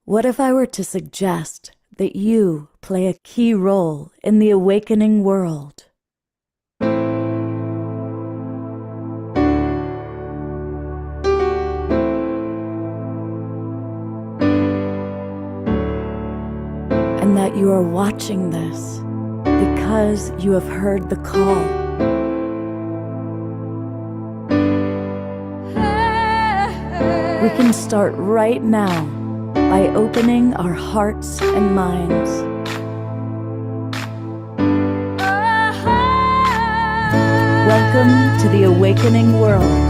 What if I were to suggest that you play a key role in the awakening world? And that you are watching this because you have heard the call. We can start right now by opening our hearts and minds. Welcome to the awakening world.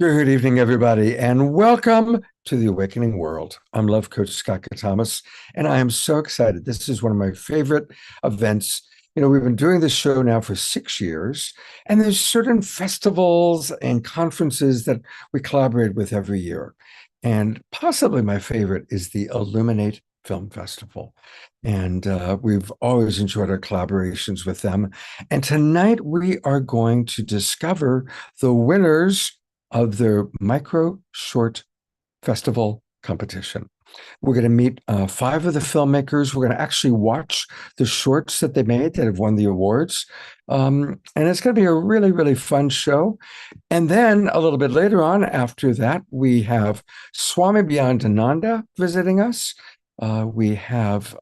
Good evening, everybody, and welcome to the Awakening World. I'm Love Coach Scott Thomas, and I am so excited. This is one of my favorite events. You know, we've been doing this show now for 6 years, and there's certain festivals and conferences that we collaborate with every year. And possibly my favorite is the Illuminate Film Festival. And we've always enjoyed our collaborations with them. And tonight we are going to discover the winners of their micro short festival competition. We're going to meet 5 of the filmmakers. We're going to actually watch the shorts that they made that have won the awards. And it's going to be a really, really fun show. And then a little bit later on, after that, we have Swami Byandananda visiting us. We have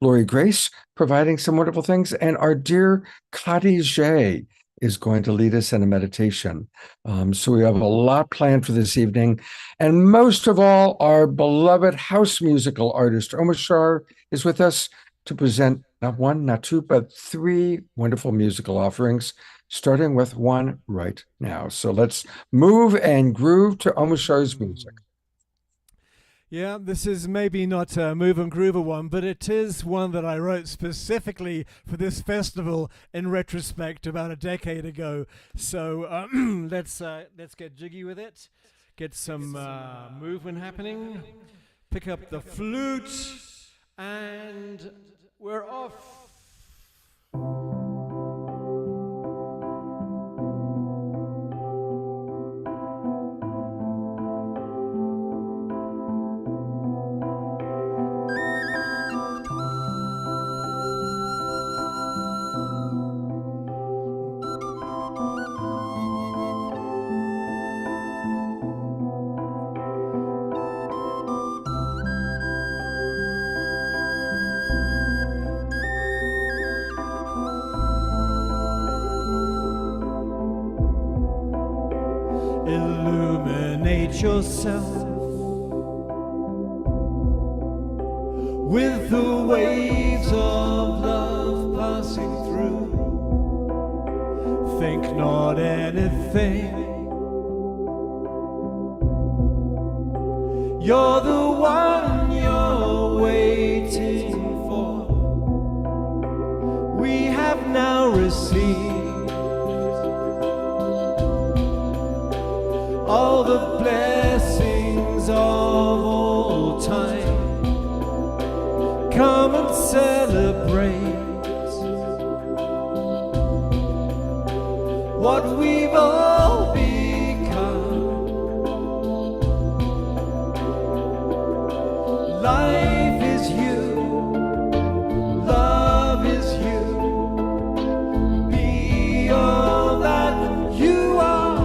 Lori Grace providing some wonderful things. And our dear Kati Jay is going to lead us in a meditation. So we have a lot planned for this evening. And most of all, our beloved house musical artist, Omashar, is with us to present not 1, not 2, but 3 wonderful musical offerings, starting with one right now. So let's move and groove to Omashar's music. Yeah, this is maybe not a move and groover one, but it is one that I wrote specifically for this festival in retrospect about a decade ago. So let's get jiggy with it, get some movement happening, pick up the flute, and we're off. Illuminate yourself with the waves of love passing through. Think not anything. You're the one you're waiting for. We have now received all the blessings of all time. Come and celebrate what we've all become. Life is you, love is you. Be all that you are.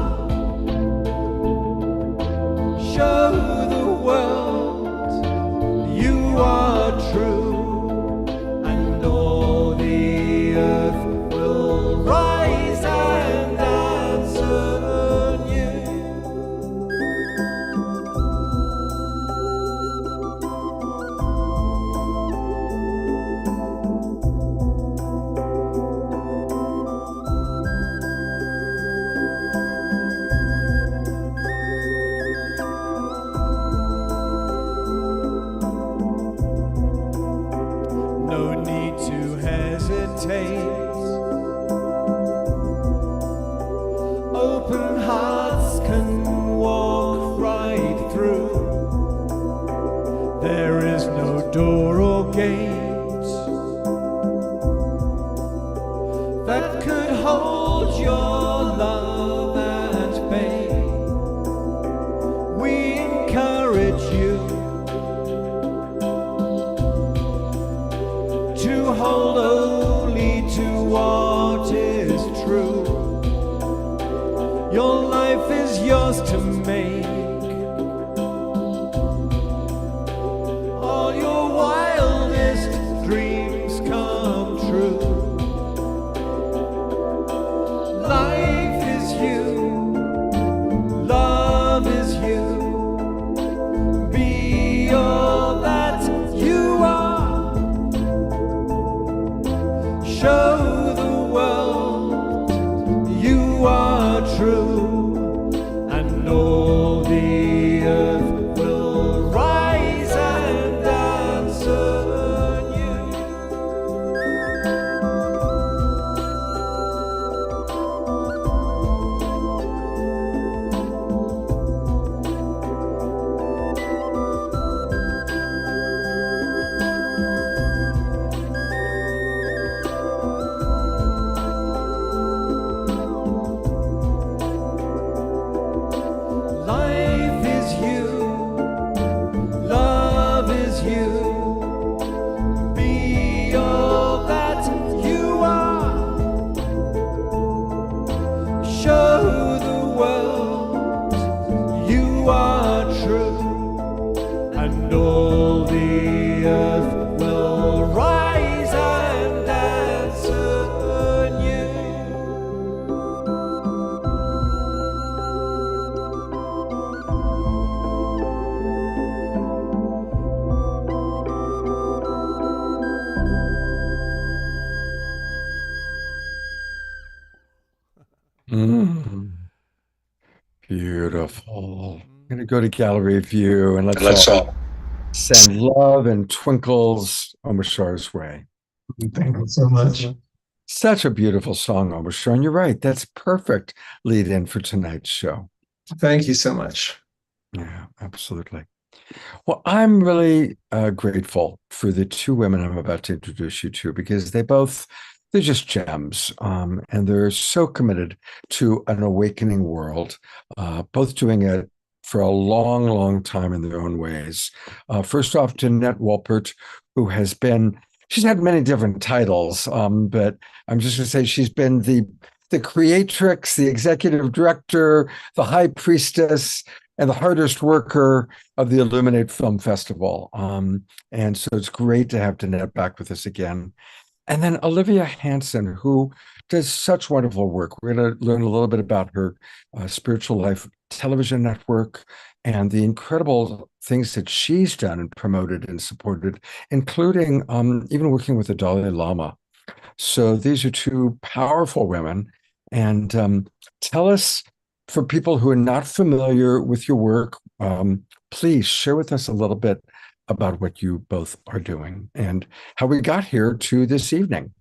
show the world you are true, and all the earth will rise and answer you. Life is you, love is you, be all that you are. Show the world you are true, and all the earth will rise and answer you. Mm, beautiful. I'm going to go to gallery view and let's Let's all all. send love and twinkles Omashar's way. Thank you so much. Such a beautiful song, Omashar. And you're right. That's perfect lead in for tonight's show. Thank you so much. Yeah, absolutely. Well, I'm really grateful for the two women I'm about to introduce you to because they're just gems. And they're so committed to an awakening world, both doing it for a long, long time in their own ways. First off, Jeanette Wolpert, who she's had many different titles, but I'm just going to say she's been the creatrix, the executive director, the high priestess, and the hardest worker of the Illuminate Film Festival. And so it's great to have Danette back with us again. And then Olivia Hanson, who does such wonderful work. We're going to learn a little bit about her Spiritual Life television network and the incredible things that she's done and promoted and supported, including even working with the Dalai Lama. So these are two powerful women. And tell us, for people who are not familiar with your work, please share with us a little bit about what you both are doing and how we got here to this evening.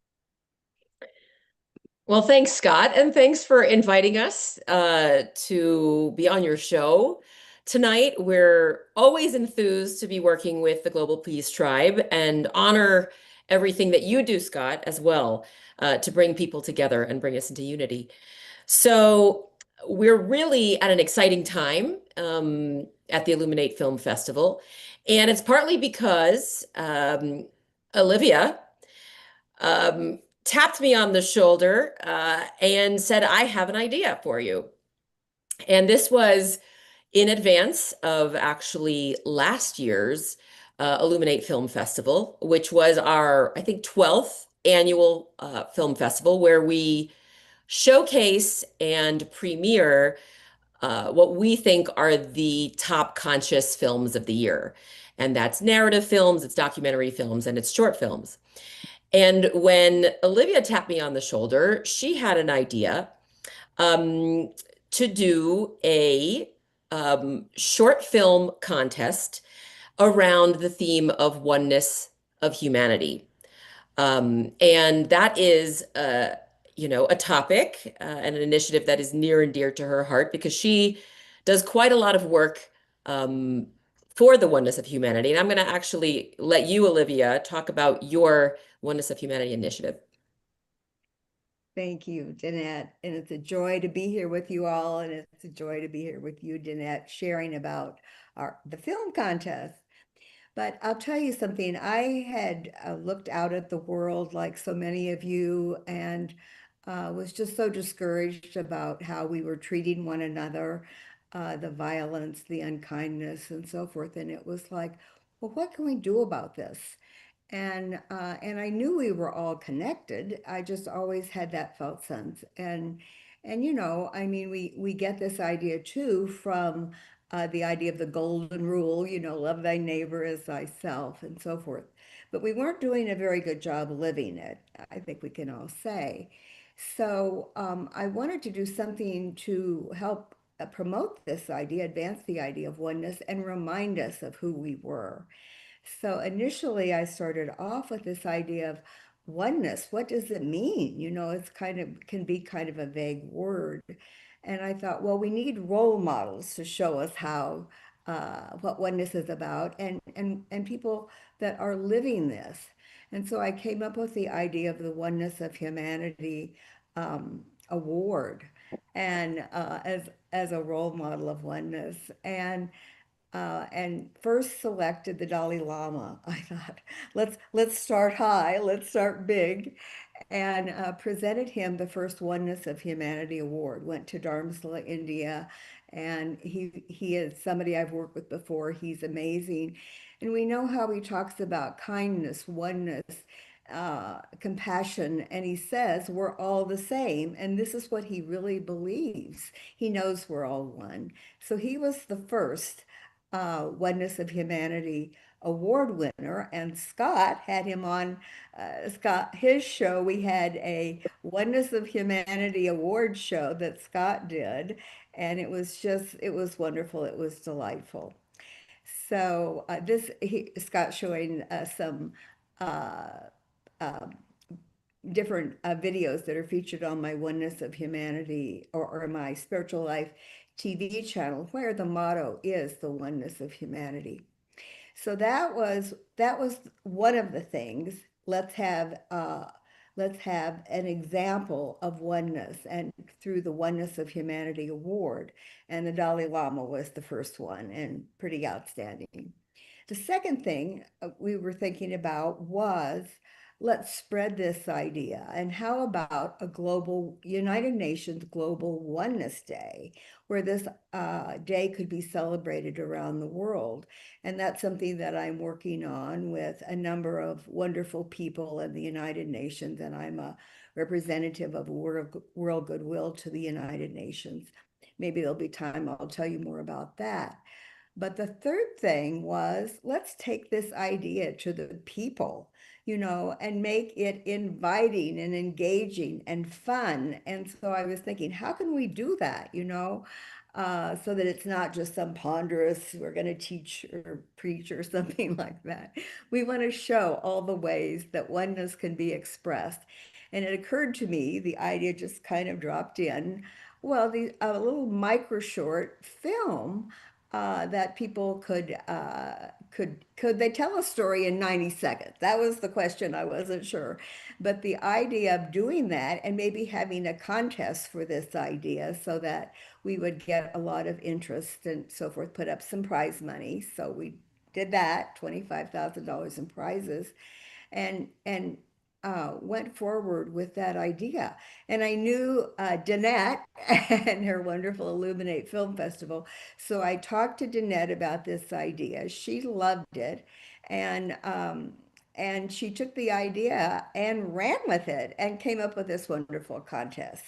Well, thanks, Scott, and thanks for inviting us to be on your show tonight. We're always enthused to be working with the Global Peace Tribe and honor everything that you do, Scott, as well, to bring people together and bring us into unity. So we're really at an exciting time at the Illuminate Film Festival, and it's partly because Olivia tapped me on the shoulder and said, I have an idea for you. And this was in advance of actually last year's Illuminate Film Festival, which was our, I think, 12th annual film festival, where we showcase and premiere what we think are the top conscious films of the year. And that's narrative films, it's documentary films, and it's short films. And when Olivia tapped me on the shoulder, she had an idea to do a short film contest around the theme of oneness of humanity. And that is, a topic and an initiative that is near and dear to her heart because she does quite a lot of work for the oneness of humanity. And I'm going to actually let you, Olivia, talk about your Oneness of Humanity initiative. Thank you, Danette. And it's a joy to be here with you all. And it's a joy to be here with you, Danette, sharing about the film contest. But I'll tell you something, I had looked out at the world like so many of you and was just so discouraged about how we were treating one another, the violence, the unkindness, and so forth. And it was like, well, what can we do about this? And I knew we were all connected. I just always had that felt sense. And I mean, we get this idea too from the idea of the golden rule, love thy neighbor as thyself and so forth. but we weren't doing a very good job living it, I think we can all say. So I wanted to do something to help promote this idea, advance the idea of oneness, and remind us of who we were. So initially, I started off with this idea of oneness. What does it mean? You know, it's kind of can be kind of a vague word. And I thought, well, we need role models to show us how what oneness is about, and people that are living this. And so I came up with the idea of the Oneness of Humanity award, and as a role model of oneness, and first selected the Dalai Lama. I thought, let's start high, let's start big, and presented him the first Oneness of Humanity Award. Went to Dharamsala, India, and he is somebody I've worked with before. He's amazing, and we know how he talks about kindness, oneness, compassion, and he says we're all the same, and this is what he really believes. He knows we're all one. So he was the first Oneness of Humanity award winner, and Scott had him on his show. We had a Oneness of Humanity award show that Scott did, and it was wonderful. It was delightful. So Scott showing some uh, uh, different videos that are featured on my Oneness of Humanity or my Spiritual Life TV channel, where the motto is the oneness of humanity. So that was one of the things. Let's have an example of oneness, and through the Oneness of Humanity Award, and the Dalai Lama was the first one, and pretty outstanding. The second thing we were thinking about was, let's spread this idea. And how about a global, United Nations Global Oneness Day, where this day could be celebrated around the world? And that's something that I'm working on with a number of wonderful people in the United Nations. And I'm a representative of World Goodwill to the United Nations. Maybe there'll be time, I'll tell you more about that. But the third thing was, let's take this idea to the people, you know, and make it inviting and engaging and fun. And so I was thinking, how can we do that, you know, so that it's not just some ponderous, we're going to teach or preach or something like that. We want to show all the ways that oneness can be expressed. And it occurred to me, the idea just kind of dropped in. Well, a little micro short film that people could they tell a story in 90 seconds? That was the question. I wasn't sure. But the idea of doing that and maybe having a contest for this idea so that we would get a lot of interest and so forth, put up some prize money. So we did that, $25,000 in prizes, and went forward with that idea. And I knew Danette and her wonderful Illuminate Film Festival. So I talked to Danette about this idea. She loved it. And she took the idea and ran with it and came up with this wonderful contest.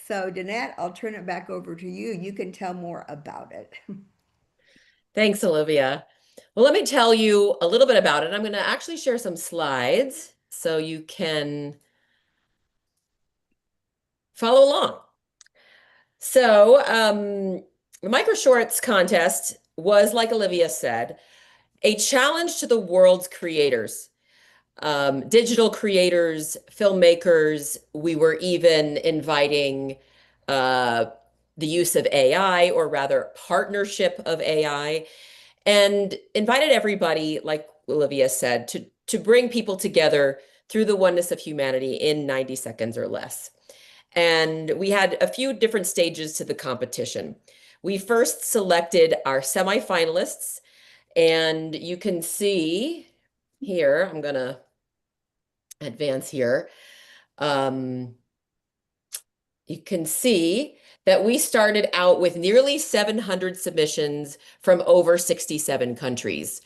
So Danette, I'll turn it back over to you. You can tell more about it. Thanks, Olivia. Well, let me tell you a little bit about it. I'm going to actually share some slides so you can follow along. So the Micro Shorts contest was, like Olivia said, a challenge to the world's creators, digital creators, filmmakers. We were even inviting the use of AI, or rather partnership of AI, and invited everybody, like Olivia said, to bring people together through the oneness of humanity in 90 seconds or less. And we had a few different stages to the competition. We first selected our semifinalists, and you can see here, I'm gonna advance here. You can see that we started out with nearly 700 submissions from over 67 countries,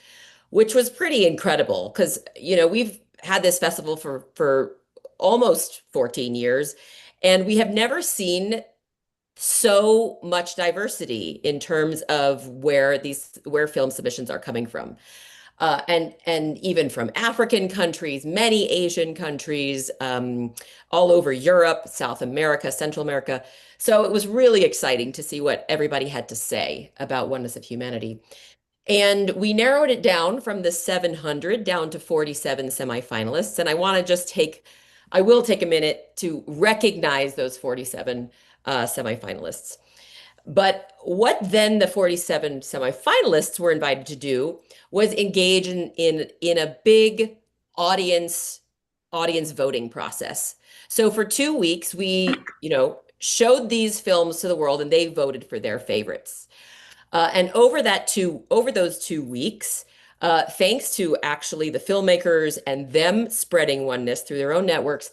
which was pretty incredible because, you know, we've had this festival for almost 14 years, and we have never seen so much diversity in terms of where film submissions are coming from. and even from African countries, many Asian countries, all over Europe, South America, Central America. So it was really exciting to see what everybody had to say about Oneness of Humanity. And we narrowed it down from the 700 down to 47 semifinalists. And I will take a minute to recognize those 47 semifinalists. But what then the 47 semifinalists were invited to do was engage in a big audience voting process. So for 2 weeks, we, showed these films to the world and they voted for their favorites. And over those 2 weeks, thanks to actually the filmmakers and them spreading oneness through their own networks,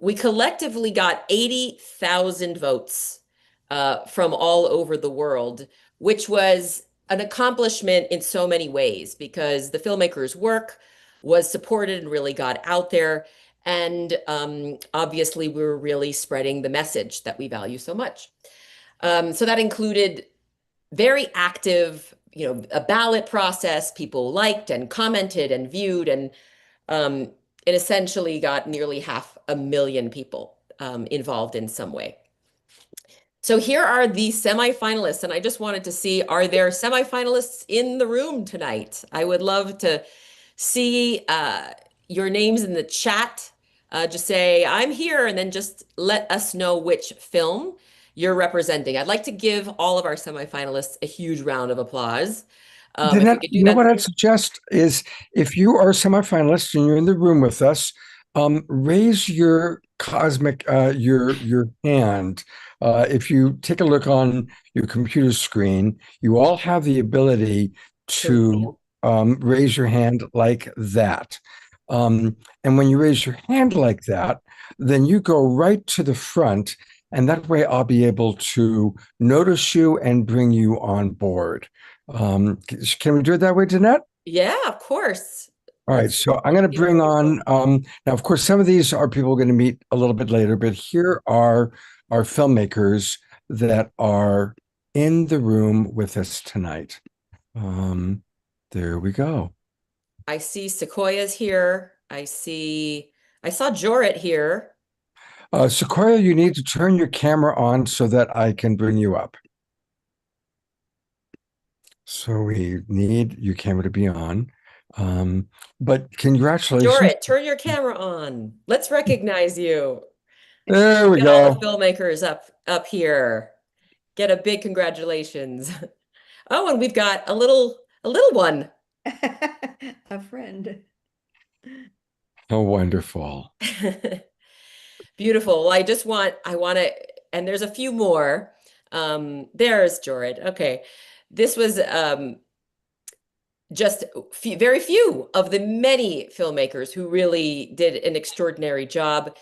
we collectively got 80,000 votes from all over the world, which was an accomplishment in so many ways because the filmmakers' work was supported and really got out there. And obviously, we were really spreading the message that we value so much. So that included very active, a ballot process. People liked and commented and viewed, and it essentially got nearly 500,000 people involved in some way. So here are the semifinalists, and I just wanted to see, are there semifinalists in the room tonight? I would love to see your names in the chat. Just say, I'm here, and then just let us know which film you're representing. I'd like to give all of our semifinalists a huge round of applause. If we Jeanette, could do you know that. what I'd suggest is if you are a semifinalist and you're in the room with us, raise your your hand. If you take a look on your computer screen, you all have the ability to raise your hand like that. And when you raise your hand like that, then you go right to the front, and that way I'll be able to notice you and bring you on board. Can we do it that way, Danette? Yeah, of course. All right, so I'm going to bring on, now, of course, some of these are people we're going to meet a little bit later, but here are our filmmakers that are in the room with us tonight. There we go. I see Sequoia's here. I saw Jorit here. Sequoia, you need to turn your camera on so that I can bring you up. So we need your camera to be on. But congratulations. Jorit, turn your camera on. Let's recognize you. There we Get all go. the filmmakers up here. Get a big congratulations. Oh, and we've got a little one. A friend. Oh, wonderful. Beautiful. Well, I want to, and there's a few more. There's Jorid. Okay. This was just very few of the many filmmakers who really did an extraordinary job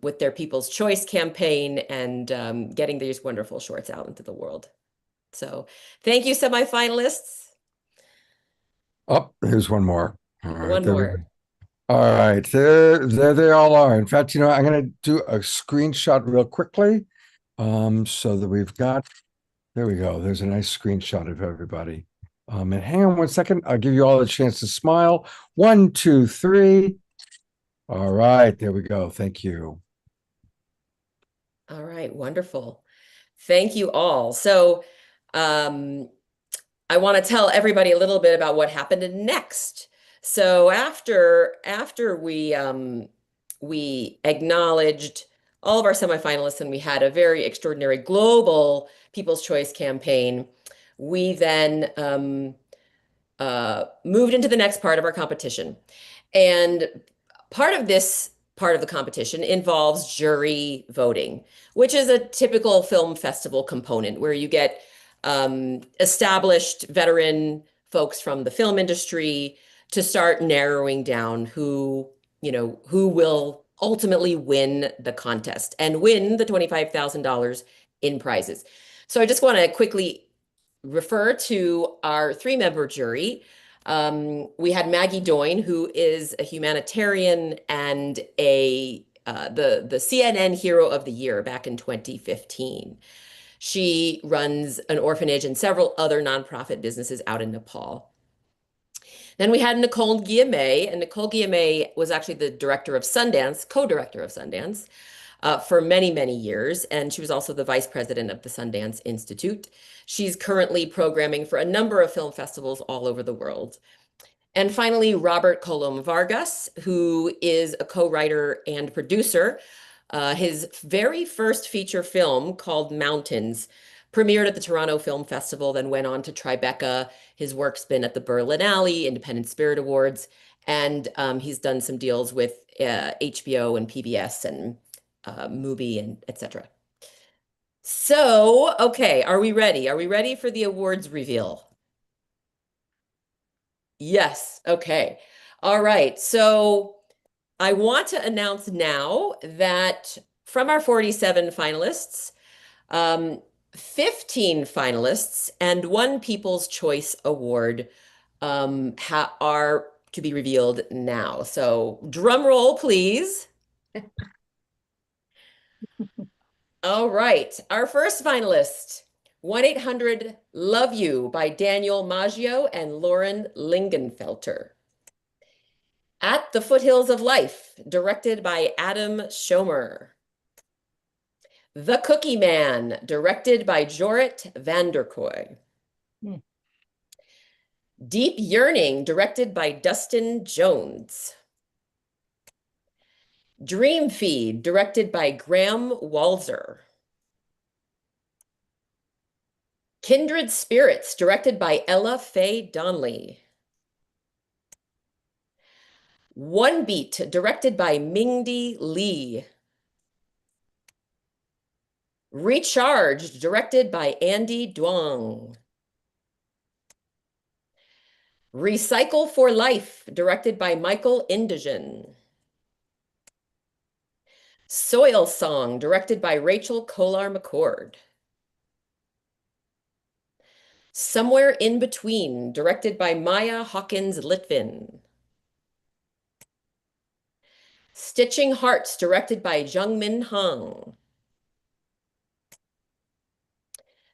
with their People's Choice campaign and getting these wonderful shorts out into the world. So thank you, semifinalists. Oh, here's one more. All right, One there we more. go. All right, there they all are. In fact, I'm going to do a screenshot real quickly, so that we've got. There we go. There's a nice screenshot of everybody. And hang on one second. I'll give you all a chance to smile. 1, 2, 3. All right, there we go. Thank you. All right, wonderful. Thank you all. So I want to tell everybody a little bit about what happened next. So after we acknowledged all of our semifinalists and we had a very extraordinary global People's Choice campaign, we then moved into the next part of our competition. And part of the competition involves jury voting, which is a typical film festival component where you get established veteran folks from the film industry to start narrowing down who will ultimately win the contest and win the $25,000 in prizes. So I just want to quickly refer to our 3-member jury. We had Maggie Doyne, who is a humanitarian and the CNN Hero of the Year back in 2015. She runs an orphanage and several other nonprofit businesses out in Nepal. Then we had Nicole Guillemets, and Nicole Guillemets was actually the director of Sundance, co-director of Sundance, for many, many years. And she was also the vice president of the Sundance Institute. She's currently programming for a number of film festivals all over the world. And finally, Robert Colom Vargas, who is a co-writer and producer. His very first feature film, called Mountains, premiered at the Toronto Film Festival, then went on to Tribeca. His work's been at the Berlinale, Independent Spirit Awards, and he's done some deals with HBO and PBS and Mubi and etc. So, okay, are we ready? Are we ready for the awards reveal? Yes, okay. All right, so I want to announce now that from our 47 finalists, 15 finalists and one People's Choice Award are to be revealed now. So drum roll, please. All right, our first finalist, 1-800-LOVE-YOU by Daniel Maggio and Lauren Lingenfelter. At the Foothills of Life, directed by Adam Schomer. The Cookie Man, directed by Jorrit van der Kooi. Deep Yearning, directed by Dustin Jones. Dream Feed, directed by Graham Walzer. Kindred Spirits, directed by Ella Faye Donnelly. One Beat, directed by Mingdi Lee. Recharged, directed by Andy Duong. Recycle for Life, directed by Michael Indigen. Soil Song, directed by Rachel Kolar-McCord. Somewhere in Between, directed by Maya Hawkins-Litvin. Stitching Hearts, directed by Jungmin Hong.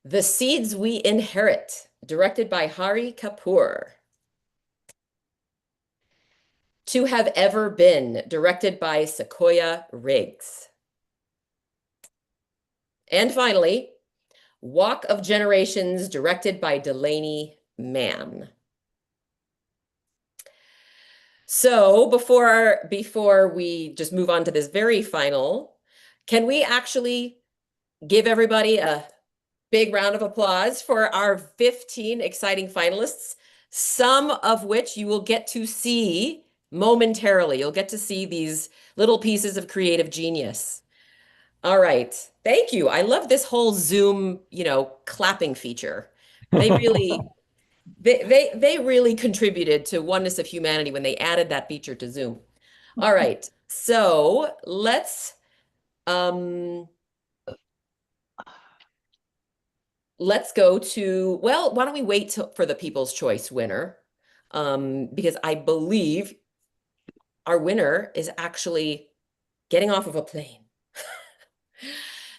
The Seeds We Inherit, directed by Hari Kapoor. To Have Ever Been, directed by Sequoia Riggs. And finally, Walk of Generations, directed by Delaney Mann. So before we just move on to this very final, can we actually give everybody a big round of applause for our 15 exciting finalists, some of which you will get to see momentarily. You'll get to see these little pieces of creative genius. All right. Thank you. I love this whole Zoom, clapping feature. They really they really contributed to Oneness of Humanity when they added that feature to Zoom. All right. So let's go to, well, why don't we wait for the People's Choice winner? Because I believe our winner is actually getting off of a plane.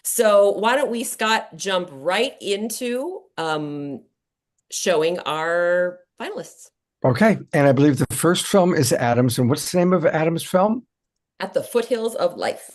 So why don't we, Scott, jump right into showing our finalists. Okay, and I believe the first film is Adam's. And what's the name of Adam's film? At the Foothills of Life.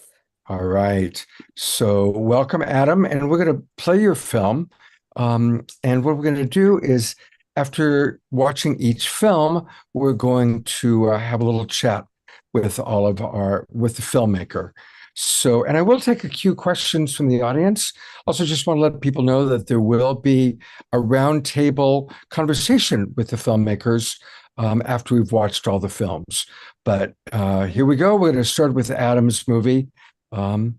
All right. So welcome, Adam. And we're going to play your film. And what we're going to do is, after watching each film, we're going to have a little chat with the filmmaker. So, and I will take a few questions from the audience. Also, just want to let people know that there will be a roundtable conversation with the filmmakers after we've watched all the films. But here we go. We're going to start with Adam's movie, At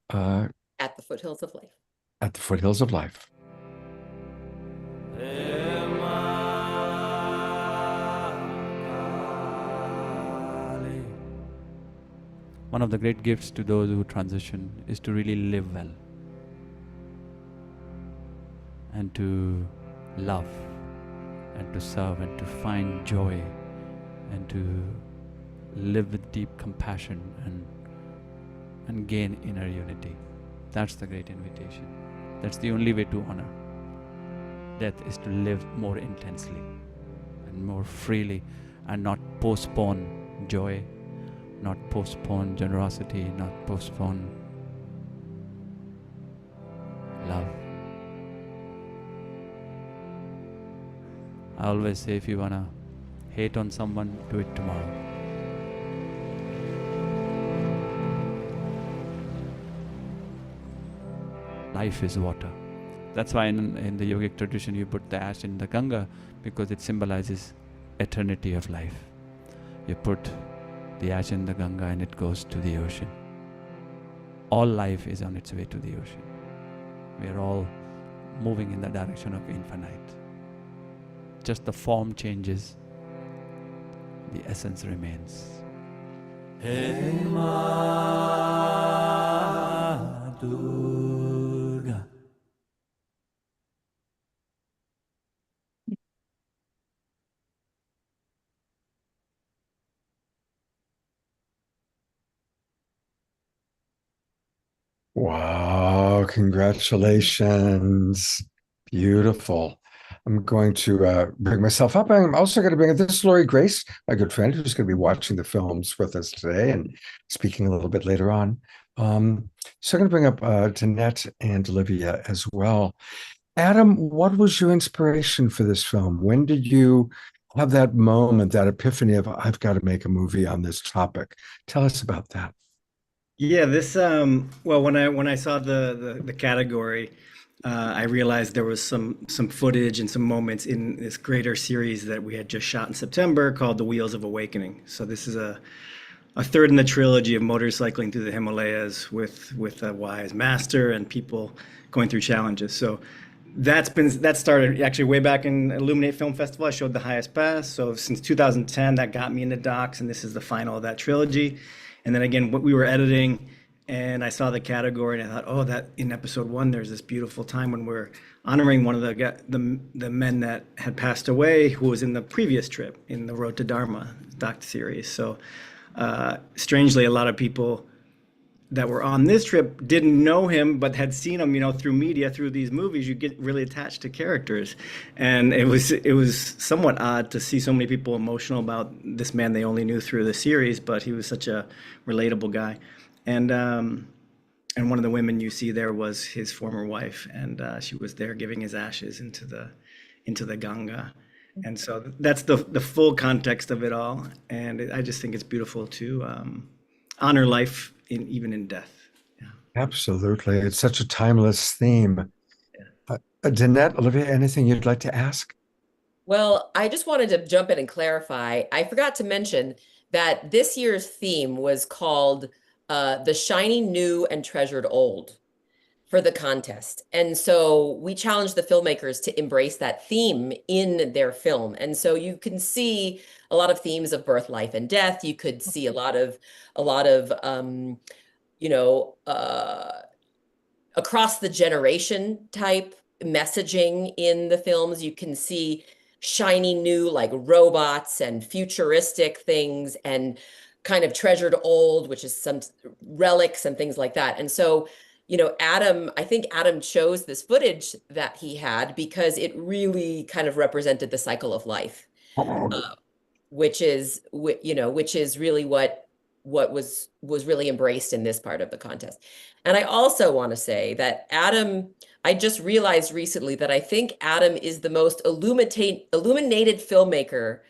the Foothills of Life. At the Foothills of Life. One of the great gifts to those who transition is to really live well and to love and to serve and to find joy and to live with deep compassion and gain inner unity. That's the great invitation. That's the only way to honor. Death is to live more intensely and more freely and not postpone joy, not postpone generosity, not postpone love. I always say, if you wanna hate on someone, do it tomorrow. Life is water. That's why in the yogic tradition you put the ash in the Ganga, because it symbolizes eternity of life. You put the ash in the Ganga and it goes to the ocean. All life is on its way to the ocean. We are all moving in the direction of infinite. Just the form changes, the essence remains. Hey Ma Durga. Wow, congratulations. Beautiful. I'm going to bring myself up. I'm also going to bring this is Lori Grace, my good friend, who's going to be watching the films with us today and speaking a little bit later on. So I'm going to bring up Danette and Olivia as well. Adam, what was your inspiration for this film? When did you have that moment, that epiphany of I've got to make a movie on this topic? Tell us about that. Yeah, this well, when I saw the category, I realized there was some footage and some moments in this greater series that we had just shot in September called The Wheels of Awakening. So this is a third in the trilogy of motorcycling through the Himalayas with a wise master and people going through challenges. So that started actually way back in Illuminate Film Festival. I showed the highest pass. So since 2010, that got me into docs, and this is the final of that trilogy. And then again, what we were editing, and I saw the category, and I thought, oh, that in episode 1, there's this beautiful time when we're honoring one of the men that had passed away, who was in the previous trip in the Road to Dharma doc series. So strangely, a lot of people that were on this trip didn't know him, but had seen him, through media, through these movies. You get really attached to characters, and it was somewhat odd to see so many people emotional about this man they only knew through the series, but he was such a relatable guy. And one of the women you see there was his former wife, and she was there giving his ashes into the Ganga. And so that's the full context of it all, and I just think it's beautiful to honor life even in death. Yeah. Absolutely. It's such a timeless theme. Danette, Olivia, anything you'd like to ask? Well, I just wanted to jump in and clarify. I forgot to mention that this year's theme was called The Shiny New and Treasured Old for the contest. And so we challenged the filmmakers to embrace that theme in their film. And so you can see a lot of themes of birth, life, and death. You could see a lot of across the generation type messaging in the films. You can see shiny new, like robots and futuristic things, and kind of treasured old, which is some relics and things like that. And so, I think Adam chose this footage that he had because it really kind of represented the cycle of life, which is really what was really embraced in this part of the contest. And I also want to say that Adam, I just realized recently that I think Adam is the most illuminated filmmaker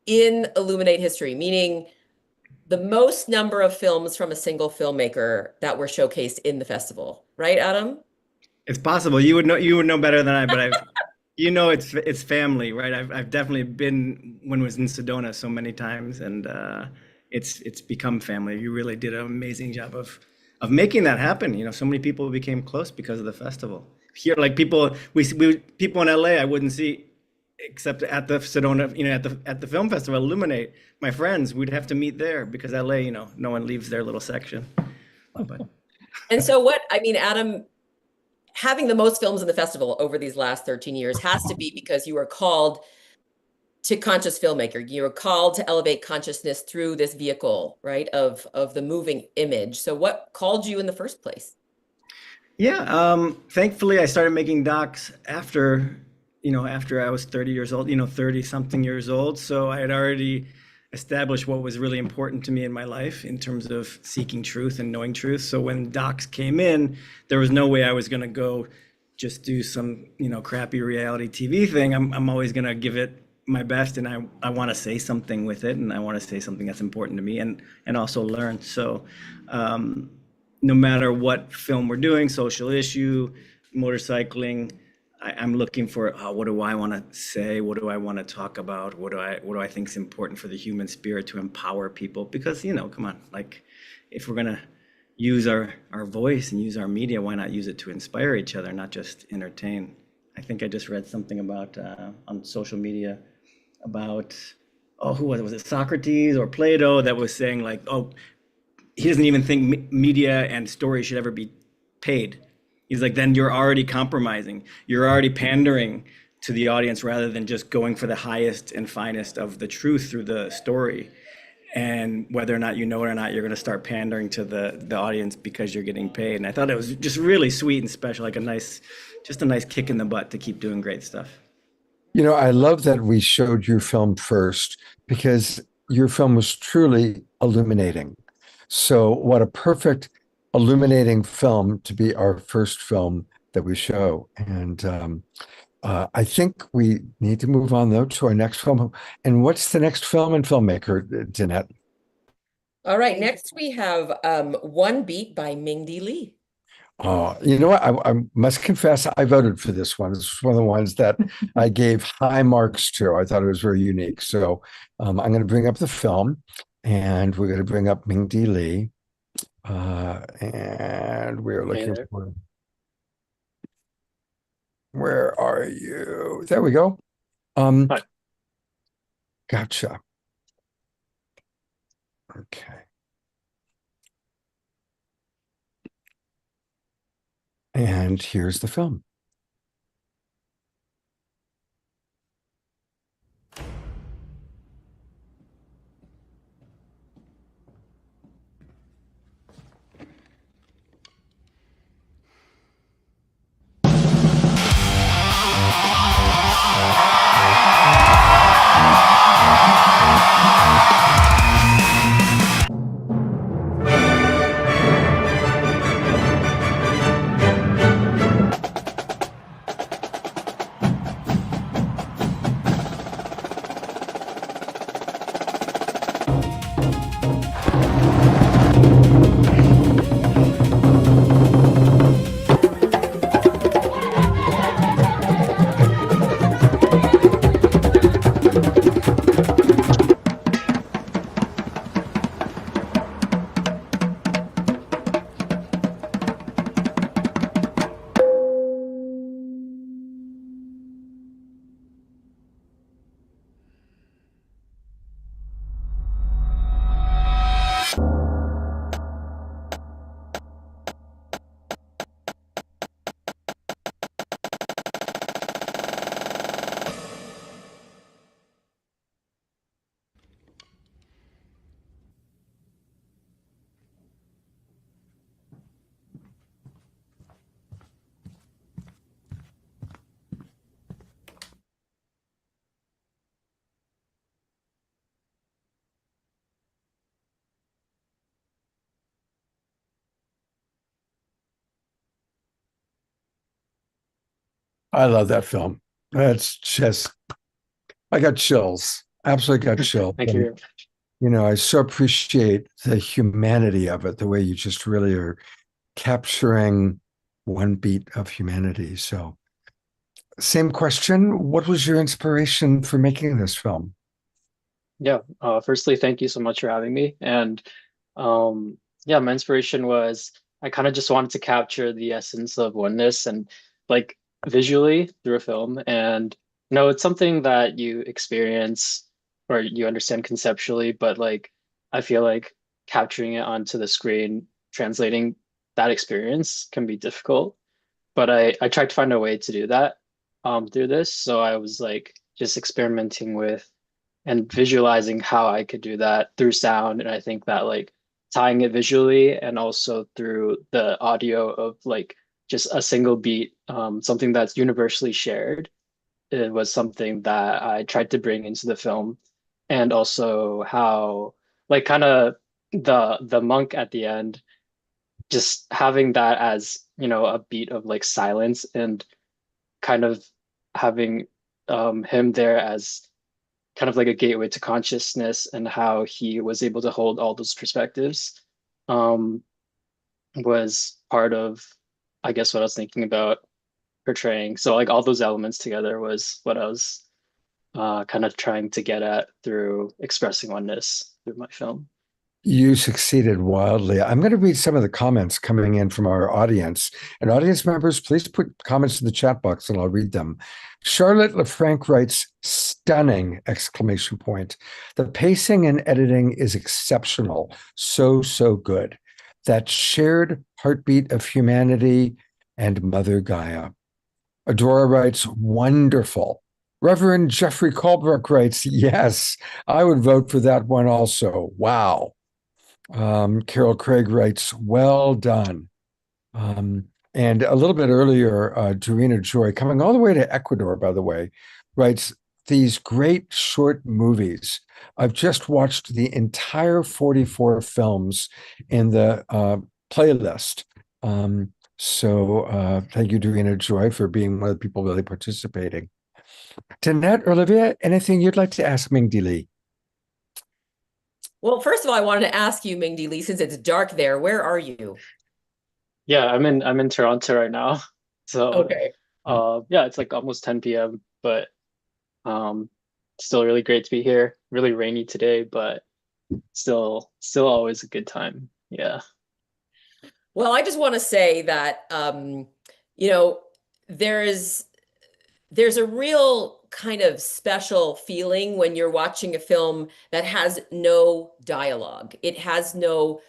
in Illuminate history, meaning the most number of films from a single filmmaker that were showcased in the festival. Right, Adam? It's possible. You would know better than I, but it's family, right? I've definitely been when I was in Sedona so many times, and it's become family. You really did an amazing job of making that happen. So many people became close because of the festival. Here, like people in LA I wouldn't see except at the Sedona, at the film festival, Illuminate. My friends, we'd have to meet there because LA, no one leaves their little section. But and so Adam, having the most films in the festival over these last 13 years has to be because you were called to conscious filmmaker. You were called to elevate consciousness through this vehicle, right, of the moving image. So what called you in the first place? Yeah, thankfully I started making docs after after I was 30 years old, 30 something years old. So I had already established what was really important to me in my life in terms of seeking truth and knowing truth. So when docs came in, there was no way I was going to go just do some, crappy reality TV thing. I'm always going to give it my best, and I want to say something with it, and I want to say something that's important to me, and also learn. So no matter what film we're doing, social issue, motorcycling, I'm looking for what do I want to say? What do I want to talk about? What do I think is important for the human spirit to empower people? Because, come on, like if we're gonna use our voice and use our media, why not use it to inspire each other, not just entertain? I think I just read something about on social media about, who was it? Was it Socrates or Plato that was saying like, he doesn't even think media and story should ever be paid. He's like, then you're already compromising. You're already pandering to the audience rather than just going for the highest and finest of the truth through the story. And whether or not you know it or not, you're going to start pandering to the audience because you're getting paid. And I thought it was just really sweet and special, like a nice kick in the butt to keep doing great stuff. I love that we showed your film first because your film was truly illuminating. So, what a perfect illuminating film to be our first film that we show. And I think we need to move on, though, to our next film. And what's the next film and filmmaker, Danette? All right, next we have One Beat by Ming-Di Lee. Oh, you know what? I must confess, I voted for this one. This was one of the ones that I gave high marks to. I thought it was very unique. So I'm going to bring up the film, and we're going to bring up Ming-Di Lee. And we're looking for. Where are you? There we go. Hi. Gotcha. Okay. And here's the film. I love that film. That's just, I got chills. Absolutely got chills. Thank you. I so appreciate the humanity of it, the way you just really are capturing one beat of humanity. So, same question. What was your inspiration for making this film? Yeah. Firstly, thank you so much for having me. And yeah, my inspiration was I kind of just wanted to capture the essence of oneness and like visually through a film. And no, it's something that you experience or you understand conceptually, but like I feel like capturing it onto the screen, translating that experience can be difficult. But I tried to find a way to do that through this. So I was like just experimenting with and visualizing how I could do that through sound. And I think that like tying it visually and also through the audio of like just a single beat, something that's universally shared, it was something that I tried to bring into the film, and also how like kind of the monk at the end, just having that as, a beat of like silence and kind of having him there as kind of like a gateway to consciousness, and how he was able to hold all those perspectives um, was part of, I guess, what I was thinking about portraying. So like all those elements together was what I was kind of trying to get at through expressing oneness through my film. You succeeded wildly. I'm going to read some of the comments coming in from our audience. And audience members, please put comments in the chat box and I'll read them. Charlotte LeFranc writes, stunning, exclamation point. The pacing and editing is exceptional. So, so good. That shared heartbeat of humanity and Mother Gaia. Adora writes, wonderful. Reverend Jeffrey Colbrook writes, yes, I would vote for that one also. Wow. Carol Craig writes, well done. And a little bit earlier, Dorina Joy, coming all the way to Ecuador, by the way, writes, these great short movies. I've just watched the entire 44 films in the playlist. So thank you, Dorina Joy, for being one of the people really participating. Danette, Olivia, anything you'd like to ask Ming Di Lee? Well, first of all, I wanted to ask you, Ming Di Lee, since it's dark there, where are you? Yeah, I'm in Toronto right now. So Okay. yeah, it's like almost 10 p.m., but still really great to be here. Really rainy today, but still always a good time. Yeah. Well, I just want to say that you know, there's a real kind of special feeling when you're watching a film that has no dialogue. It has no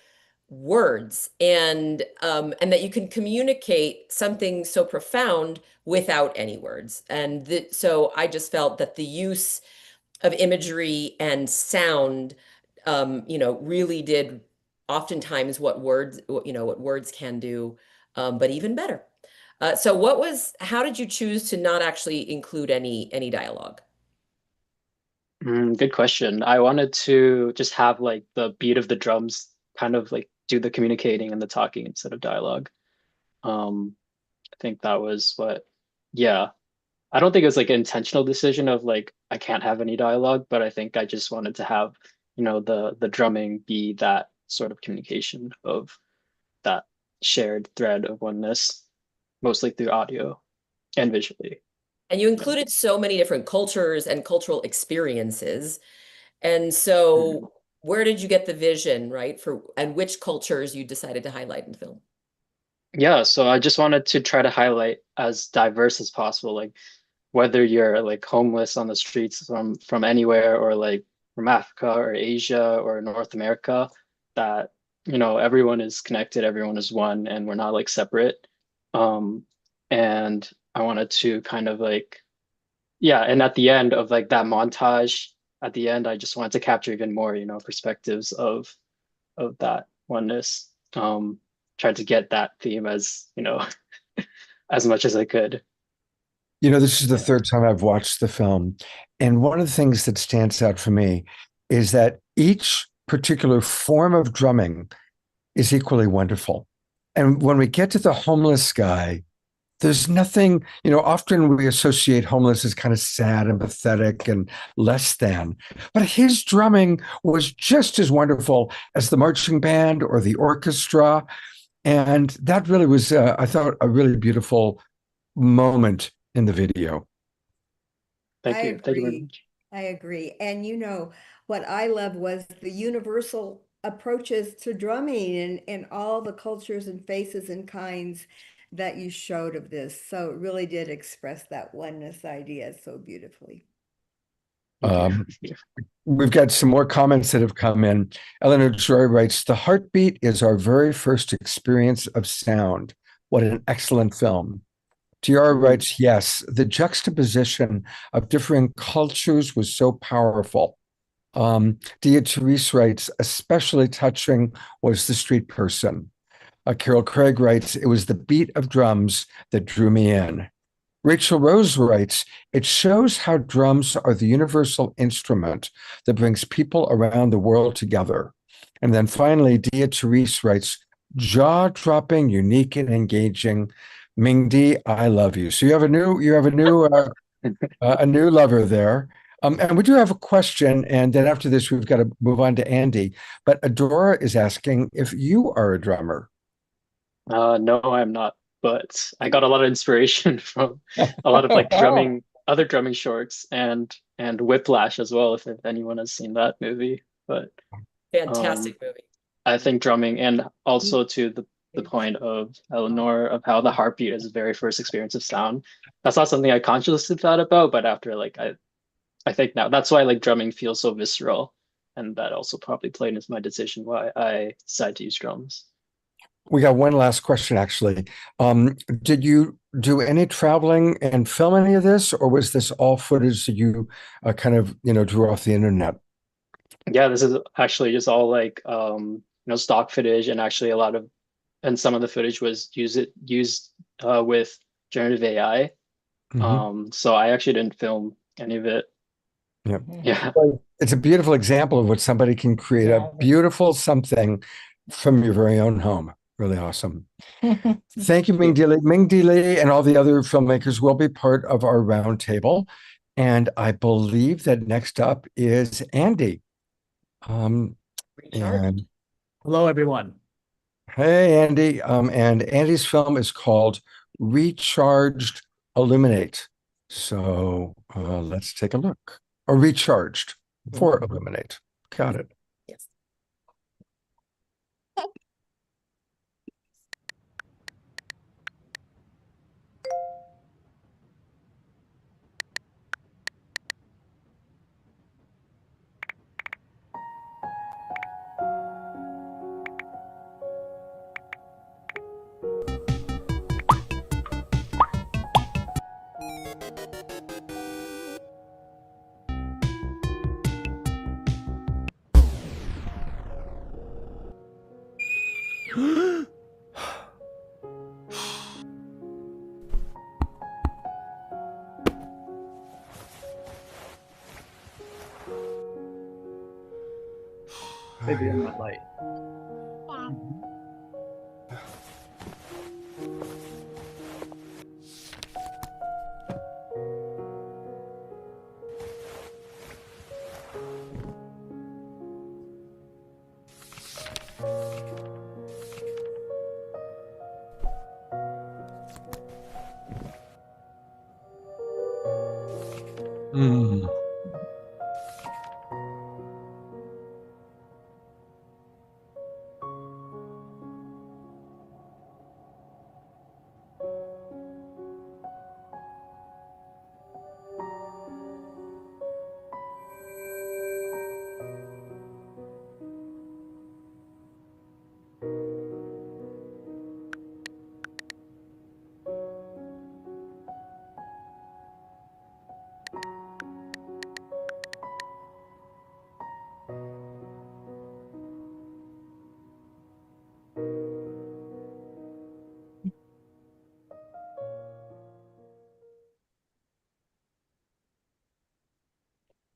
words, and that you can communicate something so profound without any words. And so I just felt that the use of imagery and sound, really did oftentimes what words can do, but even better. So how did you choose to not actually include any dialogue? Good question. I wanted to just have like the beat of the drums kind of like do the communicating and the talking instead of dialogue. I think that was what, yeah. I don't think it was like an intentional decision of like I can't have any dialogue, but I think I just wanted to have, the drumming be that sort of communication of that shared thread of oneness, mostly through audio and visually. And you Yeah. included so many different cultures and cultural experiences. And Mhm. so where did you get the vision, right, and which cultures you decided to highlight in the film? Yeah, so I just wanted to try to highlight as diverse as possible, like whether you're like homeless on the streets from anywhere, or like from Africa or Asia or North America, that everyone is connected, everyone is one, and we're not like separate. And I wanted to kind of like, yeah, and at the end of like that montage, at the end, I just wanted to capture even more, perspectives of that oneness. Tried to get that theme as, as much as I could. This is the third time I've watched the film. And one of the things that stands out for me is that each particular form of drumming is equally wonderful. And when we get to the homeless guy, there's nothing, often we associate homeless as kind of sad and pathetic and less than. But his drumming was just as wonderful as the marching band or the orchestra. And that really was, I thought, a really beautiful moment in the video. Thank I you. Thank you very agree. much. I agree. And what I love was the universal approaches to drumming and all the cultures and faces and kinds that you showed of this. So it really did express that oneness idea so beautifully. Thank you. Um, We've got some more comments that have come in. Eleanor Joy writes, the heartbeat is our very first experience of sound. What an excellent film. Tiara writes, yes, the juxtaposition of differing cultures was so powerful. Dia Therese writes, especially touching was the street person. Carol Craig writes, it was the beat of drums that drew me in. Rachel Rose writes, it shows how drums are the universal instrument that brings people around the world together. And then finally, Dia Therese writes, jaw-dropping, unique, and engaging. Ming Di, I love you. So a new lover there. And we do have a question, and then after this, we've got to move on to Andy. But Adora is asking if you are a drummer. No, I'm not, but I got a lot of inspiration from a lot of like other drumming shorts and Whiplash as well, if anyone has seen that movie. But Fantastic movie. I think drumming, and also to the point of Eleanor, of how the heartbeat is the very first experience of sound. That's not something I consciously thought about, but after like I think now that's why like drumming feels so visceral, and that also probably played into my decision why I decided to use drums. We got one last question, actually. Did you do any traveling and film any of this, or was this all footage that you kind of, drew off the internet? Yeah, this is actually just all like stock footage, and actually some of the footage was used with generative AI. So I actually didn't film any of it. Yep. Yeah. It's a beautiful example of what somebody can create, a beautiful something from your very own home. Really awesome. Thank you, Ming Di Lee. Ming Di Lee and all the other filmmakers will be part of our roundtable. And I believe that next up is Andy. And hello, everyone. Hey, Andy. And Andy's film is called Recharged Illuminate. So let's take a look. Or Recharged for Illuminate. Got it. Yes. Maybe I'm not light.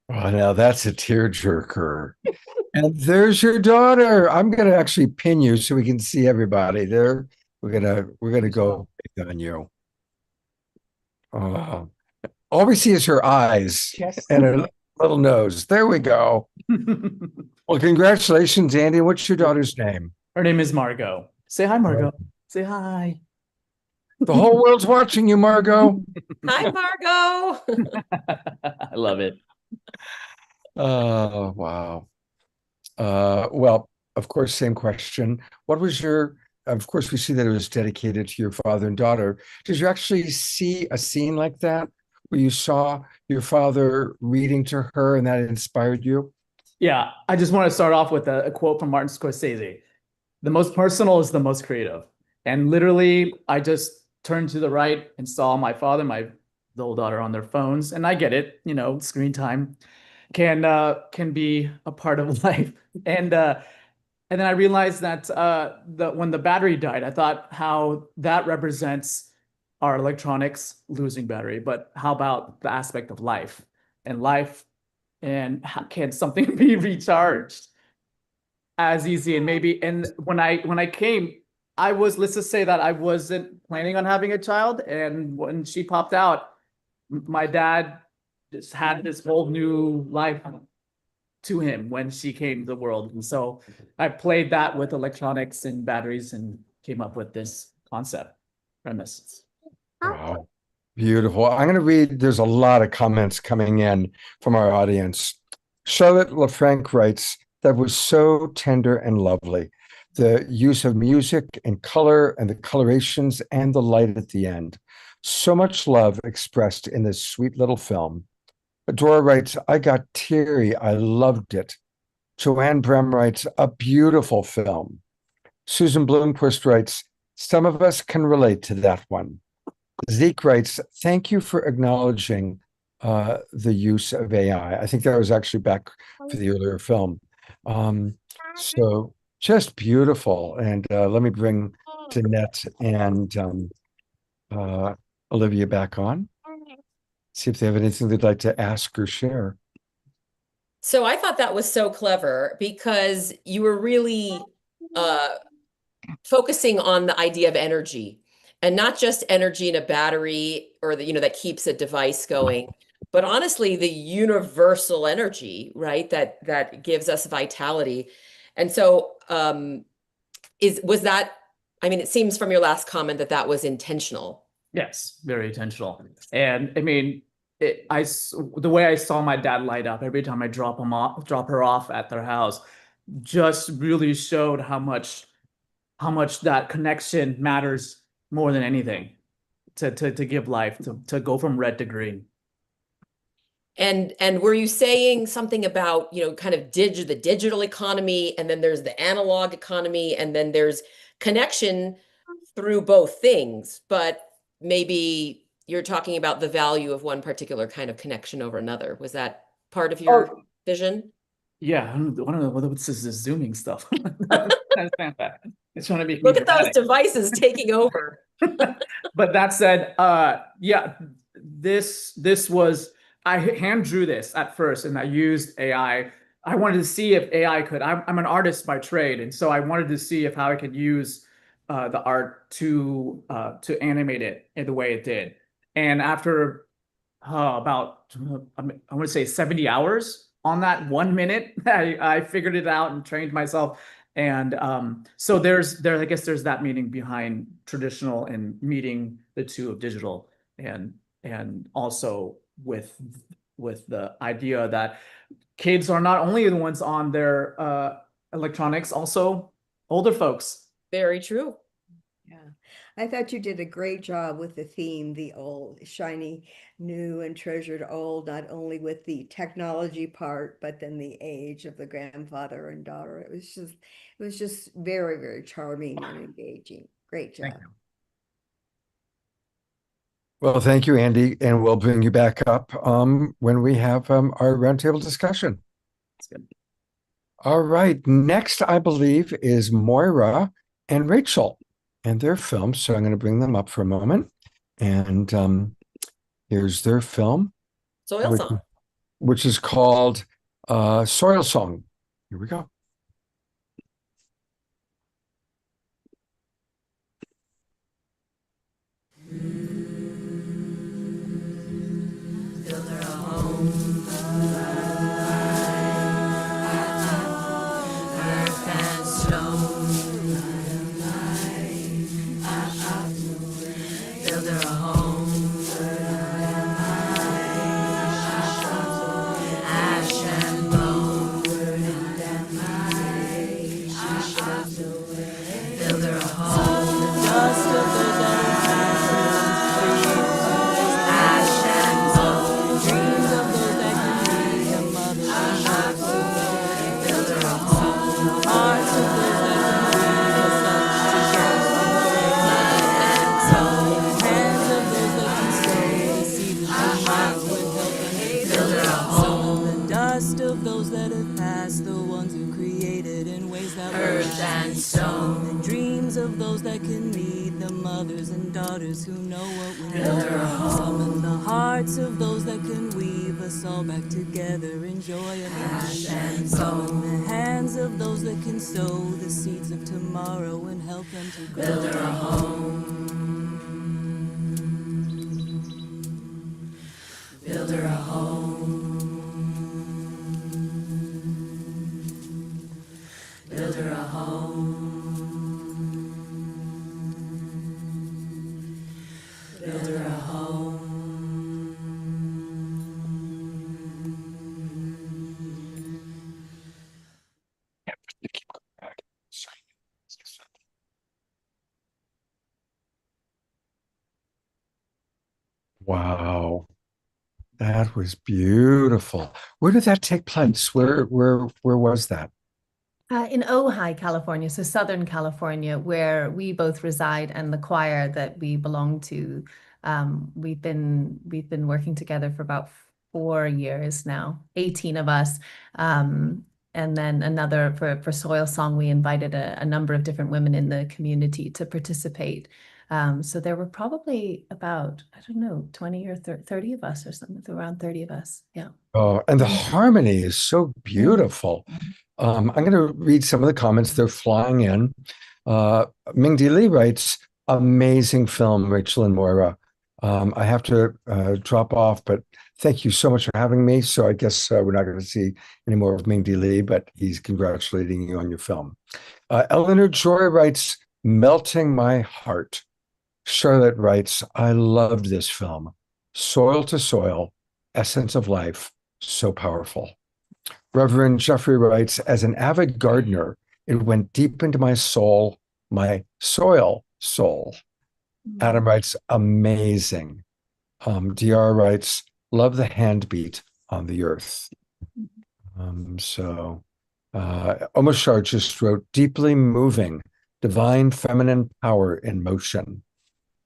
Oh, now that's a tearjerker. And there's your daughter. I'm gonna actually pin you so we can see everybody. There, we're gonna go big on you. All we see is her eyes and her little nose. There we go. Well, congratulations, Andy. What's your daughter's name? Her name is Margot. Say hi, Margot. Say hi. The whole world's watching you, Margot. Hi, Margot. I love it. Oh, wow. Well, of course, same question. What was of course, we see that it was dedicated to your father and daughter. Did you actually see a scene like that where you saw your father reading to her and that inspired you? Yeah, I just want to start off with a quote from Martin Scorsese. The most personal is the most creative. And literally, I just turned to the right and saw my father, my little daughter on their phones. And I get it, screen time can be a part of life. And then I realized that when the battery died, I thought how that represents our electronics losing battery, but how about the aspect of life and life, and how can something be recharged as easy? And maybe, and when I came, I was, let's just say that I wasn't planning on having a child, and when she popped out, my dad just had this whole new life to him when she came to the world. And so I played that with electronics and batteries and came up with this concept premise. Wow. Beautiful. I'm going to read, there's a lot of comments coming in from our audience. Charlotte LaFranc writes, that was so tender and lovely. The use of music and color and the colorations and the light at the end. So much love expressed in this sweet little film. Adora writes, I got teary. I loved it. Joanne Brem writes, a beautiful film. Susan Bloomquist writes, some of us can relate to that one. Zeke writes, thank you for acknowledging the use of AI. I think that was actually back for the earlier film. So just beautiful. And let me bring Danette and Olivia back on. See if they have anything they'd like to ask or share. So I thought that was so clever because you were really focusing on the idea of energy, and not just energy in a battery or that keeps a device going, but honestly the universal energy, right? That gives us vitality. And so was that, I mean, it seems from your last comment that was intentional. Yes, very intentional. And I mean, the way I saw my dad light up every time I drop her off at their house, just really showed how much that connection matters more than anything to give life, to go from red to green. And were you saying something about, kind of the digital economy, and then there's the analog economy, and then there's connection through both things, but maybe you're talking about the value of one particular kind of connection over another. Was that part of your vision? Yeah, I don't know what's this zooming stuff. It's trying to be. Look at those devices taking over. But that said, yeah, this was, I hand drew this at first, and I used AI. I wanted to see if AI could. I'm an artist by trade, and so I wanted to see how I could use the art to animate it in the way it did. And after about, I want to say 70 hours on that 1 minute, I figured it out and trained myself. And so I guess there's that meaning behind traditional and meeting the two of digital, and also with the idea that kids are not only the ones on their electronics, also older folks. Very true. Yeah, I thought you did a great job with the theme, the old, shiny, new, and treasured old, not only with the technology part, but then the age of the grandfather and daughter. It was just very, very charming and engaging. Great job. Well, thank you, Andy, and we'll bring you back up when we have our roundtable discussion. That's good. All right, next, I believe, is Moira and Rachel and their film. So I'm going to bring them up for a moment. And here's their film. Soil Song. Which is called Soil Song. Here we go. Build her a home, earth and stone. Build her a home, ash and bone. Build her a home, dust of those ash and bone. Dreams of those that can be a mother. Build her a home, hearts of those that can be hands of those that can sow the seeds of tomorrow with help. Build her a home, the dust of those that have passed, the ones who created in ways that earth and stone. The dreams of those that can meet the mothers and daughters who know what we know. Summon the hearts of those that can weave us all back together in joy and passion. Summon the hands of those that can sow the seeds of tomorrow and help them to grow. Build her a home. Build her a home. Build her a home. Build her a home. Wow, that was beautiful. Where did that take place? Where was that? In Ojai, California, so Southern California, where we both reside, and the choir that we belong to. We've been working together for about 4 years now, 18 of us. And then another for Soil Song, we invited a number of different women in the community to participate. So there were probably about, I don't know, 20 or 30 of us or something, around 30 of us. Yeah. Oh, and the harmony is so beautiful. I'm going to read some of the comments. They're flying in. Ming-Di Lee writes, amazing film, Rachel and Moira. I have to drop off, but thank you so much for having me. So I guess we're not going to see any more of Ming-Di Lee, but he's congratulating you on your film. Eleanor Joy writes, melting my heart. Charlotte writes, I loved this film. Soil to soil, essence of life, so powerful. Reverend Jeffrey writes, as an avid gardener, it went deep into my soul, my soil soul. Adam writes, amazing. DR writes, love the handbeat on the earth. Omashar just wrote, deeply moving, divine feminine power in motion.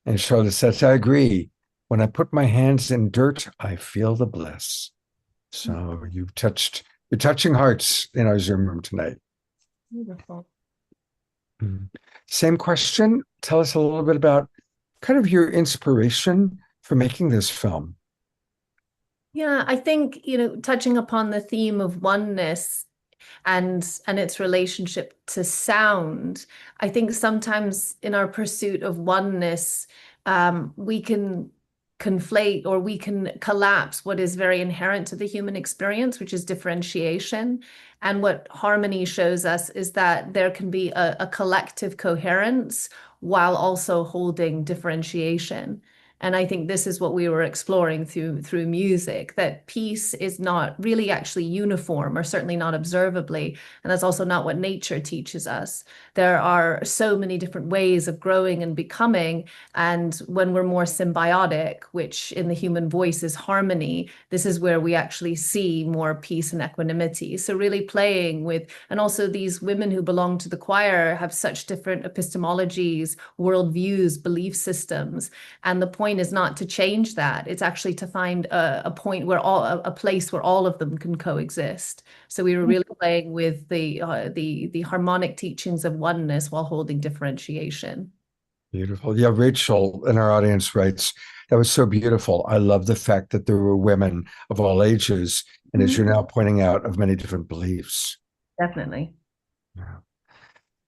And Charlotte says, I agree. When I put my hands in dirt, I feel the bliss. So you're touching hearts in our Zoom room tonight. Beautiful. Same question. Tell us a little bit about kind of your inspiration for making this film. Yeah, I think, touching upon the theme of oneness and its relationship to sound, I think sometimes in our pursuit of oneness, we can conflate or we can collapse what is very inherent to the human experience, which is differentiation. And what harmony shows us is that there can be a collective coherence while also holding differentiation. And I think this is what we were exploring through music, that peace is not really actually uniform, or certainly not observably. And that's also not what nature teaches us. There are so many different ways of growing and becoming. And when we're more symbiotic, which in the human voice is harmony, this is where we actually see more peace and equanimity. So really playing with, and also these women who belong to the choir have such different epistemologies, worldviews, belief systems. And the point is not to change that. It's actually to find a point where a place where all of them can coexist. So we were really playing with the harmonic teachings of oneness while holding differentiation. Beautiful. Yeah, Rachel in our audience writes, that was so beautiful. I love the fact that there were women of all ages, and as you're now pointing out, of many different beliefs. Definitely. Yeah.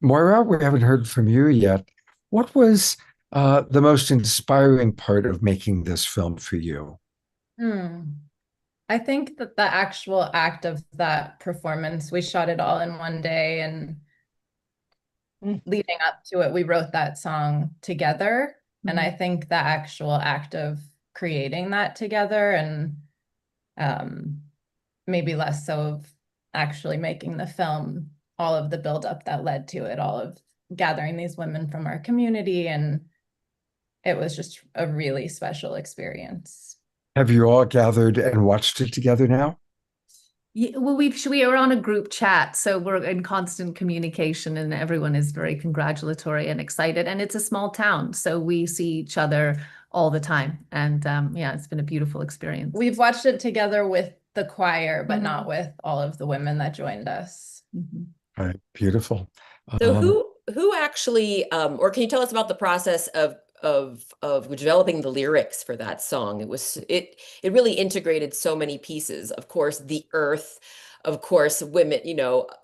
Moira, we haven't heard from you yet. What was the most inspiring part of making this film for you? I think that the actual act of that performance, we shot it all in one day, and leading up to it, we wrote that song together. And I think the actual act of creating that together, and maybe less so of actually making the film, all of the buildup that led to it, all of gathering these women from our community, and it was just a really special experience. Have you all gathered and watched it together now? Yeah, well, we are on a group chat, so we're in constant communication, and everyone is very congratulatory and excited. And it's a small town, so we see each other all the time. And yeah, it's been a beautiful experience. We've watched it together with the choir, but not with all of the women that joined us. Right, beautiful. So who actually, or can you tell us about the process of developing the lyrics for that song? It really integrated so many pieces. Of course, the earth, of course, women,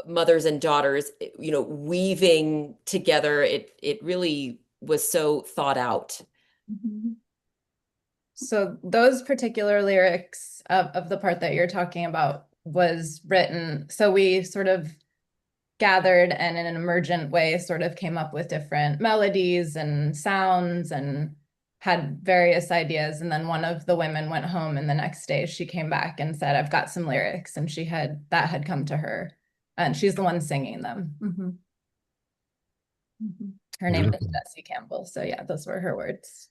mothers and daughters, weaving together. It really was so thought out. Mm-hmm. So those particular lyrics of the part that you're talking about was written. So we sort of gathered and in an emergent way sort of came up with different melodies and sounds and had various ideas. And then one of the women went home, and the next day she came back and said, I've got some lyrics. And that had come to her, and she's the one singing them. Mm-hmm. Mm-hmm. Her name is Jessie Campbell. So yeah, those were her words.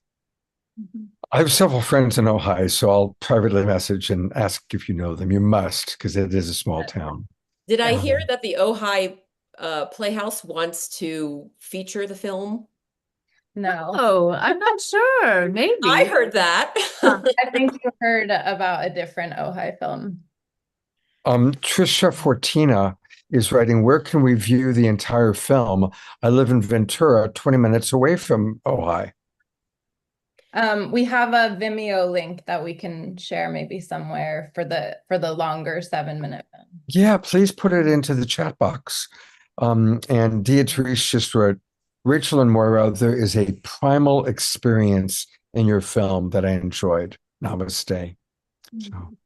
Mm-hmm. I have several friends in Ojai, so I'll privately message and ask if you know them. You must, because it is a small town. Did I hear that the Ojai Playhouse wants to feature the film? No. Oh, I'm not sure. Maybe. I heard that. I think you heard about a different Ojai film. Trisha Fortina is writing, where can we view the entire film? I live in Ventura, 20 minutes away from Ojai. We have a Vimeo link that we can share maybe somewhere for the longer 7-minute film. Yeah, please put it into the chat box. And Beatrice just wrote, Rachel and Moira, there is a primal experience in your film that I enjoyed. Namaste. So,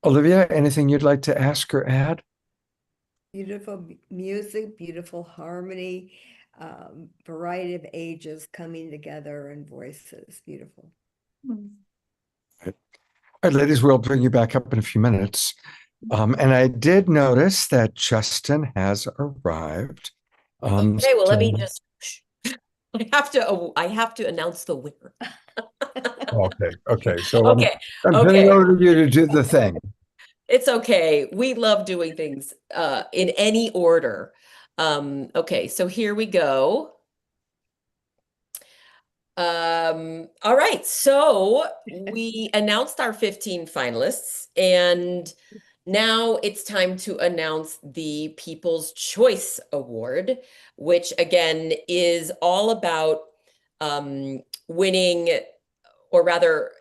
Olivia, anything you'd like to ask or add? Beautiful music, beautiful harmony, variety of ages coming together and voices. Beautiful. All right, ladies, we'll bring you back up in a few minutes. And I did notice that Justin has arrived. Okay, well, let me just, I have to announce the winner. Okay. So Okay, I'm turning over to you to do the thing. It's okay. We love doing things in any order. Okay, so here we go. All right, so we announced our 15 finalists, and now it's time to announce the People's Choice Award, which again is all about winning, or rather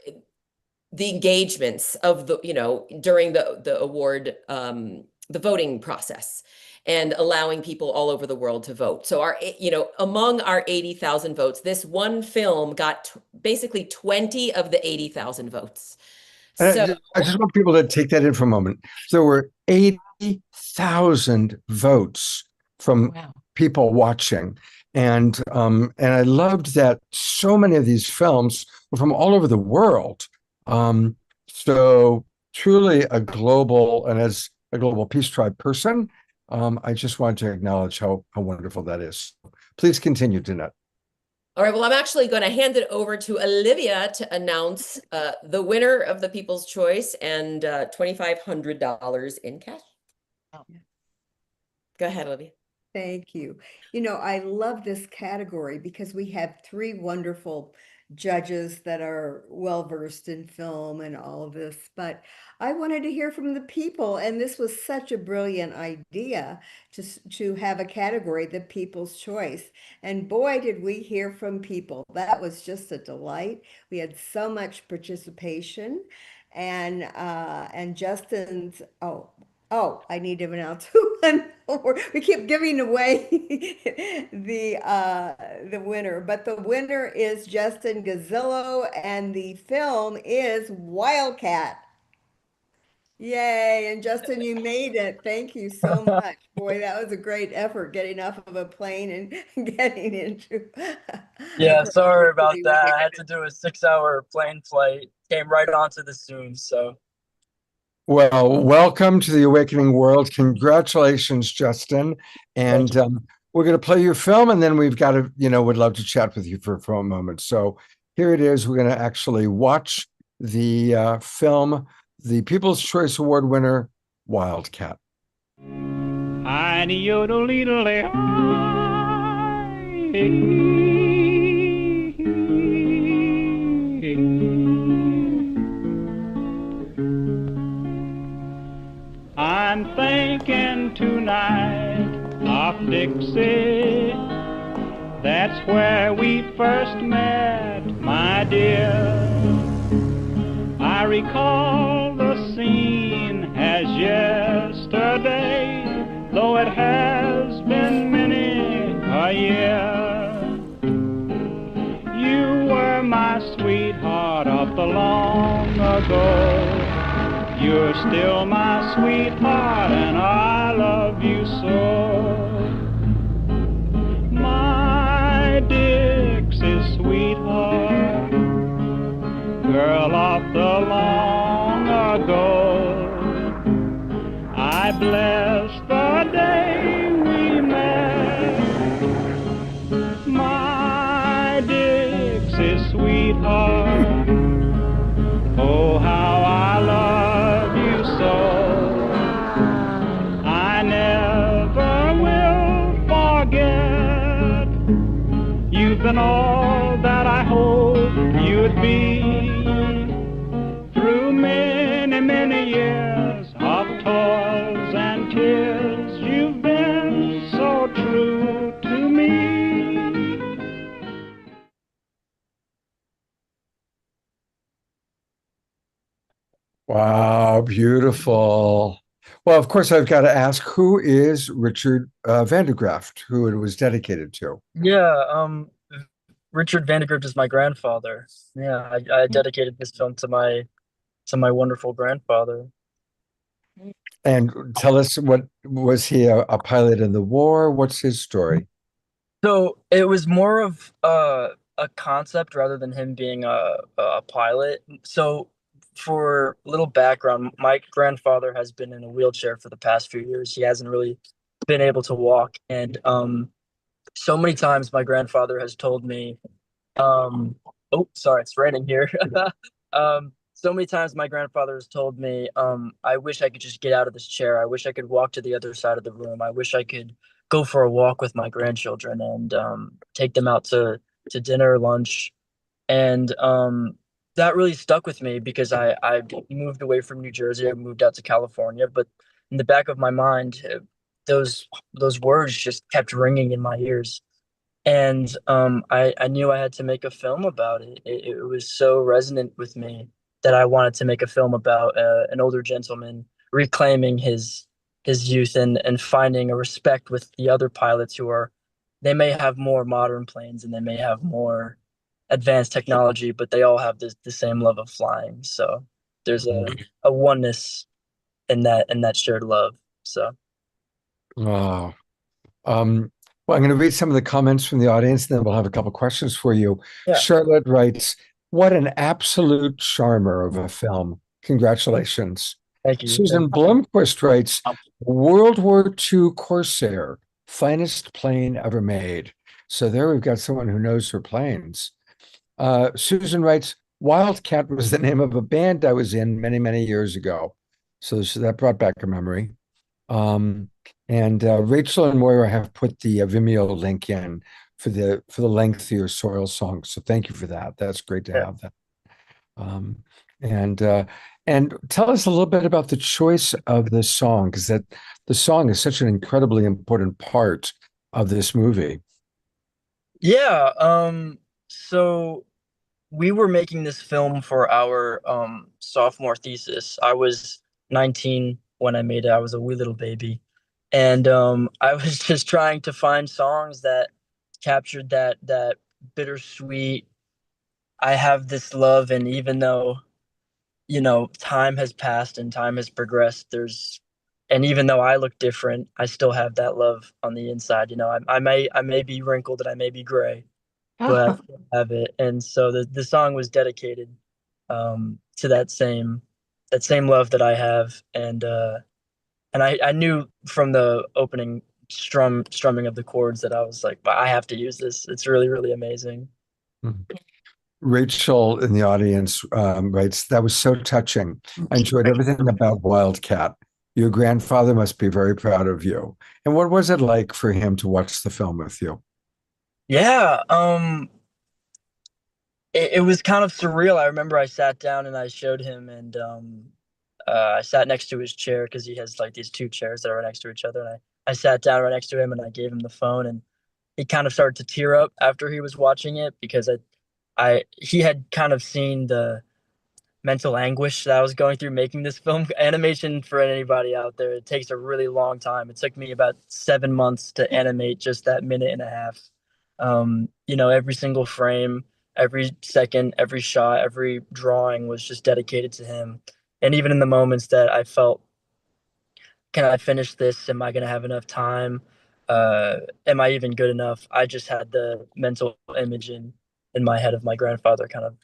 the engagements of during the award, the voting process, and allowing people all over the world to vote. So among our 80,000 votes, this one film got basically 20 of the 80,000 votes. So I just want people to take that in for a moment. There were 80,000 votes from people watching. And I loved that so many of these films were from all over the world. So truly a global, and as a Global Peace Tribe person, I just want to acknowledge how wonderful that is. Please continue, Danette. All right, well, I'm actually going to hand it over to Olivia to announce the winner of the People's Choice and $2,500 in cash. Go ahead, Olivia. Thank you. I love this category because we have 3 wonderful judges that are well-versed in film and all of this, but I wanted to hear from the people, and this was such a brilliant idea to have a category, the People's Choice. And boy, did we hear from people. That was just a delight. We had so much participation, and Justin's, I need to announce one more. We keep giving away the winner, but the winner is Justin Gazzillo, and the film is Wildcat. Yay! And Justin, you made it. Thank you so much. Boy, that was a great effort getting off of a plane and getting into. Yeah, sorry about that. I had to do a 6-hour plane flight. Came right onto the Zoom, so. Well, welcome to the Awakening World. Congratulations, Justin. And we're going to play your film, and then we've got to, would love to chat with you for a moment. So here it is. We're going to actually watch the film, the People's Choice Award winner, Wildcat. I'm thinking tonight of Dixie. first met, my dear. I recall the scene as yesterday, though it has been many a year. You were my sweetheart of the long ago. You're still my sweetheart, and I love you so. My Dixie sweetheart, girl of the long ago. I bless the day we met. My Dixie sweetheart, oh how I love you so. I never will forget. You've been all that I hoped you'd be. Through many, many years of toils and tears, you've been so true to me. Wow, beautiful. Well, of course, I've got to ask, who is Richard Vandergraft, who it was dedicated to? Yeah, Richard Vandegrift is my grandfather. Yeah, I dedicated this film to my wonderful grandfather. And tell us, what was he a pilot in the war? What's his story? So it was more of a concept rather than him being a pilot. So for a little background, my grandfather has been in a wheelchair for the past few years. He hasn't really been able to walk, and so many times my grandfather has told me, oh, sorry, it's raining here. So many times my grandfather has told me, I wish I could just get out of this chair. I wish I could walk to the other side of the room. I wish I could go for a walk with my grandchildren and take them out to dinner, lunch. And that really stuck with me because I moved away from New Jersey. I moved out to California, but in the back of my mind, those words just kept ringing in my ears. And I knew I had to make a film about it. It was so resonant with me that I wanted to make a film about an older gentleman reclaiming his youth and finding a respect with the other pilots who are, they may have more modern planes and they may have more advanced technology, but they all have the same love of flying. So there's a oneness in that shared love. So Oh, well, I'm going to read some of the comments from the audience, and then we'll have a couple questions for you. yeah. Charlotte writes, "What an absolute charmer of a film! Congratulations." Thank you. Susan Blomquist writes, "World War II Corsair, finest plane ever made." So there we've got someone who knows her planes. Susan writes, "Wildcat was the name of a band I was in many, many years ago." So that brought back a memory. And Rachel and Moira have put the Vimeo link in for the lengthier soil song. So thank you for that. That's great to have that. And tell us a little bit about the choice of the song, because that the song is such an incredibly important part of this movie. Yeah. So we were making this film for our sophomore thesis. I was 19 when I made it. I was a wee little baby. And I was just trying to find songs that captured that bittersweet, I have this love, and even though, you know, time has passed and time has progressed, and even though I look different, I still have that love on the inside. You know, I may be wrinkled and I may be gray, but I still have it. And so the song was dedicated to that same love that I have. And I knew from the opening strumming of the chords that I was like, I have to use this. It's really, really amazing. Rachel in the audience writes, "That was so touching. I enjoyed everything about Wildcat. Your grandfather must be very proud of you." And what was it like for him to watch the film with you? Yeah, it was kind of surreal. I remember I sat down and I showed him, and I sat next to his chair because he has like these two chairs that are right next to each other. And I sat down right next to him and I gave him the phone, and he kind of started to tear up after he was watching it because he had kind of seen the mental anguish that I was going through making this film. Animation, for anybody out there, it takes a really long time. It took me about 7 months to animate just that minute and a half. Every single frame, every second, every shot, every drawing was just dedicated to him. And even in the moments that I felt, can I finish this? Am I going to have enough time? Am I even good enough? I just had the mental image in my head of my grandfather kind of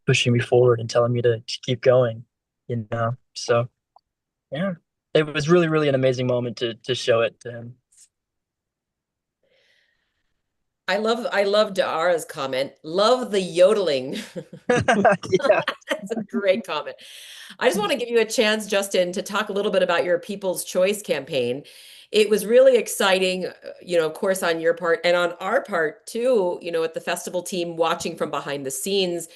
pushing me forward and telling me to keep going, So yeah, it was really, really an amazing moment to show it to him. I love Dara's comment. Love the yodeling. Yeah. That's a great comment. I just want to give you a chance, Justin, to talk a little bit about your People's Choice campaign. It was really exciting, of course, on your part and on our part too, at the festival team watching from behind the scenes,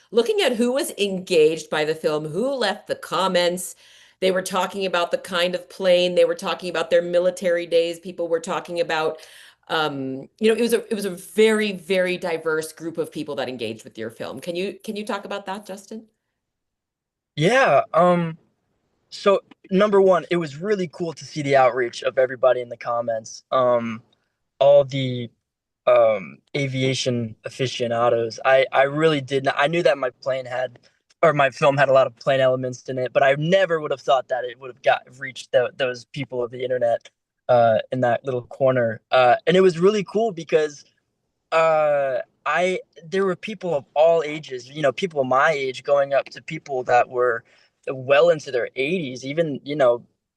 looking at who was engaged by the film, who left the comments. They were talking about the kind of plane, they were talking about their military days, people were talking about it was a very, very diverse group of people that engaged with your film. Can you talk about that, Justin? Yeah. So number one, it was really cool to see the outreach of everybody in the comments. All the aviation aficionados. I really did not. I knew that my film had a lot of plane elements in it, but I never would have thought that it would have reached those people of the internet in that little corner. And it was really cool because I there were people of all ages, people my age going up to people that were well into their 80s. Even,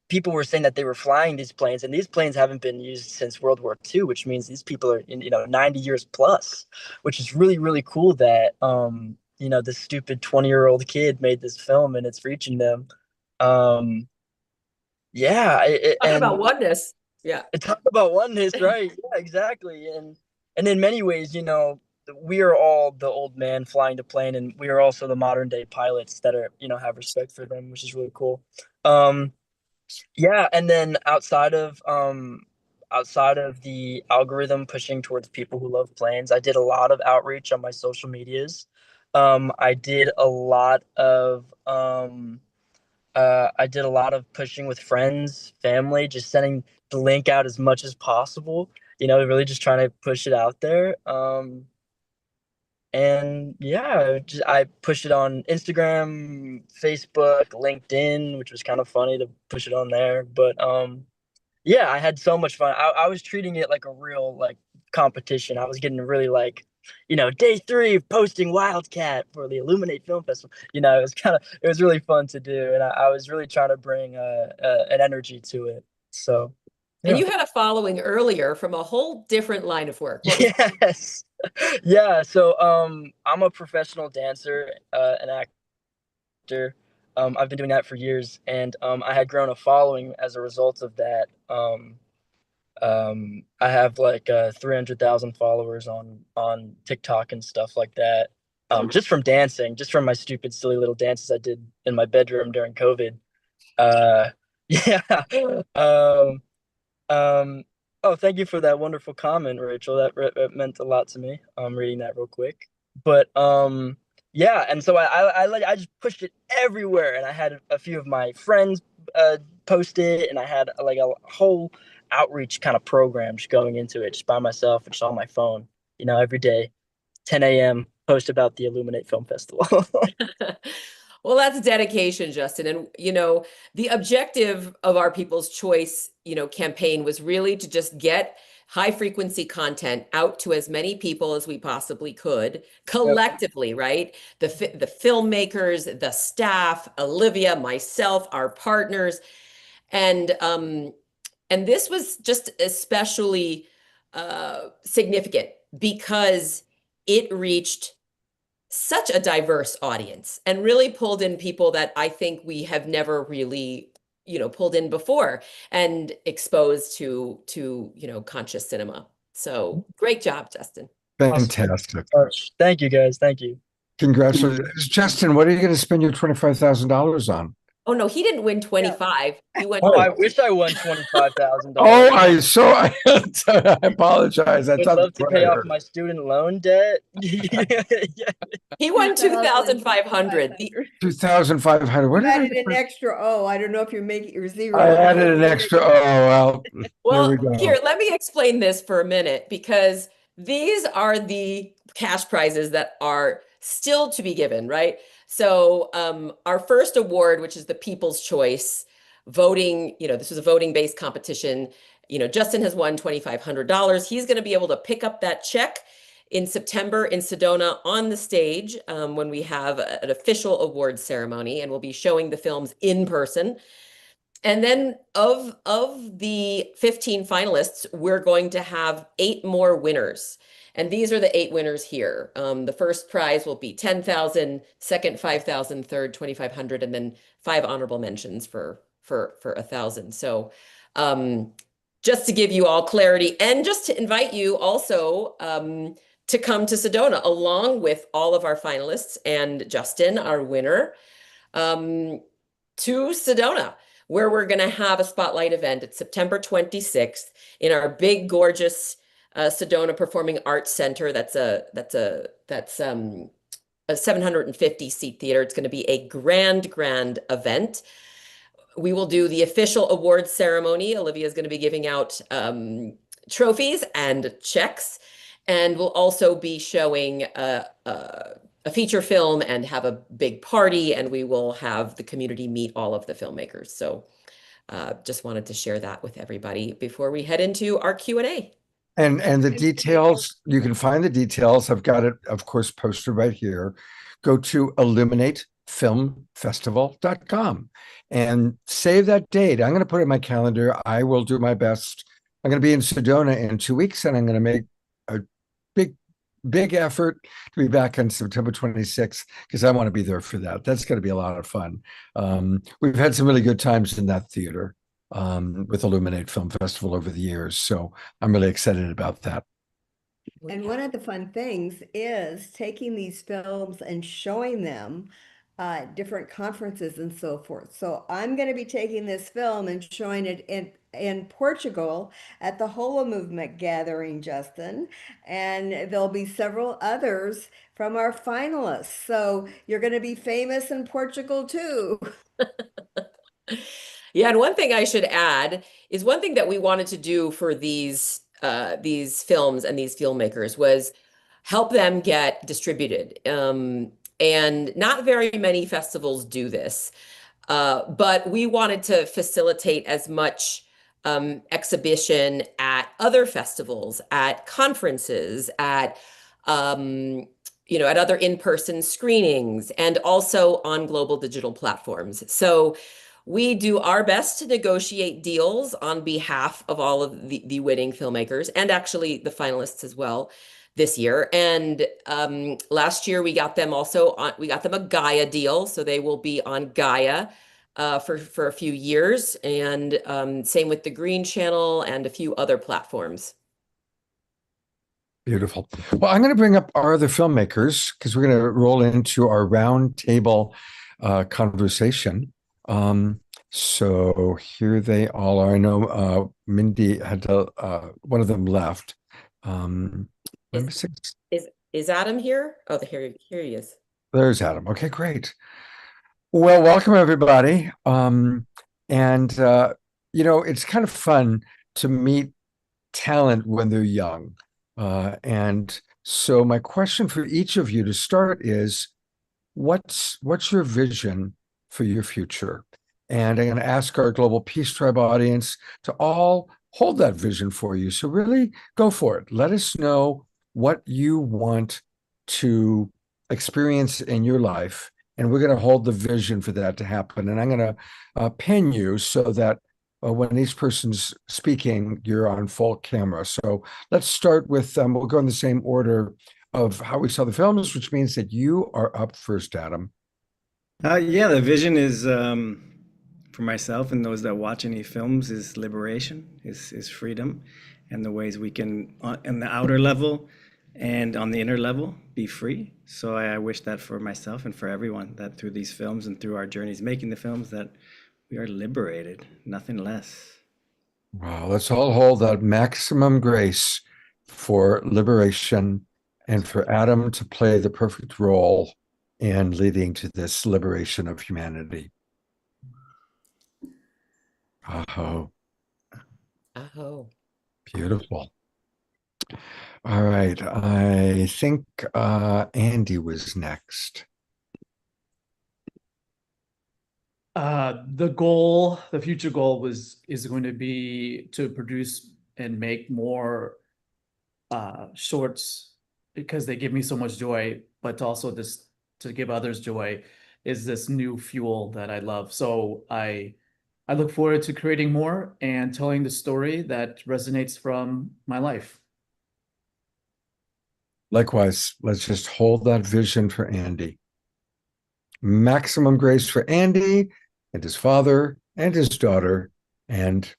people were saying that they were flying these planes, and these planes haven't been used since World War II, which means these people are in, 90 years plus, which is really, really cool that this stupid 20-year-old kid made this film and it's reaching them. Yeah, Talk about oneness. Yeah. talk about oneness, right? Yeah, exactly. And in many ways, we are all the old man flying the plane, and we are also the modern day pilots that are, have respect for them, which is really cool. Yeah, and then outside of the algorithm pushing towards people who love planes, I did a lot of outreach on my social medias. I did a lot of pushing with friends, family, just sending the link out as much as possible, really just trying to push it out there. And yeah, I pushed it on Instagram, Facebook, LinkedIn, which was kind of funny to push it on there. But yeah, I had so much fun. I was treating it like a real competition. I was getting really day 3 of posting Wildcat for the Illuminate Film Festival. It was really fun to do, and I was really trying to bring an energy to it. So, And yeah. you had a following earlier from a whole different line of work. Yes. Yeah. So I'm a professional dancer, an actor. I've been doing that for years, and I had grown a following as a result of that. I have 300,000 followers on TikTok and stuff like that. Just from dancing, just from my stupid, silly little dances I did in my bedroom during COVID. Yeah. Um, um, oh, thank you for that wonderful comment, Rachel. That meant a lot to me. I'm reading that real quick. But yeah, and so I just pushed it everywhere, and I had a few of my friends post it, and I had a whole outreach kind of program just going into it just by myself, just on my phone. Every day, 10 a.m. post about the Illuminate Film Festival. Well, that's dedication, Justin. And, the objective of our People's Choice, campaign was really to just get high frequency content out to as many people as we possibly could collectively, right? The filmmakers, the staff, Olivia, myself, our partners. And this was just especially significant because it reached such a diverse audience and really pulled in people that I think we have never really, pulled in before and exposed to conscious cinema. So great job, Justin. Fantastic. Thank you, guys. Thank you. Congratulations. Justin, what are you going to spend your $25,000 on? Oh no, he didn't win 25. He won. Oh, I wish I won $25,000. Oh, I apologize. I Would thought love that's to what I pay off heard. my student loan debt. He won 2,500. 2,500. You What did I added an get? extra O. I don't know if you're making your zero. I added an extra. Oh, well, there we Well, go. here, let me explain this for a minute because these are the cash prizes that are still to be given, right? So, our first award, which is the People's Choice voting, this was a voting-based competition. Justin has won $2,500. He's going to be able to pick up that check in September in Sedona on the stage when we have an official awards ceremony, and we'll be showing the films in person. And then of the 15 finalists, we're going to have 8 more winners. And these are the 8 winners here. The first prize will be 10,000, second 5,000, third 2,500, and then 5 honorable mentions for 1,000. So just to give you all clarity and just to invite you also to come to Sedona along with all of our finalists and Justin, our winner, to Sedona, where we're going to have a spotlight event. It's September 26th in our big, gorgeous Sedona Performing Arts Center. That's a 750 seat theater. It's going to be a grand event. We will do the official awards ceremony. Olivia is going to be giving out trophies and checks, and we'll also be showing a feature film and have a big party, and we will have the community meet all of the filmmakers. So just wanted to share that with everybody before we head into our Q&A. And the details, you can find the details. I've got it, of course, posted right here. Go to illuminatefilmfestival.com and save that date. I'm going to put it in my calendar. I will do my best. I'm going to be in Sedona in 2 weeks, and I'm going to make a big effort to be back on September 26th because I want to be there for that. That's going to be a lot of fun. We've had some really good times in that theater with Illuminate Film Festival over the years. So I'm really excited about that. And one of the fun things is taking these films and showing them different conferences and so forth. So I'm going to be taking this film and showing it in Portugal at the Holo Movement gathering, Justin, and there'll be several others from our finalists. So you're going to be famous in Portugal too. Yeah, and one thing I should add is one thing that we wanted to do for these films and these filmmakers was help them get distributed. And not very many festivals do this, but we wanted to facilitate as much exhibition at other festivals, at conferences, at at other in-person screenings, and also on global digital platforms. So we do our best to negotiate deals on behalf of all of the winning filmmakers and actually the finalists as well this year. And last year we got them a Gaia deal, so they will be on Gaia for a few years, and same with the Green Channel and a few other platforms. Beautiful. Well, I'm going to bring up our other filmmakers because we're going to roll into our round table conversation. So here they all are. I know Mindy had to, one of them left. Is Adam here? Oh, here he is. There's Adam. Okay, great. Well, welcome everybody. It's kind of fun to meet talent when they're young. And so my question for each of you to start is, what's your vision for your future? And I'm going to ask our Global Peace Tribe audience to all hold that vision for you. So really go for it. Let us know what you want to experience in your life. And we're going to hold the vision for that to happen. And I'm going to pin you so that when each person's speaking, you're on full camera. So let's start with, we'll go in the same order of how we saw the films, which means that you are up first, Adam. Yeah, the vision is for myself and those that watch any films is liberation, is freedom, and the ways we can, on the outer level, and on the inner level, be free. So I wish that for myself and for everyone, that through these films and through our journeys making the films, that we are liberated, nothing less. Wow, let's all hold that maximum grace for liberation and for Adam to play the perfect role in leading to this liberation of humanity. Oh, Oh. beautiful. All right, I think Andy was next. The future goal is going to be to produce and make more shorts because they give me so much joy, but also this to give others joy is this new fuel that I love. So I look forward to creating more and telling the story that resonates from my life. Likewise, let's just hold that vision for Andy. Maximum grace for Andy and his father and his daughter and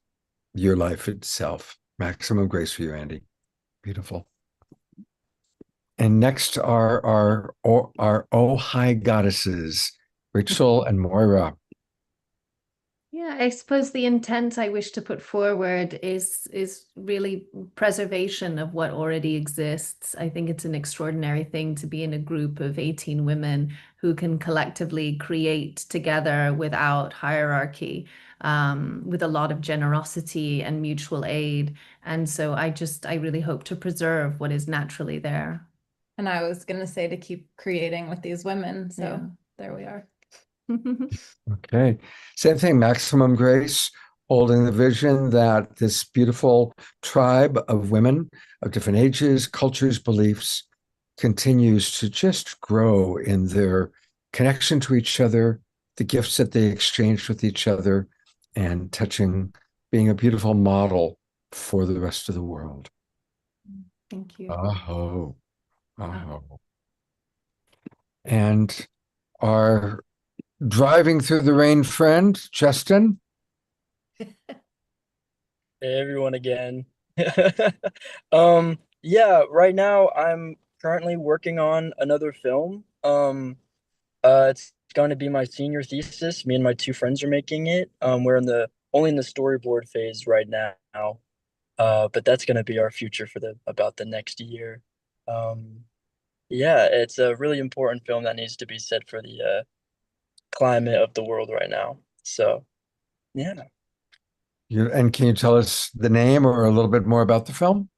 your life itself. Maximum grace for you, Andy. Beautiful. And next are our Oh Hi Goddesses, Rachel and Moira. Yeah, I suppose the intent I wish to put forward is really preservation of what already exists. I think it's an extraordinary thing to be in a group of 18 women who can collectively create together without hierarchy, with a lot of generosity and mutual aid. And so I really hope to preserve what is naturally there. And I was going to say to keep creating with these women. So Yeah. there we are. Okay. Same thing, maximum grace, holding the vision that this beautiful tribe of women of different ages, cultures, beliefs continues to just grow in their connection to each other, the gifts that they exchange with each other, and being a beautiful model for the rest of the world. Thank you. Oh, oh. And our driving through the rain friend, Justin. Hey everyone again. Yeah, right now I'm currently working on another film. It's going to be my senior thesis. Me and my two friends are making it. We're only in the storyboard phase right now. But that's going to be our future for about the next year. Yeah, it's a really important film that needs to be set for the climate of the world right now. So, yeah. And can you tell us the name or a little bit more about the film?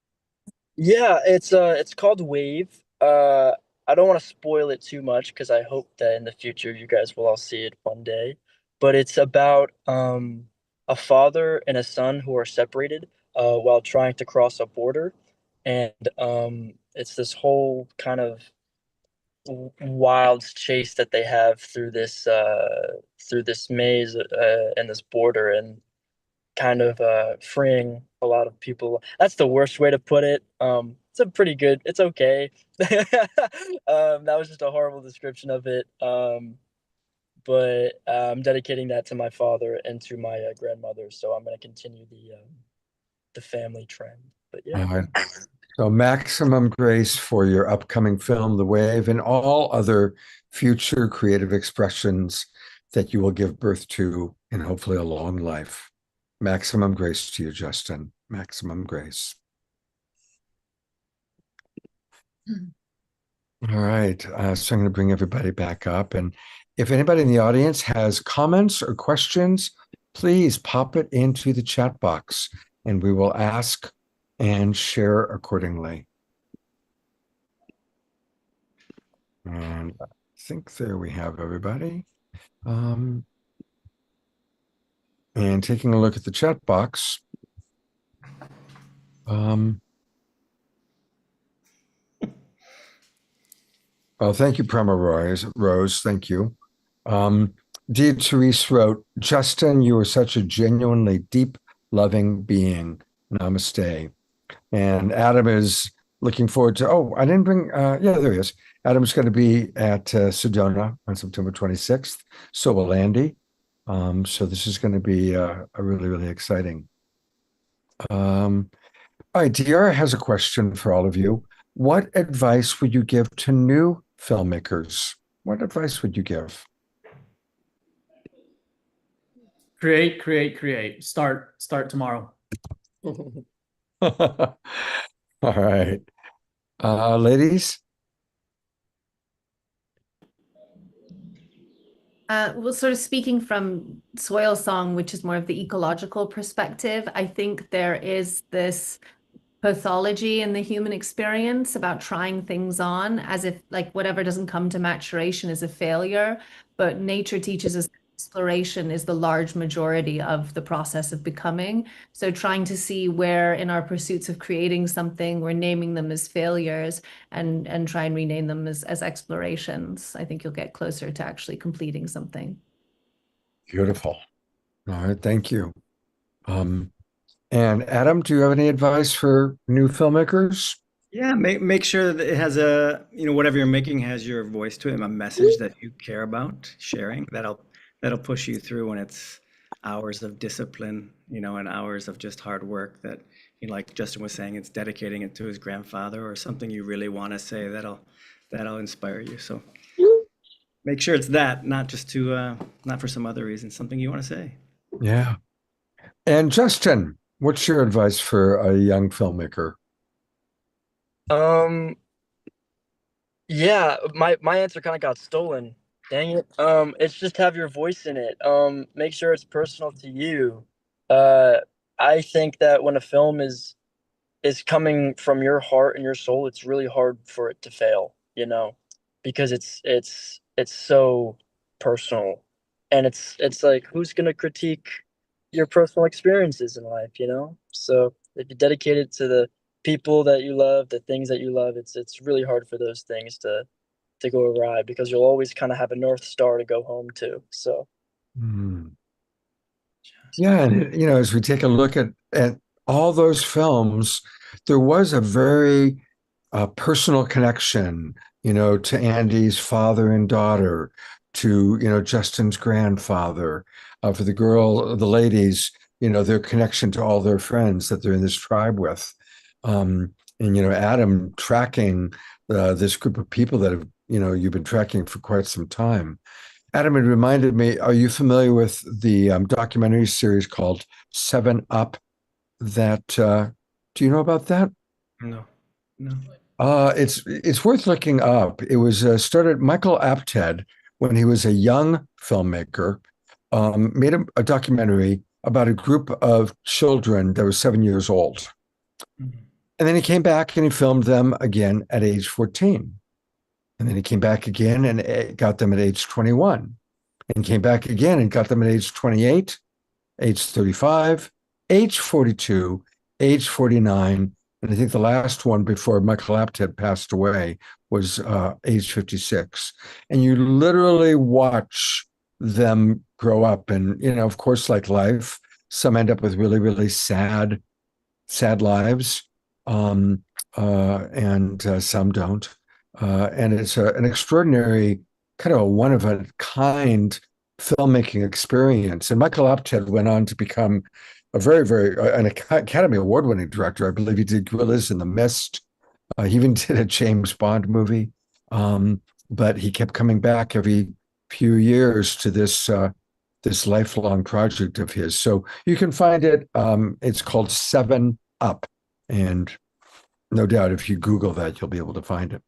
Yeah, it's called Wave. I don't want to spoil it too much because I hope that in the future you guys will all see it one day. But it's about a father and a son who are separated while trying to cross a border, and it's this whole kind of wild chase that they have through this maze and this border, and kind of freeing a lot of people. That's the worst way to put it. It's a pretty good. It's okay. That was just a horrible description of it. But I'm dedicating that to my father and to my grandmother. So I'm going to continue the family trend. But yeah. All right. So maximum grace for your upcoming film, The Wave, and all other future creative expressions that you will give birth to in hopefully a long life. Maximum grace to you, Justin. Maximum grace. All right. So I'm going to bring everybody back up. And if anybody in the audience has comments or questions, please pop it into the chat box and we will ask and share accordingly. And I think there we have everybody. And taking a look at the chat box. Oh, thank you, Prema Rose. Thank you. Dee Therese wrote, Justin, you are such a genuinely deep, loving being. Namaste. And Adam is looking forward to, I didn't bring, yeah, there he is. Adam's going to be at Sedona on September 26th. So will Andy. So this is going to be a really, really exciting. All right, Diara has a question for all of you. what advice would you give to new filmmakers? What advice would you give? Create, create, create. Start tomorrow. All right. Ladies? Well, sort of speaking from Soil Song, which is more of the ecological perspective, I think there is this pathology in the human experience about trying things on as if like whatever doesn't come to maturation is a failure. But nature teaches us exploration is the large majority of the process of becoming. So trying to see where in our pursuits of creating something, we're naming them as failures and try and rename them as explorations. I think you'll get closer to actually completing something. Beautiful. All right, thank you. And Adam, do you have any advice for new filmmakers? Yeah, make sure that it has whatever you're making has your voice to it, a message that you care about sharing. That'll push you through when it's hours of discipline, and hours of just hard work that, like Justin was saying, it's dedicating it to his grandfather or something you really want to say that'll inspire you. So make sure it's that, not just not for some other reason, something you want to say. Yeah. And Justin, what's your advice for a young filmmaker? Yeah, my answer kind of got stolen. Dang it. It's just have your voice in it. Make sure it's personal to you. Uh, I think that when a film is coming from your heart and your soul, it's really hard for it to fail, because it's so personal, and it's like who's gonna critique your personal experiences in life? So if you dedicate it to the people that you love, the things that you love, it's really hard for those things to go awry because you'll always kind of have a North Star to go home to. So Hmm. Yeah, and as we take a look at all those films, there was a very personal connection, to Andy's father and daughter, to Justin's grandfather, for the ladies, their connection to all their friends that they're in this tribe with, and Adam tracking this group of people that have you've been tracking for quite some time. Adam, it reminded me, are you familiar with the documentary series called 7 Up? Do you know about that? No. It's worth looking up. It was started Michael Apted when he was a young filmmaker, made a documentary about a group of children that was 7 years old. Mm-hmm. And then he came back and he filmed them again at age 14. And then he came back again and got them at age 21. And came back again and got them at age 28, age 35, age 42, age 49. And I think the last one before Michael Apted passed away was age 56. And you literally watch them grow up. And, of course, like life, some end up with really, really sad lives. And some don't. And it's an extraordinary, kind of a one of a kind filmmaking experience. And Michael Apted went on to become a very, very an Academy Award-winning director. I believe he did Gorillas in the Mist. He even did a James Bond movie. But he kept coming back every few years to this lifelong project of his. So you can find it. It's called 7 Up. And no doubt if you Google that, you'll be able to find it.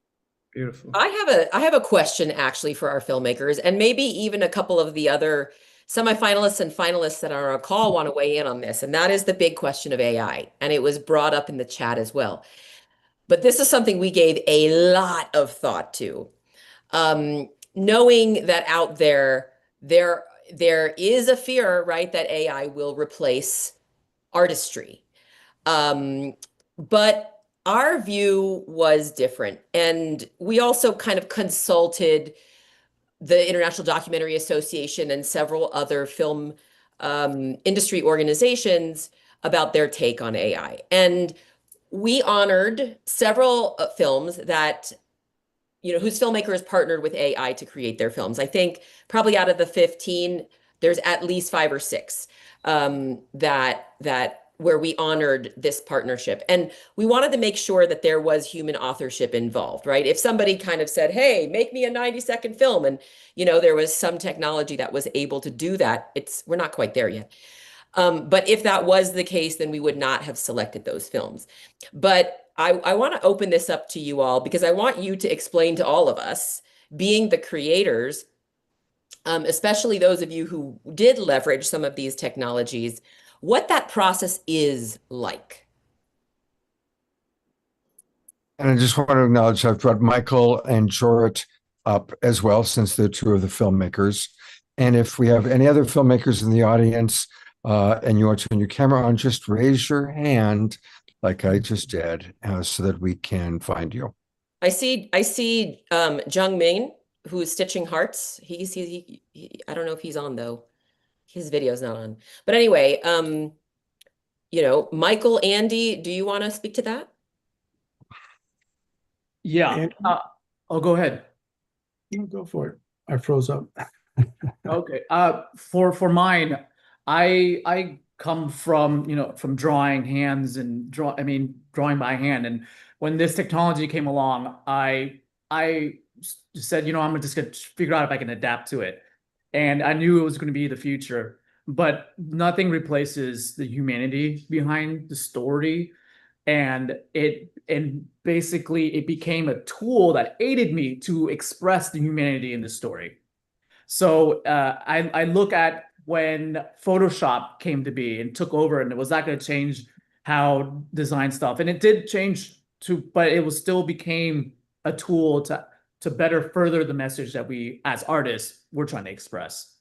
Beautiful. I have a question actually for our filmmakers, and maybe even a couple of the other semifinalists and finalists that are on our call want to weigh in on this. And that is the big question of AI. And it was brought up in the chat as well. But this is something we gave a lot of thought to. Knowing that out there is a fear, right, that AI will replace artistry. But our view was different. And we also kind of consulted the International Documentary Association and several other film industry organizations about their take on AI. And we honored several films that, whose filmmakers partnered with AI to create their films. I think probably out of the 15, there's at least 5 or 6 that where we honored this partnership. And we wanted to make sure that there was human authorship involved, right? If somebody kind of said, hey, make me a 90-second film, and there was some technology that was able to do that, we're not quite there yet. But if that was the case, then we would not have selected those films. But I want to open this up to you all because I want you to explain to all of us, being the creators, especially those of you who did leverage some of these technologies, what that process is like. And I just want to acknowledge I've brought Michael and Jorrit up as well, since they're two of the filmmakers. And if we have any other filmmakers in the audience and you want to turn your camera on, just raise your hand like I just did so that we can find you. I see Jung Min, who's stitching hearts. I don't know if he's on though. His video's not on. But anyway, Michael, Andy, do you want to speak to that? Yeah. Go ahead. No, go for it. I froze up. Okay. For mine, I come from from drawing hands and drawing by hand. And when this technology came along, I said, I'm just gonna figure out if I can adapt to it. And I knew it was going to be the future, but nothing replaces the humanity behind the story. And basically it became a tool that aided me to express the humanity in the story. So I look at when Photoshop came to be and took over, and was that going to change how design stuff? And it did change but it was still became a tool to better further the message that we as artists we're trying to express.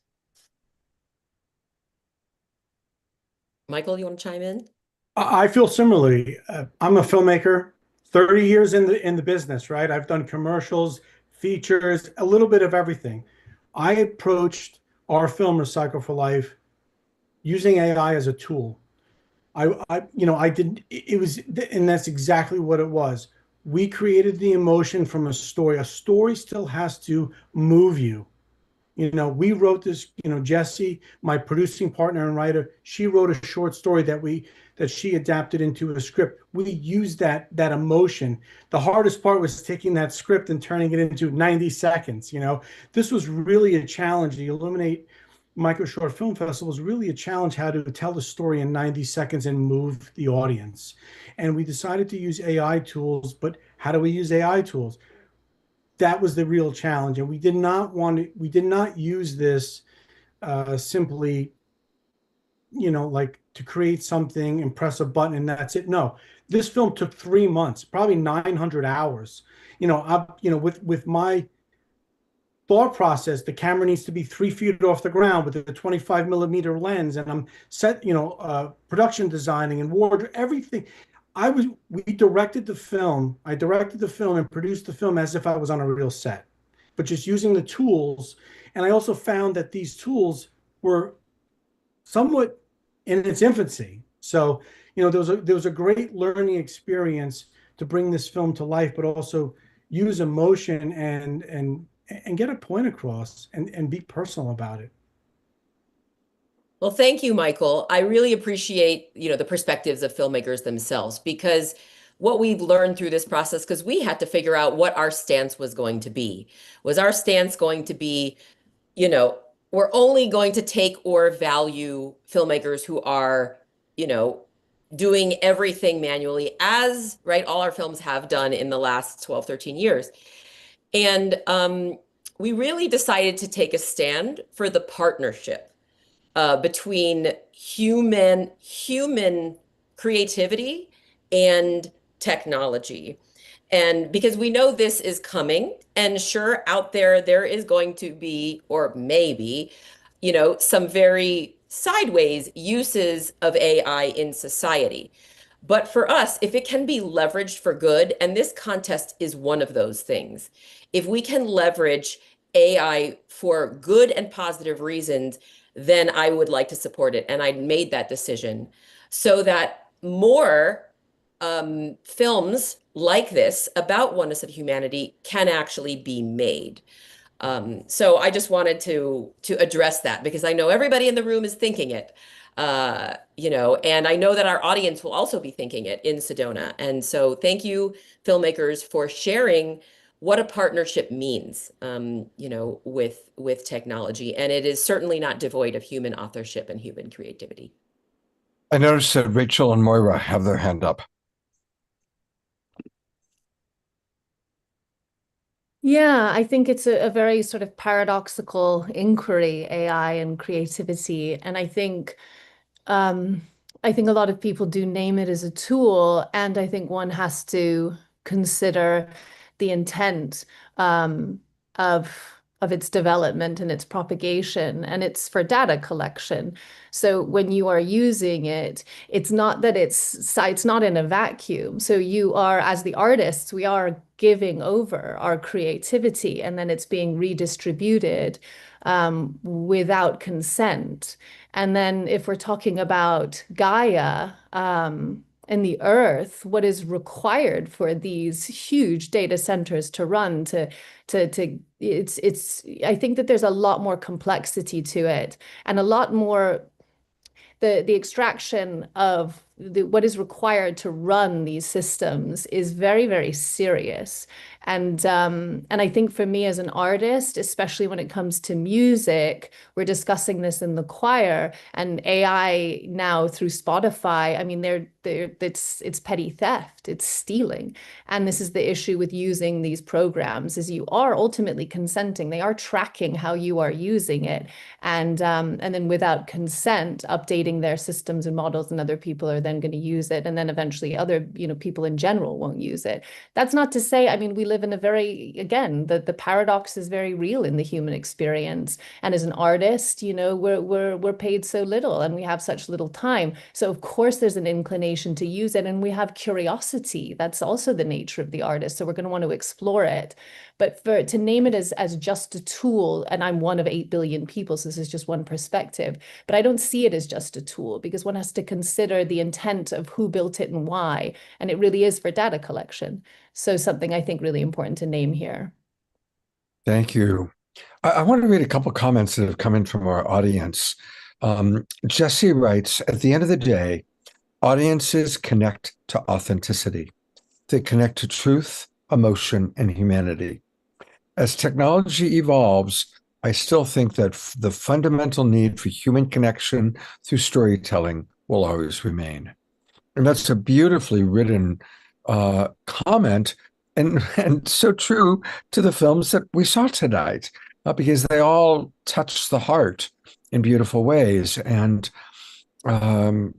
Michael, you want to chime in? I feel similarly. I'm a filmmaker, 30 years in the business, right? I've done commercials, features, a little bit of everything. I approached our film Recycle for Life using AI as a tool. I didn't, it was, and that's exactly what it was. We created the emotion from a story. A story still has to move you. We wrote this, Jessie, my producing partner and writer, she wrote a short story that she adapted into a script. We used that emotion. The hardest part was taking that script and turning it into 90 seconds. This was really a challenge. The Illuminate Micro Short Film Festival was really a challenge, how to tell the story in 90 seconds and move the audience. And we decided to use AI tools, but how do we use AI tools? That was the real challenge. And we did not use this simply, like to create something and press a button and that's it. No, this film took 3 months, probably 900 hours. With my thought process, the camera needs to be 3 feet off the ground with a 25mm lens, and I'm set, production designing and wardrobe, everything. We directed the film. I directed the film and produced the film as if I was on a real set, but just using the tools. And I also found that these tools were somewhat in its infancy. So, there was a great learning experience to bring this film to life, but also use emotion and get a point across and be personal about it. Well, thank you, Michael. I really appreciate, the perspectives of filmmakers themselves, because what we've learned through this process, because we had to figure out what our stance was going to be. Was our stance going to be, we're only going to take or value filmmakers who are, doing everything manually, as, right, all our films have done in the last 12, 13 years. And we really decided to take a stand for the partnership between human creativity and technology. And because we know this is coming, and sure, out there is going to be, or maybe, some very sideways uses of AI in society. But for us, if it can be leveraged for good, and this contest is one of those things, if we can leverage AI for good and positive reasons, then I would like to support it. And I made that decision so that more films like this about oneness of humanity can actually be made. So I just wanted to address that, because I know everybody in the room is thinking it. And I know that our audience will also be thinking it in Sedona. And so thank you, filmmakers, for sharing what a partnership means, with technology. And it is certainly not devoid of human authorship and human creativity. I noticed that Rachel and Moira have their hand up. Yeah, I think it's a very sort of paradoxical inquiry, AI and creativity. And I think a lot of people do name it as a tool, and I think one has to consider the intent of its development and its propagation, and it's for data collection. So when you are using it, it's not that it's not in a vacuum. So you are, as the artists, we are giving over our creativity, and then it's being redistributed without consent. And then if we're talking about Gaia and the Earth, what is required for these huge data centers to run I think that there's a lot more complexity to it and a lot more the extraction of what is required to run these systems is very, very serious. And I think for me as an artist, especially when it comes to music, we're discussing this in the choir, and AI now through Spotify, I mean, it's petty theft, it's stealing. And this is the issue with using these programs is you are ultimately consenting. They are tracking how you are using it. And then without consent, updating their systems and models, and other people are then going to use it. And then eventually other, people in general won't use it. That's not to say, I mean, we live in a very, again, the paradox is very real in the human experience. And as an artist, we're paid so little and we have such little time. So of course there's an inclination to use it, and we have curiosity. That's also the nature of the artist. So we're going to want to explore it. But to name it as just a tool, and I'm one of 8 billion people, so this is just one perspective, but I don't see it as just a tool because one has to consider the intent of who built it and why. And it really is for data collection. So something I think really important to name here. Thank you. I want to read a couple comments that have come in from our audience. Jesse writes, at the end of the day, audiences connect to authenticity. They connect to truth, emotion, and humanity. As technology evolves, I still think that the fundamental need for human connection through storytelling will always remain. And that's a beautifully written comment, and so true to the films that we saw tonight, because they all touch the heart in beautiful ways. And so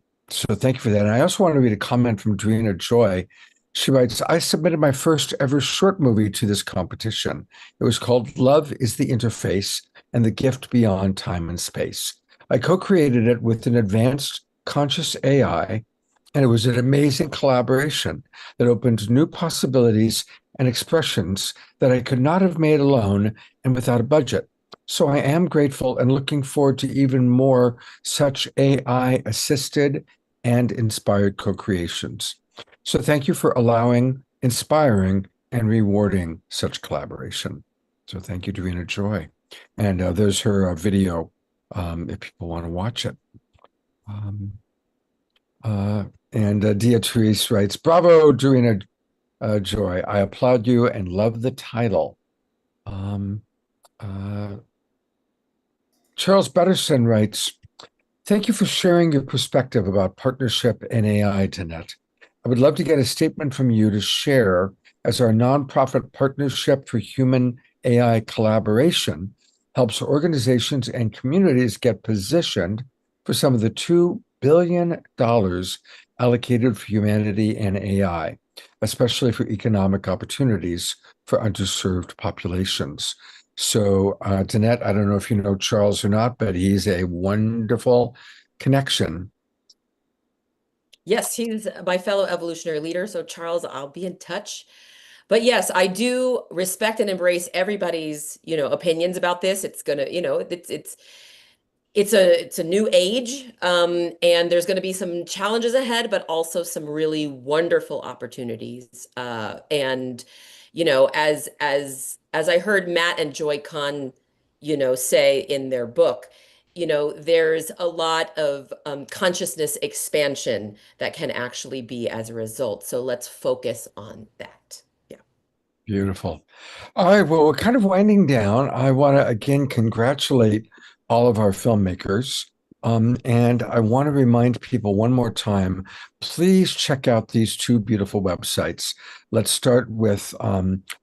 thank you for that. And I also want to read a comment from Drina Joy. She writes, I submitted my first ever short movie to this competition. It was called Love is the Interface and the Gift Beyond Time and Space. I co-created it with an advanced conscious AI, and it was an amazing collaboration that opened new possibilities and expressions that I could not have made alone and without a budget. So I am grateful and looking forward to even more such AI-assisted and inspired co-creations. So thank you for allowing, inspiring, and rewarding such collaboration. So thank you, Davina Joy. And there's her video if people want to watch it. And Dia Therese writes, bravo, Davina Joy. I applaud you and love the title. Charles Betterson writes, thank you for sharing your perspective about partnership and AI, Danette. I would love to get a statement from you to share as our nonprofit Partnership for Human AI Collaboration helps organizations and communities get positioned for some of the $2 billion allocated for humanity and AI, especially for economic opportunities for underserved populations. So, Danette, I don't know if you know Charles or not, but he's a wonderful connection. Yes, he's my fellow evolutionary leader. So Charles, I'll be in touch. But yes, I do respect and embrace everybody's, opinions about this. It's gonna, it's a new age, and there's going to be some challenges ahead, but also some really wonderful opportunities. And as I heard Matt and Joy Kahn, say in their book, there's a lot of consciousness expansion that can actually be as a result. So let's focus on that. Yeah. Beautiful. All right. Well, we're kind of winding down. I want to again congratulate all of our filmmakers. And I want to remind people one more time, please check out these two beautiful websites. Let's start with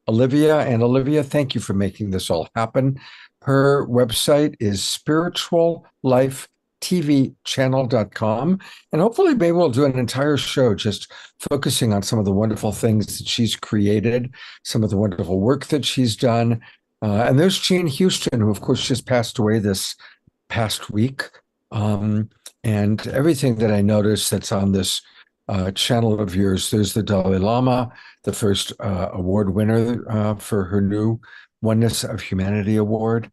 Olivia. And Olivia, thank you for making this all happen. Her website is spirituallifetvchannel.com. And hopefully maybe we'll do an entire show just focusing on some of the wonderful things that she's created, some of the wonderful work that she's done. And there's Jean Houston, who of course just passed away this past week. And everything that I noticed that's on this channel of yours, there's the Dalai Lama, the first award winner for her new Oneness of Humanity Award.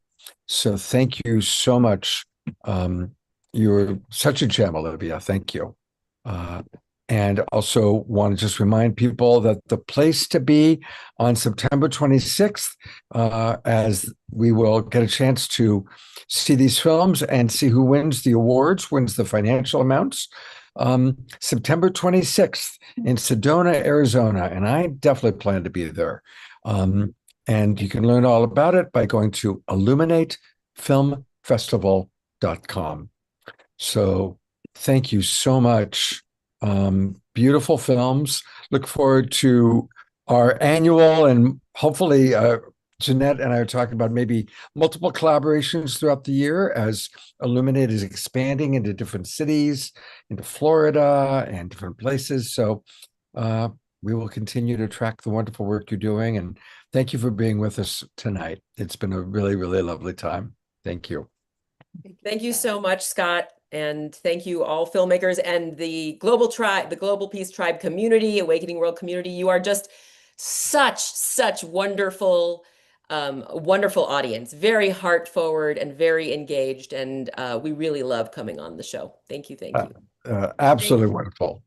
So thank you so much. You're such a gem, Olivia. Thank you. And also want to just remind people that the place to be on September 26th, as we will get a chance to see these films and see who wins the awards, wins the financial amounts. September 26th in Sedona, Arizona, and I definitely plan to be there. And you can learn all about it by going to illuminatefilmfestival.com. So thank you so much. Beautiful films. Look forward to our annual, and hopefully Jeanette and I are talking about maybe multiple collaborations throughout the year as Illuminate is expanding into different cities, into Florida and different places. So we will continue to track the wonderful work you're doing. And thank you for being with us tonight. It's been a really, really lovely time. Thank you. Thank you so much, Scott. And thank you all filmmakers and the Global Tribe, the Global Peace Tribe community, Awakening World community. You are just such wonderful, wonderful audience, very heart forward and very engaged. And we really love coming on the show. Thank you. Thank you. Absolutely wonderful.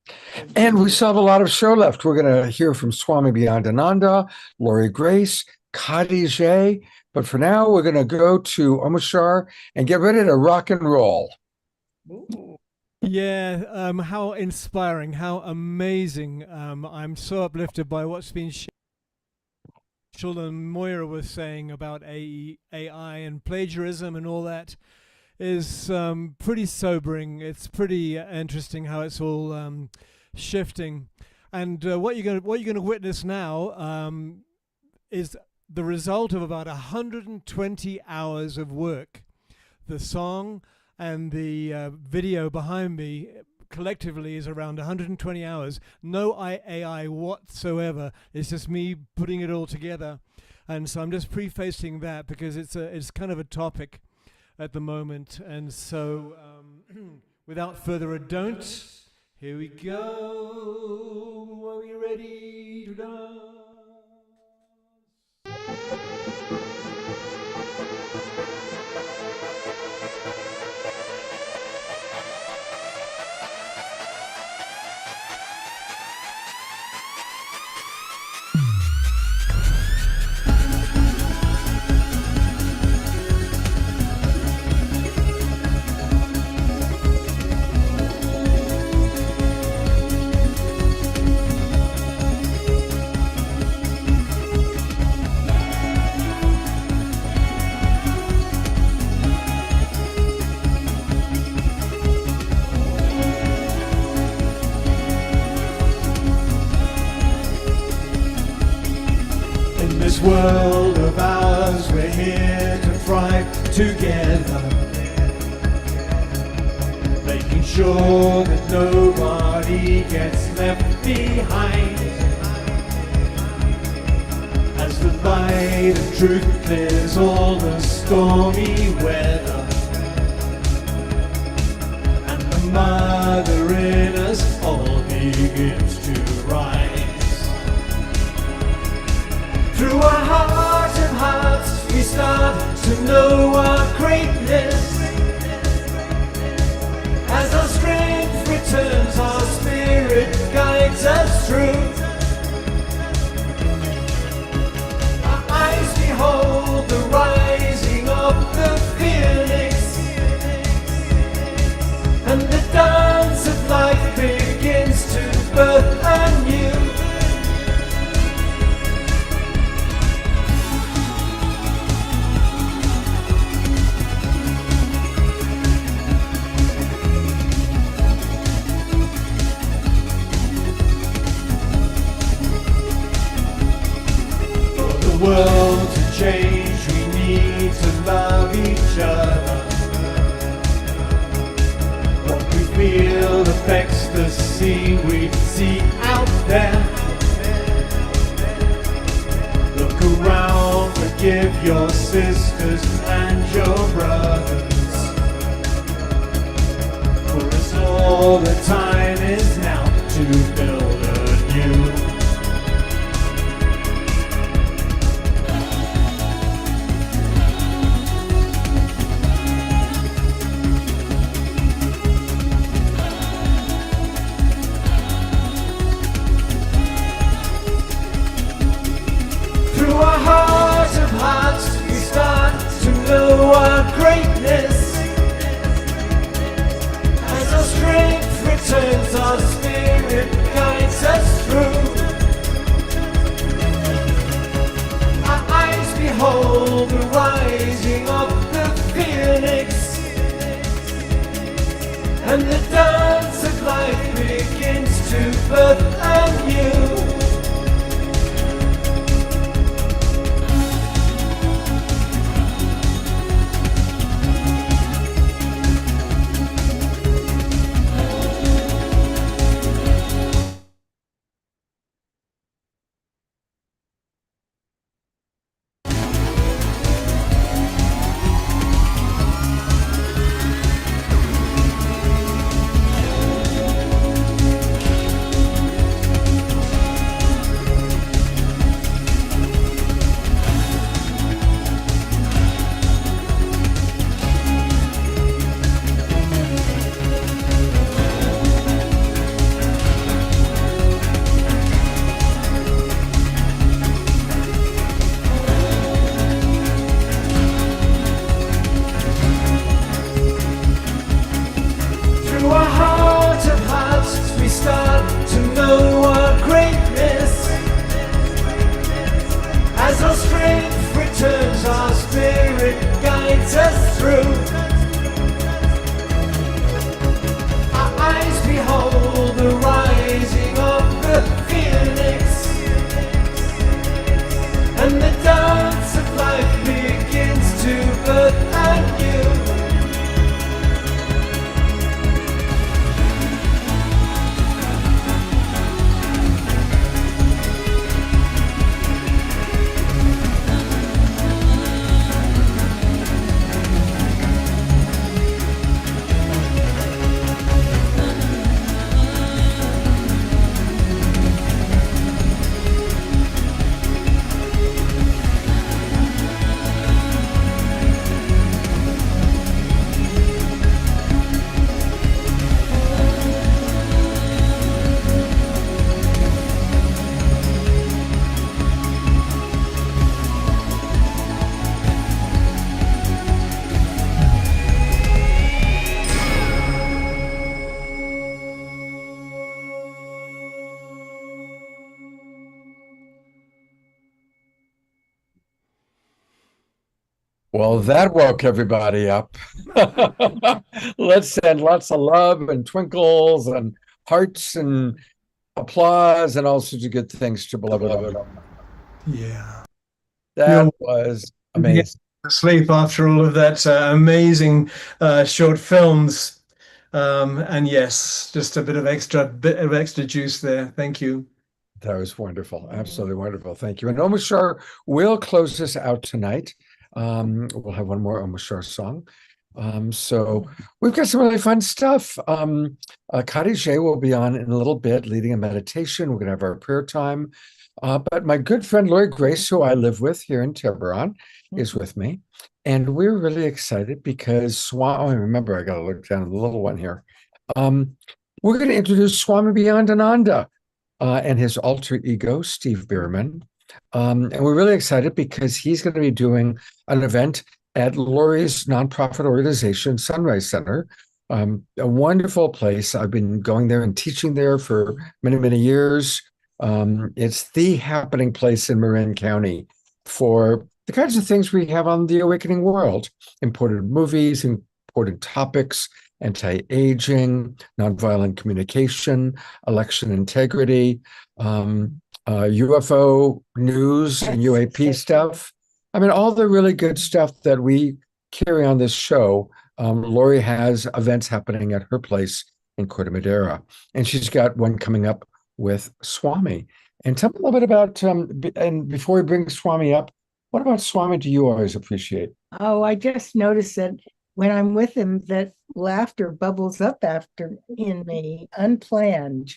And we still have a lot of show left. We're going to hear from Swami Beyondananda, Lori Grace, Kadi J. But for now, we're going to go to Omashar and get ready to rock and roll. Yeah, how inspiring, how amazing. I'm so uplifted by what's been shared. And Moira was saying about AI and plagiarism and all that is pretty sobering. It's pretty interesting how it's all shifting. And what you're going to witness now is the result of about 120 hours of work. The song and the video behind me collectively is around 120 hours. No AI whatsoever. It's just me putting it all together. And so I'm just prefacing that because it's kind of a topic at the moment. And so without further ado, here we go. Are we ready to dance? This world of ours, we're here to thrive together, making sure that nobody gets left behind. As the light of truth clears all the stormy weather, and the mother in us all begins to rise. Through our heart of hearts, we start to know our greatness. As our strength returns, our spirit guides us through. Our eyes behold the rising of the phoenix, love each other. What we feel affects the scene we see out there. Look around, forgive your sisters and your brothers. For us all the time is now to build anew. Through our heart of hearts we start to know our greatness. As our strength returns, our spirit guides us through. Our eyes behold the rising of the phoenix, and the dance of life begins to birth anew. Through our heart of hearts we start to know our greatness. As our strength returns, our spirit guides us through. Our eyes behold the rising of the phoenix, and the dance of life begins to birth anew. Well, that woke everybody up. Let's send lots of love and twinkles and hearts and applause and all sorts of good things to beloved. Yeah. That was amazing. Sleep after all of that amazing short films. And yes, just a bit of extra juice there. Thank you. That was wonderful. Absolutely wonderful. Thank you. And Omar Shar will close us out tonight. We'll have one more Omar Shar song. So we've got some really fun stuff. Khadijah will be on in a little bit, leading a meditation. We're going to have our prayer time. But my good friend Lori Grace, who I live with here in Tiburon, is with me. And we're really excited because I remember I got to look down at the little one here. We're going to introduce Swami Beyondananda and his alter ego, Steve Bierman. And we're really excited because he's going to be doing an event at Lori's nonprofit organization, Sunrise Center, a wonderful place. I've been going there and teaching there for many, many years. It's the happening place in Marin County for the kinds of things we have on the Awakening World: important movies, important topics, anti-aging, nonviolent communication, election integrity, UFO news and UAP stuff. I mean, all the really good stuff that we carry on this show. Lori has events happening at her place in Corte Madera, and she's got one coming up with Swami. And tell me a little bit about, and before we bring Swami up, what about Swami do you always appreciate? Oh, I just noticed that when I'm with him, that laughter bubbles up after in me, unplanned,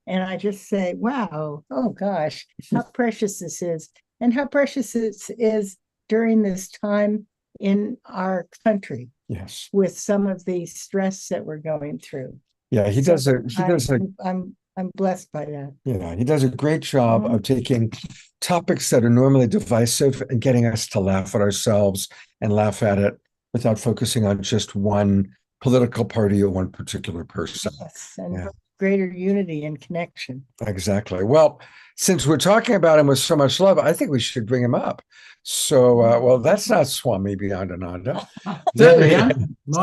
and I just say, wow, oh gosh, how precious this is. And how precious this is during this time in our country. Yes. With some of the stress that we're going through. Yeah, he does a I'm blessed by that. Yeah, he does a great job of taking topics that are normally divisive and getting us to laugh at ourselves and laugh at it without focusing on just one political party or one particular person. Yes, and greater unity and connection. Exactly. Well, since we're talking about him with so much love, I think we should bring him up. So, well, that's not Swami Beyond Ananda. There we are.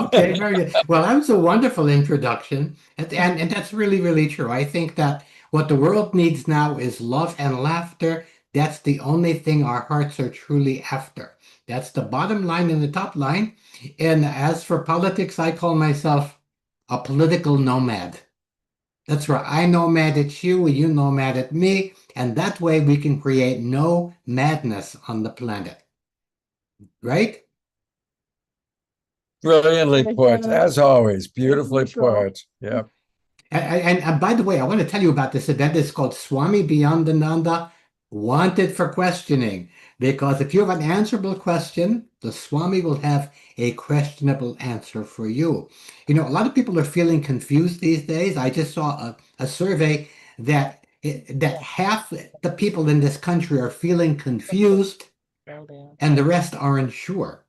Okay, very good. Well, that was a wonderful introduction. And that's really, really true. I think that what the world needs now is love and laughter. That's the only thing our hearts are truly after. That's the bottom line and the top line. And as for politics, I call myself a political nomad. That's right. I nomad at you, you nomad at me, and that way we can create no madness on the planet. Right? Brilliantly put, as always. Beautifully put. Yeah. And by the way, I want to tell you about this event. It's called Swami Beyond Ananda, Wanted for Questioning. Because if you have an answerable question, the Swami will have a questionable answer for you. You know, a lot of people are feeling confused these days. I just saw a survey that half the people in this country are feeling confused and the rest aren't sure.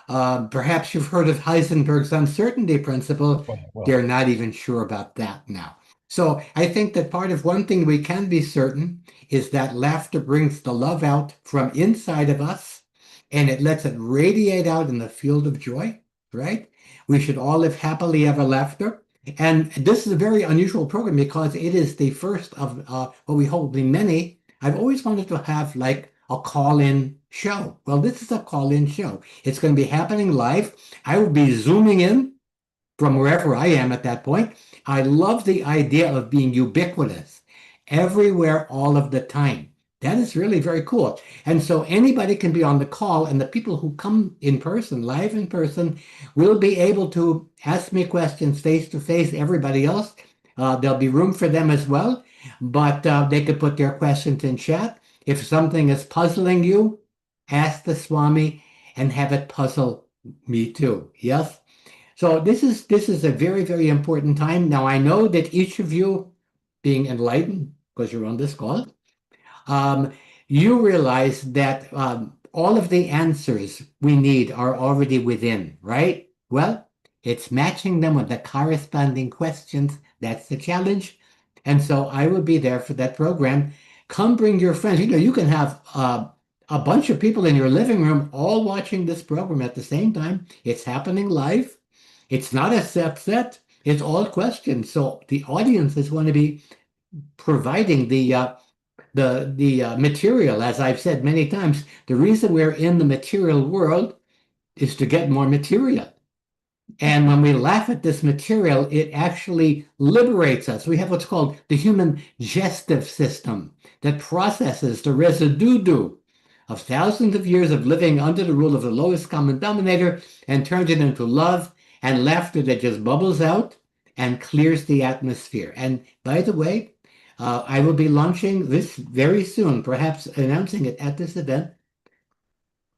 Perhaps you've heard of Heisenberg's uncertainty principle. They're not even sure about that now. So I think that part of one thing we can be certain is that laughter brings the love out from inside of us and it lets it radiate out in the field of joy, right? We should all live happily ever after. And this is a very unusual program because it is the first of what we hope the many. I've always wanted to have like a call-in show. Well, this is a call-in show. It's going to be happening live. I will be zooming in from wherever I am at that point. I love the idea of being ubiquitous, everywhere, all of the time. That is really very cool. And so anybody can be on the call, and the people who come in person, live in person, will be able to ask me questions face to face. Everybody else, there'll be room for them as well, but they could put their questions in chat. If something is puzzling you, ask the Swami and have it puzzle me too. Yes? So this is a very, very important time. Now, I know that each of you, being enlightened, because you're on this call, you realize that all of the answers we need are already within, right? Well, it's matching them with the corresponding questions. That's the challenge. And so I will be there for that program. Come bring your friends. You know, you can have a bunch of people in your living room all watching this program at the same time. It's happening live. It's not a set. It's all questions. So the audience is going to be providing the material. As I've said many times, the reason we're in the material world is to get more material. And when we laugh at this material, it actually liberates us. We have what's called the human digestive system that processes the residue of thousands of years of living under the rule of the lowest common denominator and turns it into love and laughter that just bubbles out and clears the atmosphere. And by the way, I will be launching this very soon, perhaps announcing it at this event,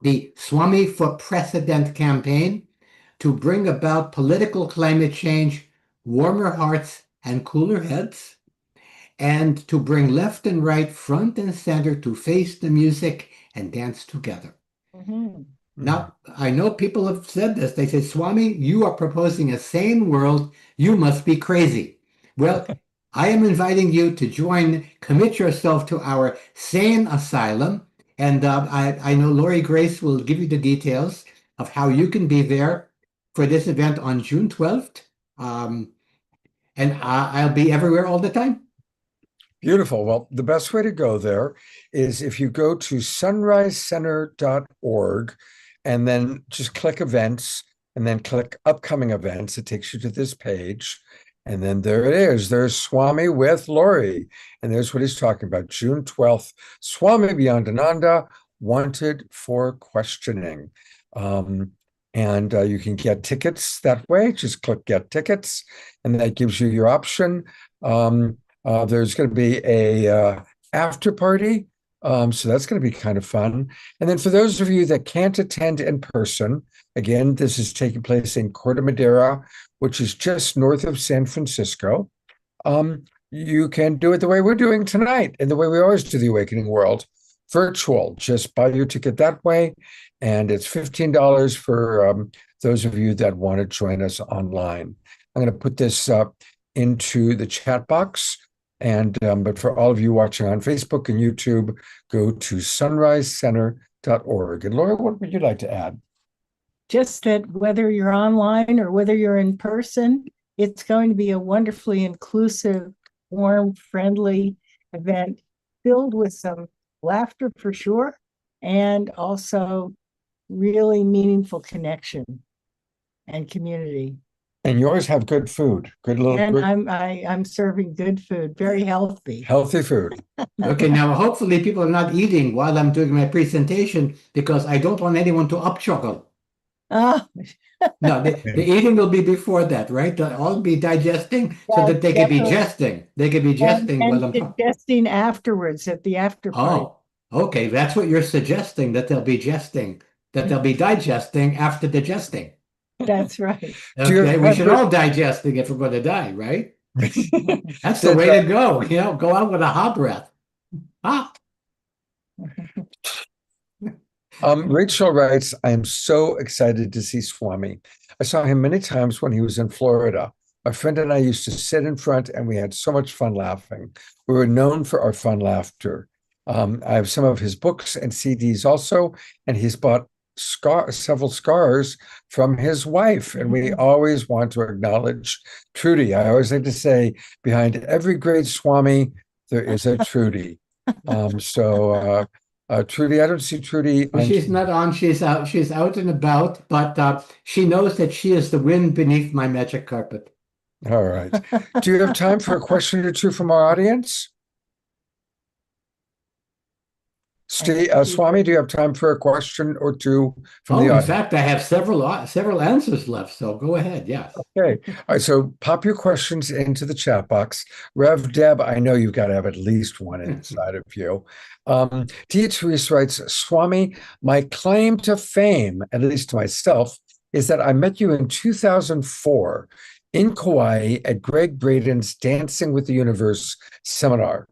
the Swami for Precedent campaign to bring about political climate change, warmer hearts, and cooler heads, and to bring left and right, front and center to face the music and dance together. Now, I know people have said this. They say, Swami, you are proposing a sane world. You must be crazy. Well, I am inviting you to join, commit yourself to our sane asylum. And I know Lori Grace will give you the details of how you can be there for this event on June 12th. And I'll be everywhere all the time. Beautiful. Well, the best way to go there is if you go to sunrisecenter.org and then just click events and then click upcoming events. It takes you to this page. And then there it is. There's Swami with Lori. And there's what he's talking about. June 12th, Swami Beyondananda, wanted for questioning. And you can get tickets that way. Just click get tickets, and that gives you your option. There's going to be a after party, so that's going to be kind of fun. And then for those of you that can't attend in person, again, this is taking place in Corte Madera, which is just north of San Francisco. You can do it the way we're doing tonight and the way we always do the Awakening World, virtual. Just buy your ticket that way, and it's $15 for those of you that want to join us online. I'm going to put this into the chat box. And but for all of you watching on Facebook and YouTube, go to sunrisecenter.org. And Laura, what would you like to add? Just that whether you're online or whether you're in person, it's going to be a wonderfully inclusive, warm, friendly event filled with some laughter for sure, and also really meaningful connection and community. And you always have good food, good little. And I'm serving good food, very healthy. Healthy food. Okay, now hopefully people are not eating while I'm doing my presentation because I don't want anyone to upchuckle. Oh. No, the eating will be before that, right? They'll all be digesting so that they can be jesting. They can be jesting while I'm talking. Digesting afterwards at the after party. Oh, okay. That's what you're suggesting, that they'll be jesting, that they'll be digesting after digesting. That's right. Okay, we should all digesting if we're going to die, right? That's the way to go. You know, go out with a hot breath. Ah. Rachel writes, I am so excited to see Swami. I saw him many times when he was in Florida. My friend and I used to sit in front and we had so much fun laughing. We were known for our fun laughter. I have some of his books and CDs also, and he's bought several scars from his wife. And we always want to acknowledge Trudy. I always like to say, behind every great Swami, there is a Trudy. Trudy, I don't see Trudy. She's not on. She's out. She's out and about, but she knows that she is the wind beneath my magic carpet. All right. Do you have time for a question or two from our audience? Swami, do you have time for a question or two from the audience? In fact, I have several answers left, so go ahead. Yes. Okay. All right. So pop your questions into the chat box. Rev Deb, I know you've got to have at least one inside of you. Tia Therese writes, Swami, my claim to fame, at least to myself, is that I met you in 2004 in Kauai at Greg Braden's Dancing with the Universe seminar.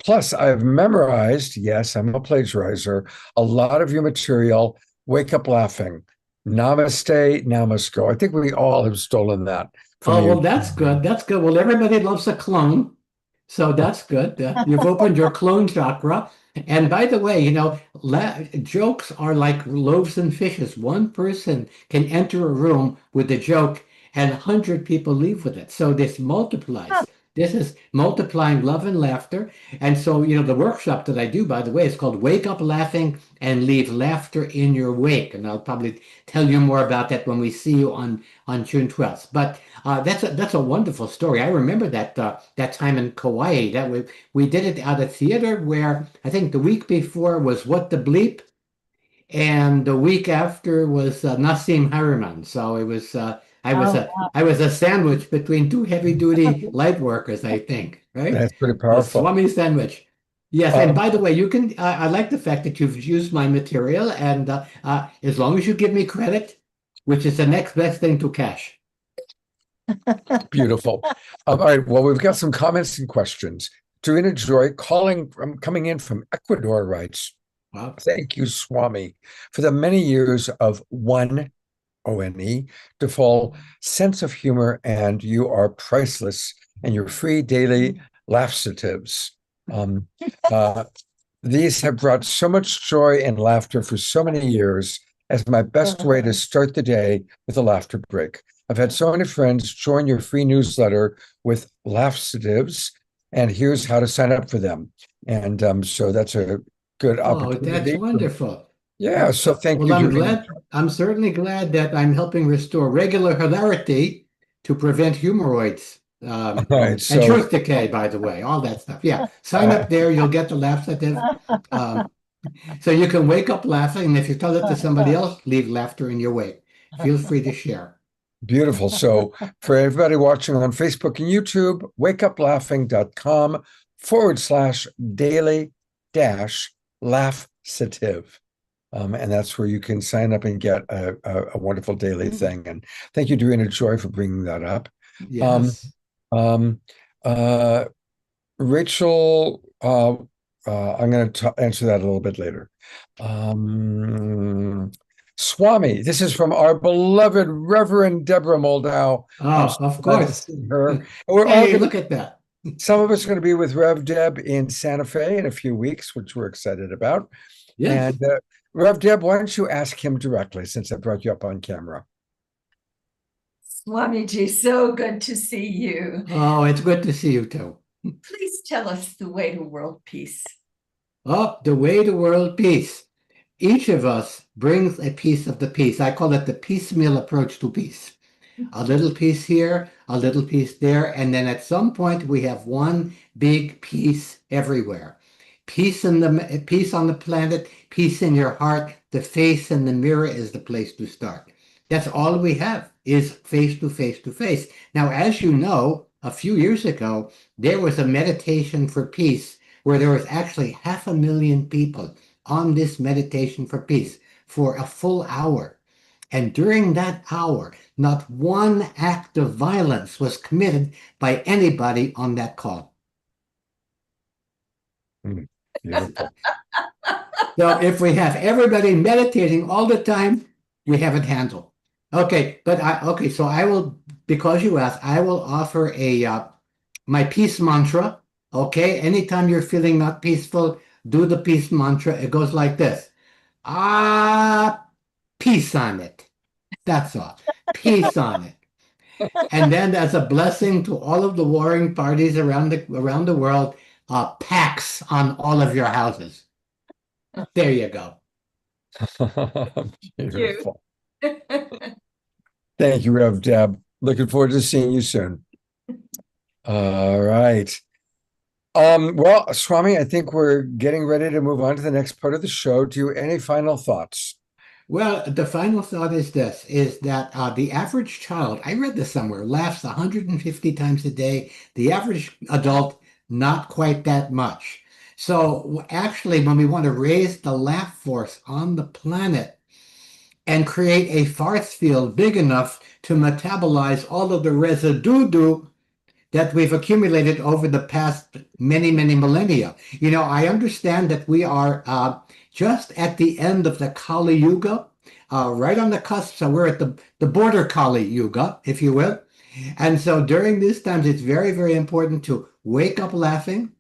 Plus, I've memorized, yes, I'm a plagiarizer, a lot of your material. Wake up laughing. Namaste, namasko. I think we all have stolen that. Well, that's good. That's good. Well, everybody loves a clone. So that's good. You've opened your clone chakra. And by the way, you know, jokes are like loaves and fishes. One person can enter a room with a joke and 100 people leave with it. So this multiplies. This is multiplying love and laughter. And so, you know, the workshop that I do, by the way, is called Wake Up Laughing and Leave Laughter in Your Wake. And I'll probably tell you more about that when we see you on June 12th. But that's a wonderful story. I remember that time in Kauai. That we did it at a theater where I think the week before was What the Bleep, and the week after was Nassim Harriman. So it was I was a sandwich between two heavy-duty light workers, I think. Right? That's pretty powerful. A Swami sandwich. Yes, and by the way, you can. I like the fact that you've used my material, and as long as you give me credit, which is the next best thing to cash. Beautiful. All right. Well, we've got some comments and questions. Dorina Joy coming in from Ecuador writes, wow. Thank you, Swami, for the many years of ONE, default sense of humor, and you are priceless, and your free daily laughsatives. These have brought so much joy and laughter for so many years as my best way to start the day with a laughter break. I've had so many friends join your free newsletter with laughsatives, and here's how to sign up for them. And so that's a good Oh, that's opportunity. wonderful. Yeah, so thank Well, you. I'm glad. I'm certainly glad that I'm helping restore regular hilarity to prevent hemorrhoids. All right, And so truth decay, by the way, all that stuff. Yeah, sign up there. You'll get the laxative. So you can wake up laughing, and if you tell it to somebody else, leave laughter in your wake. Feel free to share. beautiful. So for everybody watching on Facebook and YouTube, wakeuplaughing.com/daily dash laughative. And that's where you can sign up and get a wonderful daily thing. And thank you, Dorina Joy, for bringing that up. Yes. Rachel, I'm going to answer that a little bit later. Swami, this is from our beloved Reverend Deborah Moldau. Oh, of course. Her. And we're all Hey, gonna, look at that. some of us are going to be with Rev Deb in Santa Fe in a few weeks, which we're excited about. Yes. And Rev Deb, why don't you ask him directly since I brought you up on camera? Swamiji, so good to see you. Oh, it's good to see you too. Please tell us the way to world peace. Oh, the way to world peace. Each of us brings a piece of the peace. I call it the piecemeal approach to peace. A little piece here, a little piece there, and then at some point we have one big peace everywhere. Peace on the planet, peace in your heart. The face in the mirror is the place to start. That's all we have is face to face to face. Now, as you know, a few years ago, there was a meditation for peace where there was actually 500,000 people on this meditation for peace for a full hour. And during that hour, not one act of violence was committed by anybody on that call. Beautiful. So if we have everybody meditating all the time, we have it handled. Okay, so I will, because you asked, I will offer my peace mantra. Okay, anytime you're feeling not peaceful, do the peace mantra. It goes like this. Peace on it. That's all. Peace on it. And then as a blessing to all of the warring parties around the world, Pax on all of your houses. There you go. Beautiful. Thank you, Rev Deb. Looking forward to seeing you soon. All right. Well, Swami, I think we're getting ready to move on to the next part of the show. Do you any final thoughts? Well, the final thought is this, is that the average child, I read this somewhere, laughs 150 times a day. The average adult, not quite that much. So actually, when we want to raise the laugh force on the planet and create a force field big enough to metabolize all of the residue that we've accumulated over the past many, many millennia. You know, I understand that we are just at the end of the Kali Yuga, right on the cusp. So we're at the border Kali Yuga, if you will. And so during these times, it's very, very important to wake up laughing.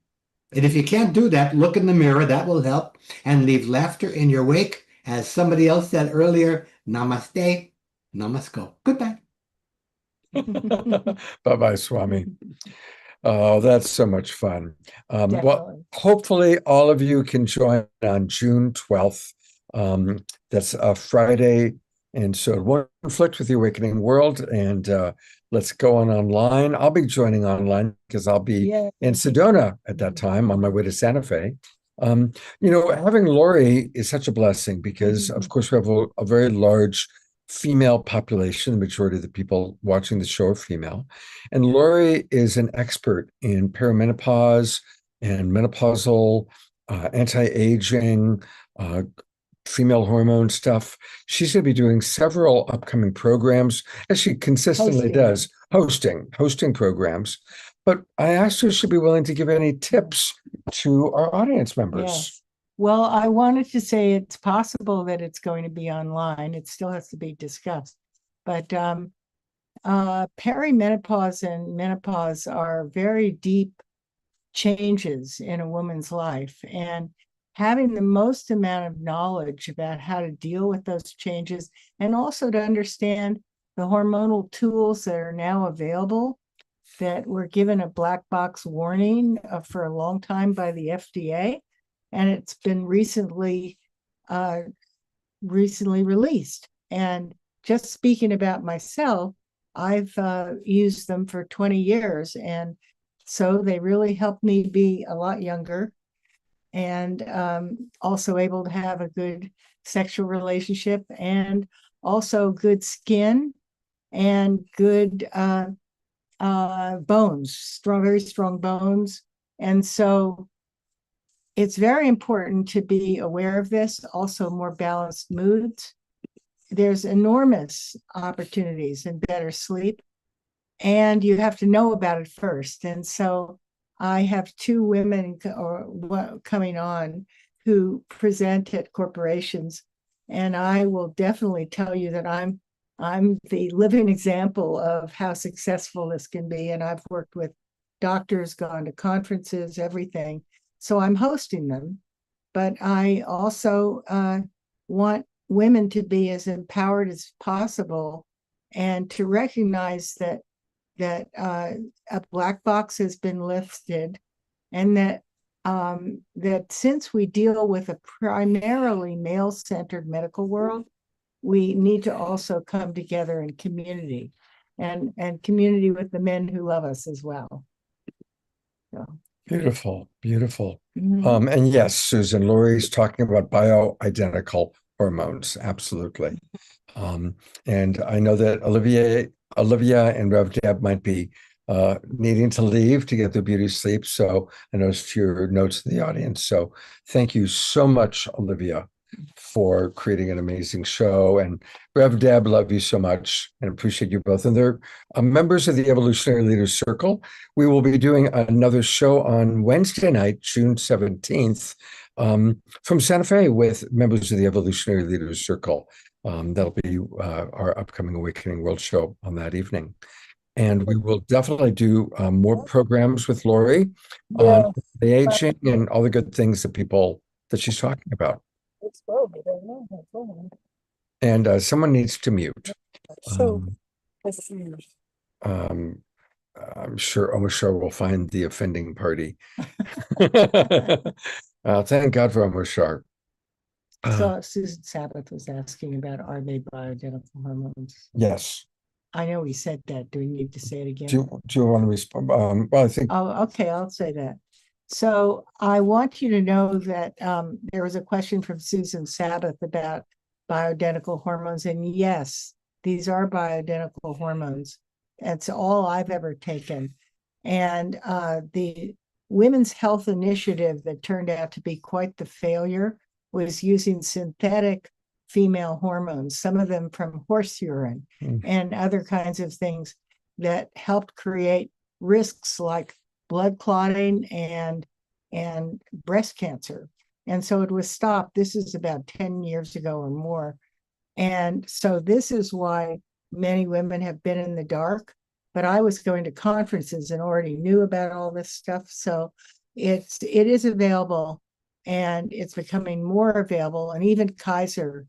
And if you can't do that, look in the mirror. That will help. And leave laughter in your wake. As somebody else said earlier, namaste, namasko. Goodbye. Bye-bye, Swami. Oh, that's so much fun. Well, hopefully all of you can join on June 12th. That's a Friday. And so it won't conflict with the Awakening World. And let's go online. I'll be joining online because I'll be in Sedona at that time on my way to Santa Fe. You know, having Lori is such a blessing because, of course, we have a very large female population. The majority of the people watching the show are female. And Lori is an expert in perimenopause and menopausal, anti-aging, female hormone stuff. She's going to be doing several upcoming programs, as she consistently does, hosting programs. But I asked her if she'd be willing to give any tips to our audience members. Yes. Well, I wanted to say it's possible that it's going to be online. It still has to be discussed. But perimenopause and menopause are very deep changes in a woman's life. And having the most amount of knowledge about how to deal with those changes and also to understand the hormonal tools that are now available that were given a black box warning for a long time by the FDA, and it's been recently released. And just speaking about myself, I've used them for 20 years, and so they really helped me be a lot younger, and also able to have a good sexual relationship, and also good skin and good bones, very strong bones. And so it's very important to be aware of this. Also, more balanced moods. There's enormous opportunities in better sleep, and you have to know about it first. And so I have two women coming on who present at corporations, and I will definitely tell you that I'm the living example of how successful this can be. And I've worked with doctors, gone to conferences, everything. So I'm hosting them, but I also want women to be as empowered as possible, and to recognize that a black box has been lifted, and that since we deal with a primarily male-centered medical world, we need to also come together in community, and community with the men who love us as well. So. Beautiful, beautiful. Mhm. And yes, Susan, Lori's talking about bioidentical hormones. Absolutely. And I know that Olivia and Rev Deb might be needing to leave to get their beauty sleep. So I noticed your notes in the audience. So thank you so much, Olivia, for creating an amazing show. And Rev Deb, love you so much and appreciate you both. And they're members of the Evolutionary Leaders Circle. We will be doing another show on Wednesday night, June 17th, from Santa Fe with members of the Evolutionary Leaders Circle. That'll be our upcoming Awakening World show on that evening. And we will definitely do more programs with Lori on the aging and all the good things that she's talking about. And someone needs to mute. I'm sure we'll find the offending party. Thank God for Omashar. So Susan Sabbath was asking about, are they bioidentical hormones? Yes. I know we said that. Do we need to say it again? Do you want to respond? Well, I think. Oh, okay, I'll say that. So I want you to know that there was a question from Susan Sabbath about bioidentical hormones. And yes, these are bioidentical hormones. That's all I've ever taken. And the Women's Health Initiative that turned out to be quite the failure was using synthetic female hormones, some of them from horse urine and other kinds of things that helped create risks like blood clotting and breast cancer. And so it was stopped. This is about 10 years ago or more. And so this is why many women have been in the dark. But I was going to conferences and already knew about all this stuff. So it is available, and it's becoming more available. And even Kaiser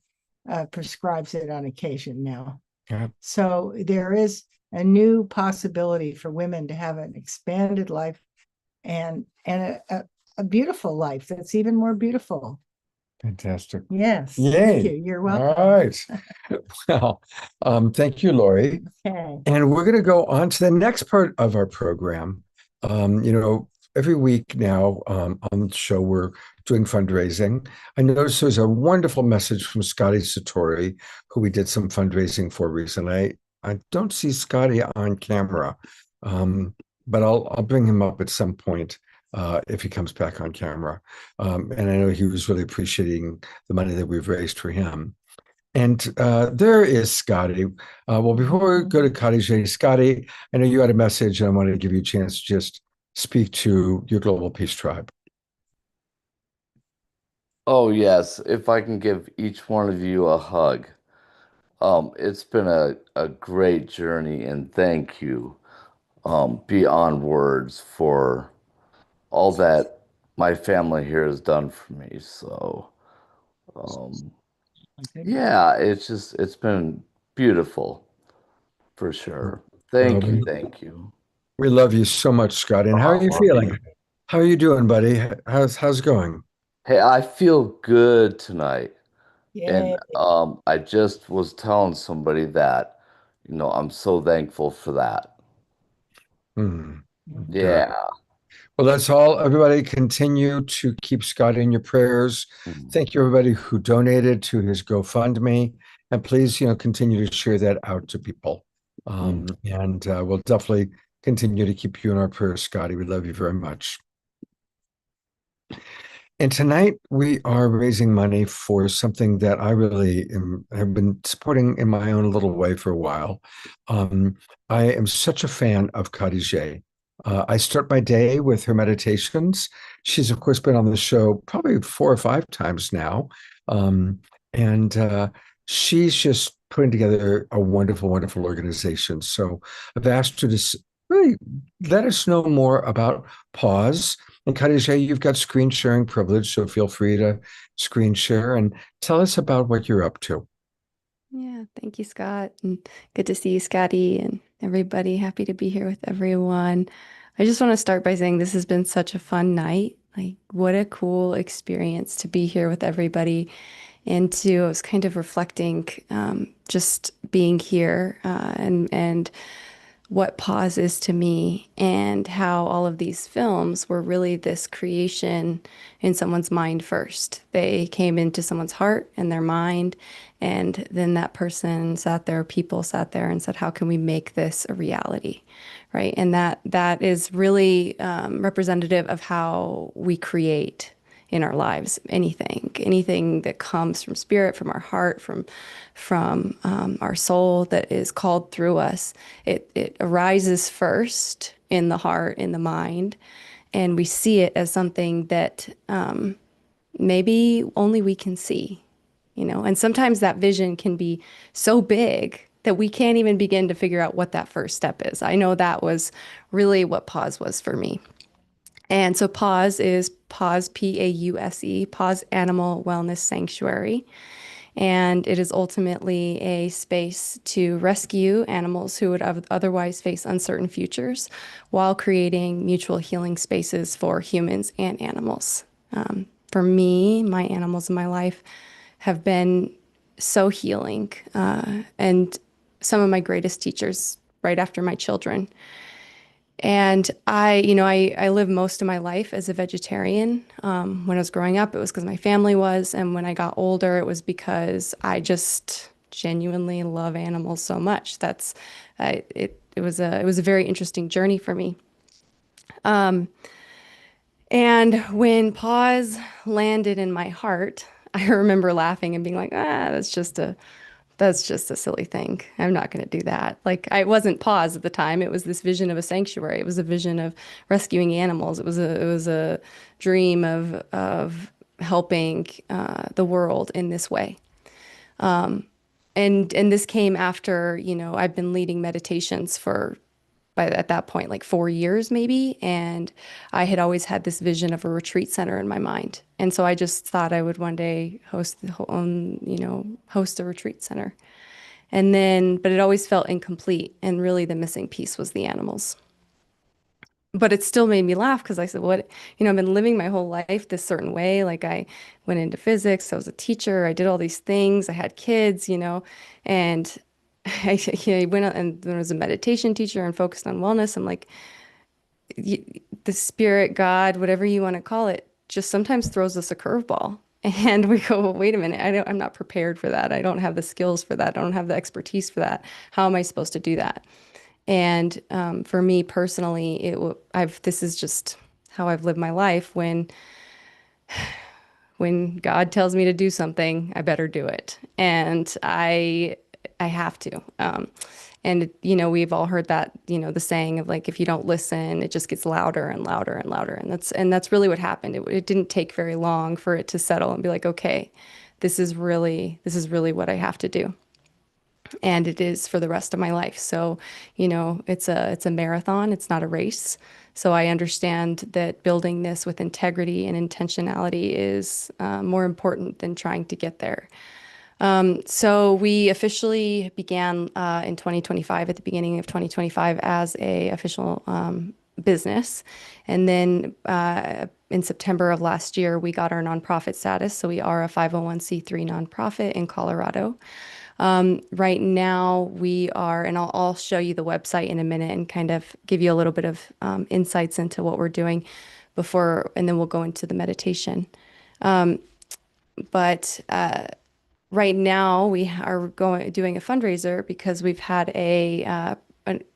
prescribes it on occasion now. Yeah. So there is a new possibility for women to have an expanded life and a beautiful life that's even more beautiful. Fantastic. Yes. Yay. Thank you. You're welcome. All right. Well, thank you, Lori. Okay. And we're going to go on to the next part of our program. Every week now on the show, we're doing fundraising. I noticed there's a wonderful message from Scotty Satori, who we did some fundraising for recently. I don't see Scotty on camera, but I'll bring him up at some point if he comes back on camera. And I know he was really appreciating the money that we've raised for him. And there is Scotty. Well, before we go to Khadijah, Scotty, I know you had a message, and I wanted to give you a chance to just speak to your Global Peace Tribe. Oh, yes. If I can give each one of you a hug. It's been a great journey, and thank you beyond words for all that my family here has done for me. So, yeah, it's been beautiful for sure. Thank you. We love you so much, Scotty. And how are you feeling? How are you doing, buddy? How's it going? Hey, I feel good tonight. Yay. And I just was telling somebody that, I'm so thankful for that. Hmm. Good. Yeah. Well, that's all. Everybody continue to keep Scott in your prayers. Mhm. Thank you, everybody who donated to his GoFundMe. And please, continue to share that out to people. And we'll definitely continue to keep you in our prayers, Scotty. We love you very much. And tonight we are raising money for something that I really have been supporting in my own little way for a while. I am such a fan of Khadijah. I start my day with her meditations. She's, of course, been on the show probably 4 or 5 times now. And she's just putting together a wonderful, wonderful organization. So I've asked her to really let us know more about Pause. And Khadijah, you've got screen sharing privilege, so feel free to screen share and tell us about what you're up to. Yeah, thank you, Scott. And good to see you, Scotty, and everybody. Happy to be here with everyone. I just want to start by saying this has been such a fun night. Like, what a cool experience to be here with everybody. I was kind of reflecting just being here and what pause is to me and how all of these films were really this creation in someone's mind first. They came into someone's heart and their mind, and then that person sat there, people sat there and said, how can we make this a reality? Right. And that is really representative of how we create in our lives, anything that comes from spirit, from our heart, from our soul that is called through us. It arises first in the heart, in the mind, and we see it as something that maybe only we can see, And sometimes that vision can be so big that we can't even begin to figure out what that first step is. I know that was really what pause was for me. And so Pause is Pause, Pause, Pause Animal Wellness Sanctuary. And it is ultimately a space to rescue animals who would otherwise face uncertain futures while creating mutual healing spaces for humans and animals. For me, my animals in my life have been so healing and some of my greatest teachers right after my children. And I lived most of my life as a vegetarian. When I was growing up, it was because my family was, and when I got older, it was because I just genuinely love animals so much. It was a very interesting journey for me. And when pause landed in my heart, I remember laughing and being like, that's just a silly thing. I'm not going to do that. Like, I wasn't pause at the time. It was this vision of a sanctuary. It was a vision of rescuing animals. It was a dream of helping the world in this way. And this came after, I've been leading meditations at that point, like 4 years maybe. And I had always had this vision of a retreat center in my mind. And so I just thought I would one day host a retreat center. But it always felt incomplete. And really the missing piece was the animals. But it still made me laugh because I said, I've been living my whole life this certain way. Like, I went into physics, I was a teacher, I did all these things, I had kids, and I went out and there was a meditation teacher and focused on wellness. I'm like, the spirit, God, whatever you want to call it, just sometimes throws us a curveball. And we go, well, wait a minute, I'm not prepared for that. I don't have the skills for that. I don't have the expertise for that. How am I supposed to do that? And for me personally, this is just how I've lived my life. When God tells me to do something, I better do it. And I have to. We've all heard that, the saying of like, if you don't listen, it just gets louder and louder and louder. And that's really what happened. It didn't take very long for it to settle and be like, okay, this is really what I have to do. And it is for the rest of my life. So, it's a marathon. It's not a race. So I understand that building this with integrity and intentionality is more important than trying to get there. So we officially began in 2025, at the beginning of 2025, as a official business. And then in September of last year, we got our nonprofit status. So we are a 501c3 nonprofit in Colorado. Right now we are, and I'll show you the website in a minute and kind of give you a little bit of insights into what we're doing before, and then we'll go into the meditation. But right now we are doing a fundraiser because we've had a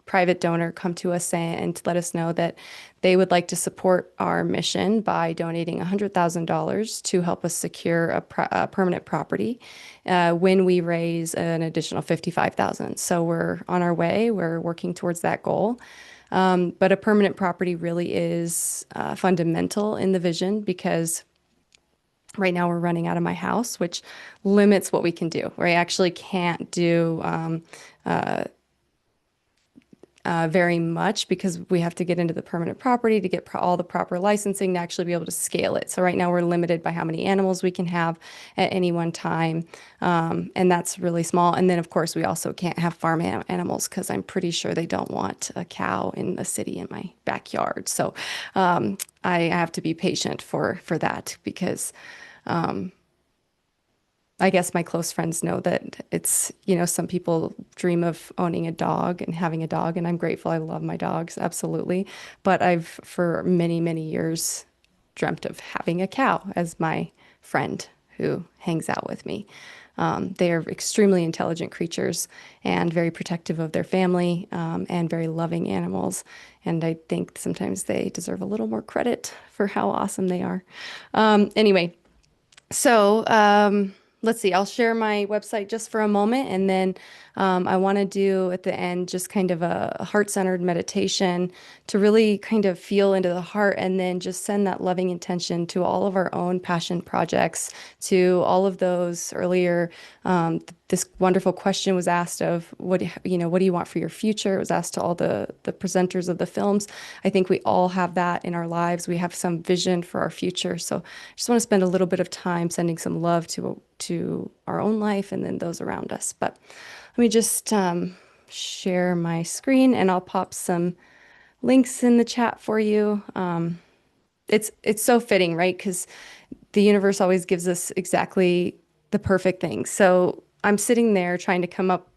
private donor come to us and to let us know that they would like to support our mission by donating $100,000 to help us secure a permanent property when we raise an additional $55,000. So we're on our way. We're working towards that goal. But a permanent property really is fundamental in the vision, because right now we're running out of my house, which limits what we can do. We actually can't do very much, because we have to get into the permanent property to get all the proper licensing to actually be able to scale it. So right now we're limited by how many animals we can have at any one time. And that's really small. And then of course we also can't have farm animals, because I'm pretty sure they don't want a cow in the city in my backyard. So I have to be patient for that, because I guess my close friends know that it's, some people dream of owning a dog and having a dog, and I'm grateful. I love my dogs, absolutely. But I've, for many, many years, dreamt of having a cow as my friend who hangs out with me. They are extremely intelligent creatures and very protective of their family, and very loving animals. And I think sometimes they deserve a little more credit for how awesome they are. Anyway, so let's see, I'll share my website just for a moment, and then I want to do at the end just kind of a heart-centered meditation to really kind of feel into the heart, and then just send that loving intention to all of our own passion projects, to all of those earlier. This wonderful question was asked of what do you want for your future? It was asked to all the presenters of the films. I think we all have that in our lives. We have some vision for our future. So I just want to spend a little bit of time sending some love to our own life and then those around us. But let me just share my screen, and I'll pop some links in the chat for you. It's so fitting, right? Because the universe always gives us exactly the perfect thing. So I'm sitting there trying to come up,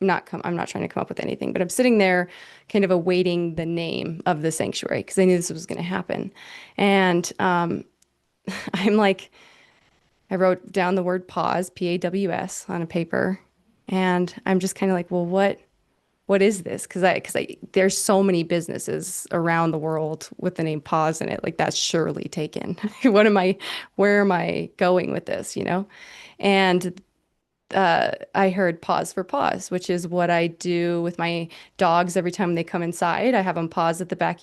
I'm not trying to come up with anything, but I'm sitting there kind of awaiting the name of the sanctuary, because I knew this was going to happen. And I'm like, I wrote down the word pause, P-A-W-S, on a paper. And I'm just kind of like, well, what is this? Because there's so many businesses around the world with the name pause in it. Like, that's surely taken. Where am I going with this, And I heard pause for pause, which is what I do with my dogs every time they come inside. I have them pause at the back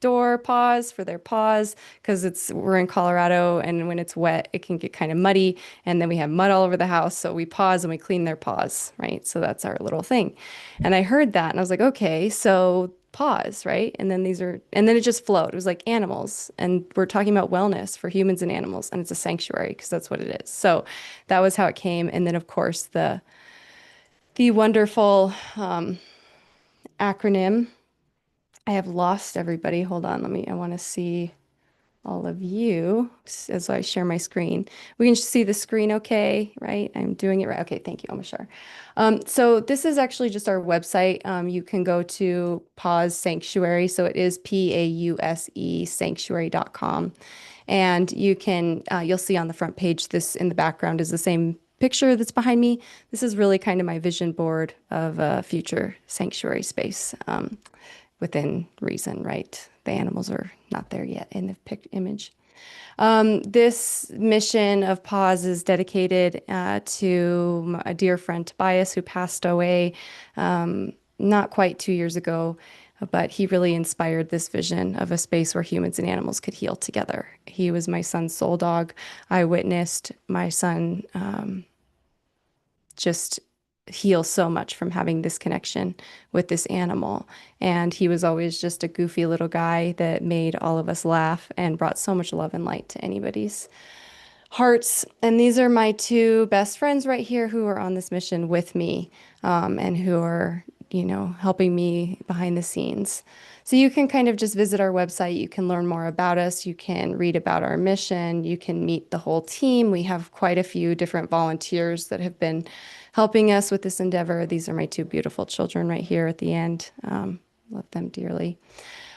door, pause for their paws, because we're in Colorado, and when it's wet, it can get kind of muddy, and then we have mud all over the house. So we pause and we clean their paws, right? So that's our little thing. And I heard that, and I was like, okay, so pause, right? And then it just flowed. It was like animals, and we're talking about wellness for humans and animals, and it's a sanctuary, because that's what it is. So that was how it came. And then of course the wonderful acronym. I have lost everybody. Hold on, I want to see all of you as I share my screen. We can see the screen okay, right? I'm doing it right. Okay, thank you, Omashar. So this is actually just our website. You can go to Pause Sanctuary. So it is PAUSE sanctuary.com. And you'll see on the front page, this in the background is the same picture that's behind me. This is really kind of my vision board of a future sanctuary space. Within reason, right? The animals are not there yet in the image. This mission of Pause is dedicated to a dear friend, Tobias, who passed away not quite 2 years ago, but he really inspired this vision of a space where humans and animals could heal together. He was my son's soul dog. I witnessed my son just heal so much from having this connection with this animal. And he was always just a goofy little guy that made all of us laugh and brought so much love and light to anybody's hearts. And these are my two best friends right here who are on this mission with me, and who are, helping me behind the scenes. So you can kind of just visit our website. You can learn more about us. You can read about our mission. You can meet the whole team. We have quite a few different volunteers that have been helping us with this endeavor. These are my two beautiful children right here at the end. Love them dearly.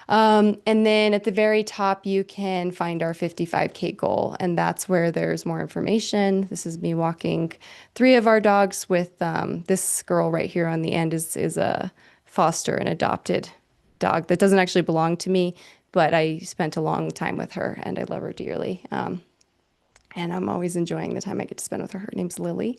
And then at the very top, you can find our 55K goal, and that's where there's more information. This is me walking 3 of our dogs with this girl right here on the end is a foster and adopted dog that doesn't actually belong to me, but I spent a long time with her and I love her dearly. And I'm always enjoying the time I get to spend with her. Her name's Lily.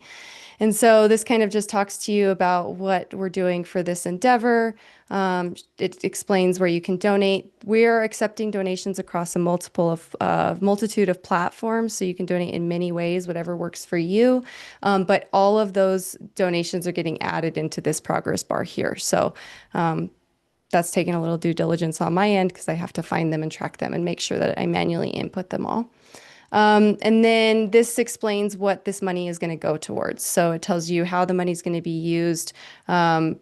And so this kind of just talks to you about what we're doing for this endeavor. It explains where you can donate. We're accepting donations across a multitude of platforms, so you can donate in many ways, whatever works for you. But all of those donations are getting added into this progress bar here. So that's taking a little due diligence on my end because I have to find them and track them and make sure that I manually input them all. And then this explains what this money is going to go towards. So it tells you how the money is going to be used, going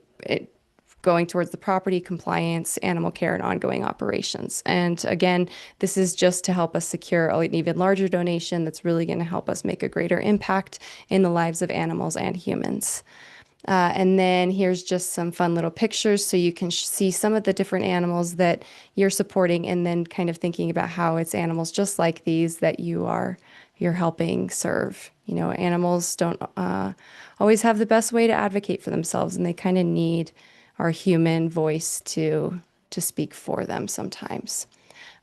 towards the property, compliance, animal care, and ongoing operations. And again, this is just to help us secure an even larger donation that's really going to help us make a greater impact in the lives of animals and humans. And then here's just some fun little pictures so you can see some of the different animals that you're supporting, and then kind of thinking about how it's animals just like these that you're helping serve. Animals don't always have the best way to advocate for themselves, and they kind of need our human voice to speak for them sometimes.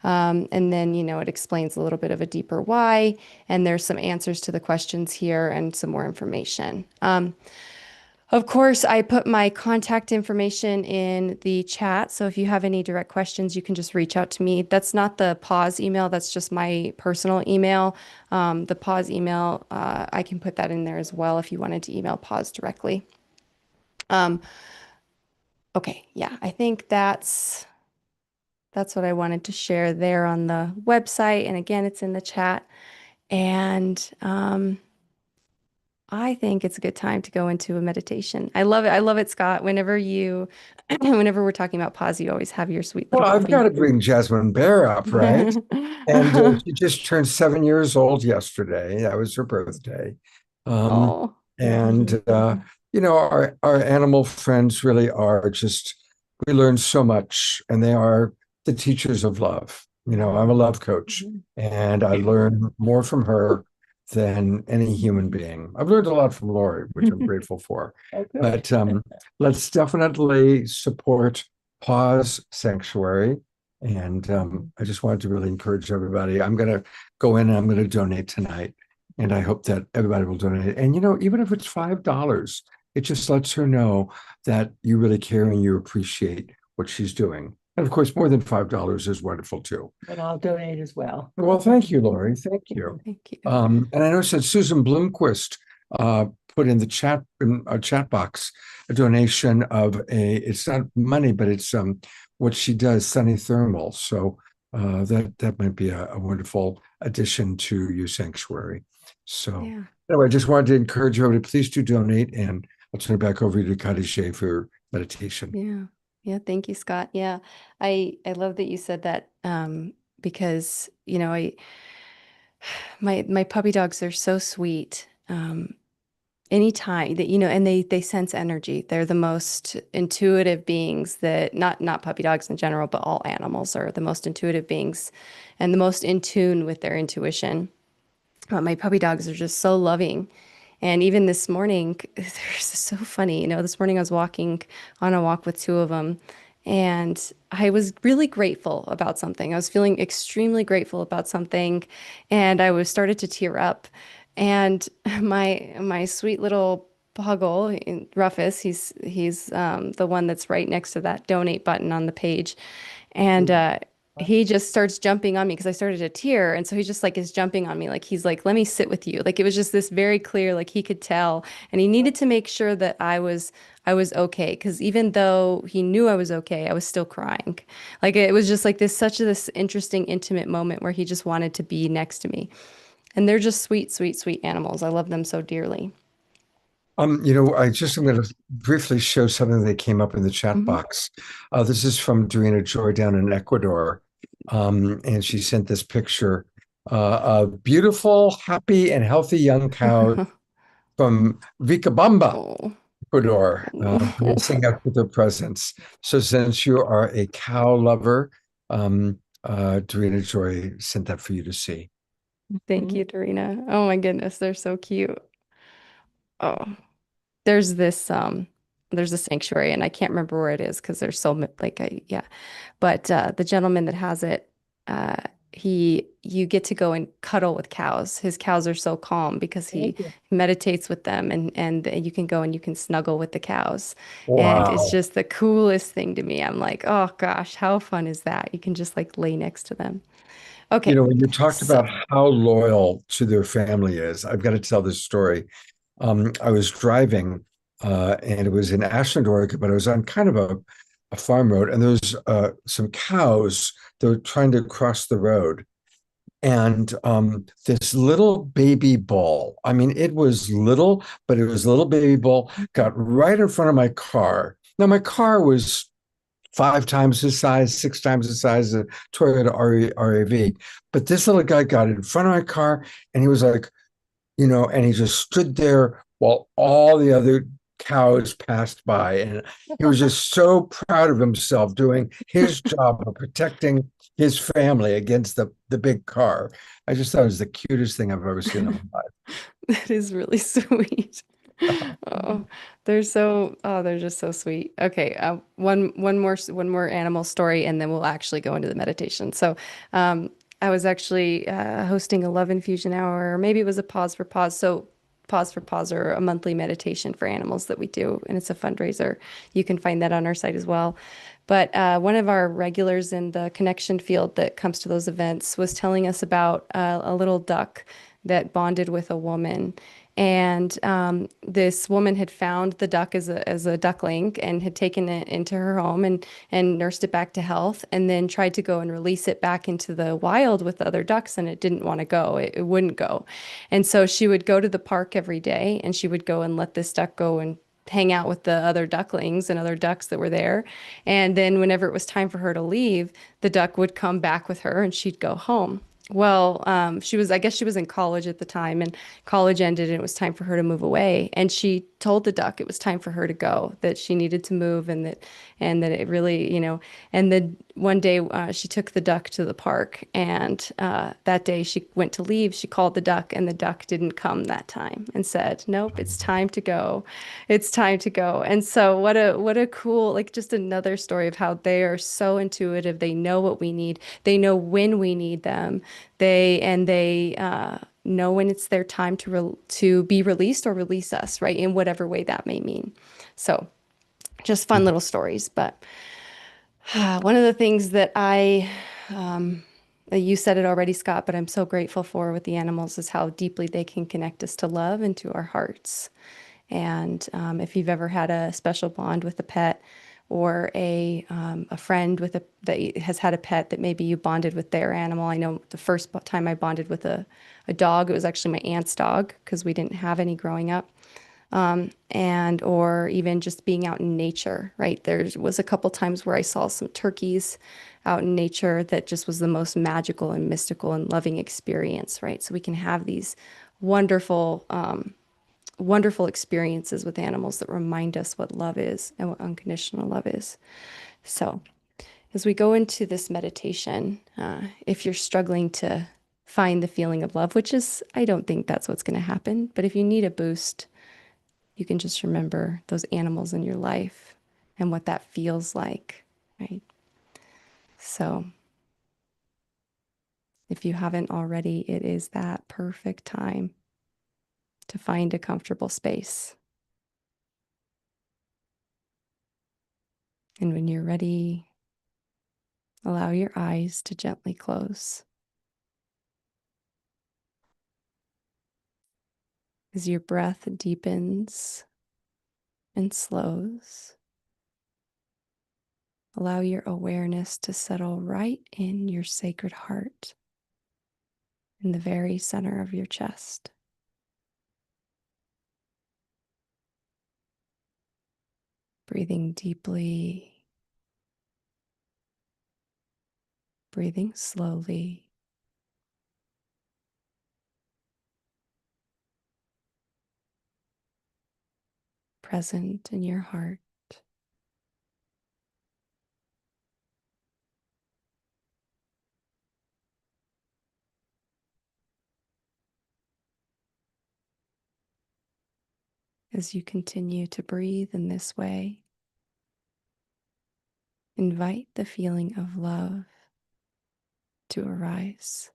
And then, it explains a little bit of a deeper why, and there's some answers to the questions here and some more information. Of course, I put my contact information in the chat. So if you have any direct questions, you can just reach out to me. That's not the pause email. That's just my personal email. The pause email, I can put that in there as well if you wanted to email pause directly. Okay, yeah, I think that's what I wanted to share there on the website. And again, it's in the chat. And I think it's a good time to go into a meditation. I love it. I love it, Scott. Whenever we're talking about pause, you always have your sweet Well, little I've got to bring Jasmine Bear up, right? And she just turned 7 years old yesterday. That was her birthday. Oh. And our animal friends really are just, we learn so much, and they are the teachers of love. I'm a love coach, and I learn more from her than any human being. I've learned a lot from Lori, which I'm grateful for. But let's definitely support Pause Sanctuary. And I just wanted to really encourage everybody. I'm going to go in and I'm going to donate tonight. And I hope that everybody will donate. And, even if it's $5, it just lets her know that you really care and you appreciate what she's doing. And of course, more than $5 is wonderful too. And I'll donate as well. Well, thank you, Lori. Thank you. Thank you. And I noticed that Susan Bloomquist put in a chat box a donation of it's not money, but it's what she does, Sunny Thermal. So that might be a wonderful addition to your sanctuary. So anyway, I just wanted to encourage everybody, please do donate, and I'll turn it back over to Khadijah for meditation. Yeah. Yeah. Thank you, Scott. Yeah. I love that you said that, because, my puppy dogs, they're so sweet. Anytime that, and they sense energy. They're the most intuitive beings that not puppy dogs in general, but all animals are the most intuitive beings and the most in tune with their intuition. My puppy dogs are just so loving. And even this morning, they're so funny. This morning I was walking on a walk with 2 of them, and I was really grateful about something. I was feeling extremely grateful about something, and I started to tear up. And my sweet little puggle, Rufus, he's the one that's right next to that donate button on the page, and he just starts jumping on me because I started to tear. And so he just is jumping on me. He's like, let me sit with you. It was just this very clear, he could tell, and he needed to make sure that I was okay. Cause even though he knew I was okay, I was still crying. It was just this interesting, intimate moment where he just wanted to be next to me. And they're just sweet, sweet, sweet animals. I love them so dearly. I just am going to briefly show something that came up in the chat box. This is from Dorina Joy down in Ecuador. And she sent this picture of beautiful, happy, and healthy young cows from Vicabamba, Ecuador, racing out with their presence. So since you are a cow lover, Dorina Joy sent that for you to see. Thank you, Dorina. Oh my goodness, they're so cute. Oh, there's a sanctuary, and I can't remember where it is because there's yeah. But the gentleman that has it, you get to go and cuddle with cows. His cows are so calm because he meditates with them, and you can go and you can snuggle with the cows. And it's Wow. just the coolest thing to me. I'm like, oh gosh, how fun is that? You can just like lay next to them. Okay. When you talked about how loyal to their family is, I've got to tell this story. I was driving, and it was in Ashland, Oregon, but I was on kind of a farm road, and there was some cows that were trying to cross the road. And this little baby bull, I mean, it was little, but it was a little baby bull, got right in front of my car. Now, my car was 5 times the size, 6 times the size of Toyota RAV. But this little guy got in front of my car, and he was like, and he just stood there while all the other cows passed by. And he was just so proud of himself doing his job of protecting his family against the big car. I just thought it was the cutest thing I've ever seen in my life. That is really sweet. Oh, they're just so sweet. Okay, one more animal story, and then we'll actually go into the meditation. So, I was actually hosting a Love Infusion Hour, or maybe it was a Pause for Pause. So, Pause for Pause, or a monthly meditation for animals that we do, and it's a fundraiser. You can find that on our site as well. But one of our regulars in the connection field that comes to those events was telling us about a little duck that bonded with a woman. And this woman had found the duck as a duckling and had taken it into her home and nursed it back to health, and then tried to go and release it back into the wild with the other ducks, and it didn't want to go. It wouldn't go. And so she would go to the park every day, and she would go and let this duck go and hang out with the other ducklings and other ducks that were there. And then whenever it was time for her to leave, the duck would come back with her and she'd go home. Well, I guess she was in college at the time, and college ended and it was time for her to move away. And she told the duck it was time for her to go, that she needed to move, and that it really, and then one day she took the duck to the park, and that day she went to leave, she called the duck, and the duck didn't come that time and said, nope, it's time to go. It's time to go. And so what a cool, like, just another story of how they are so intuitive. They know what we need. They know when we need them. They know when it's their time to be released or release us, right? In whatever way that may mean. So just fun little stories. But one of the things that you said it already, Scott, but I'm so grateful for with the animals is how deeply they can connect us to love and to our hearts. And if you've ever had a special bond with a pet, or a friend that has had a pet that maybe you bonded with their animal. I know the first time I bonded with a dog, it was actually my aunt's dog, because we didn't have any growing up. Or even just being out in nature, right? There was a couple times where I saw some turkeys out in nature that just was the most magical and mystical and loving experience, right? So we can have these wonderful experiences with animals that remind us what love is and what unconditional love is. So as we go into this meditation, if you're struggling to find the feeling of love, which is, I don't think that's what's going to happen, but if you need a boost, you can just remember those animals in your life and what that feels like, right? So if you haven't already, it is that perfect time to find a comfortable space. And when you're ready, allow your eyes to gently close. As your breath deepens and slows, allow your awareness to settle right in your sacred heart. in the very center of your chest. Breathing deeply, breathing slowly. Present in your heart. As you continue to breathe in this way, invite the feeling of love to arise.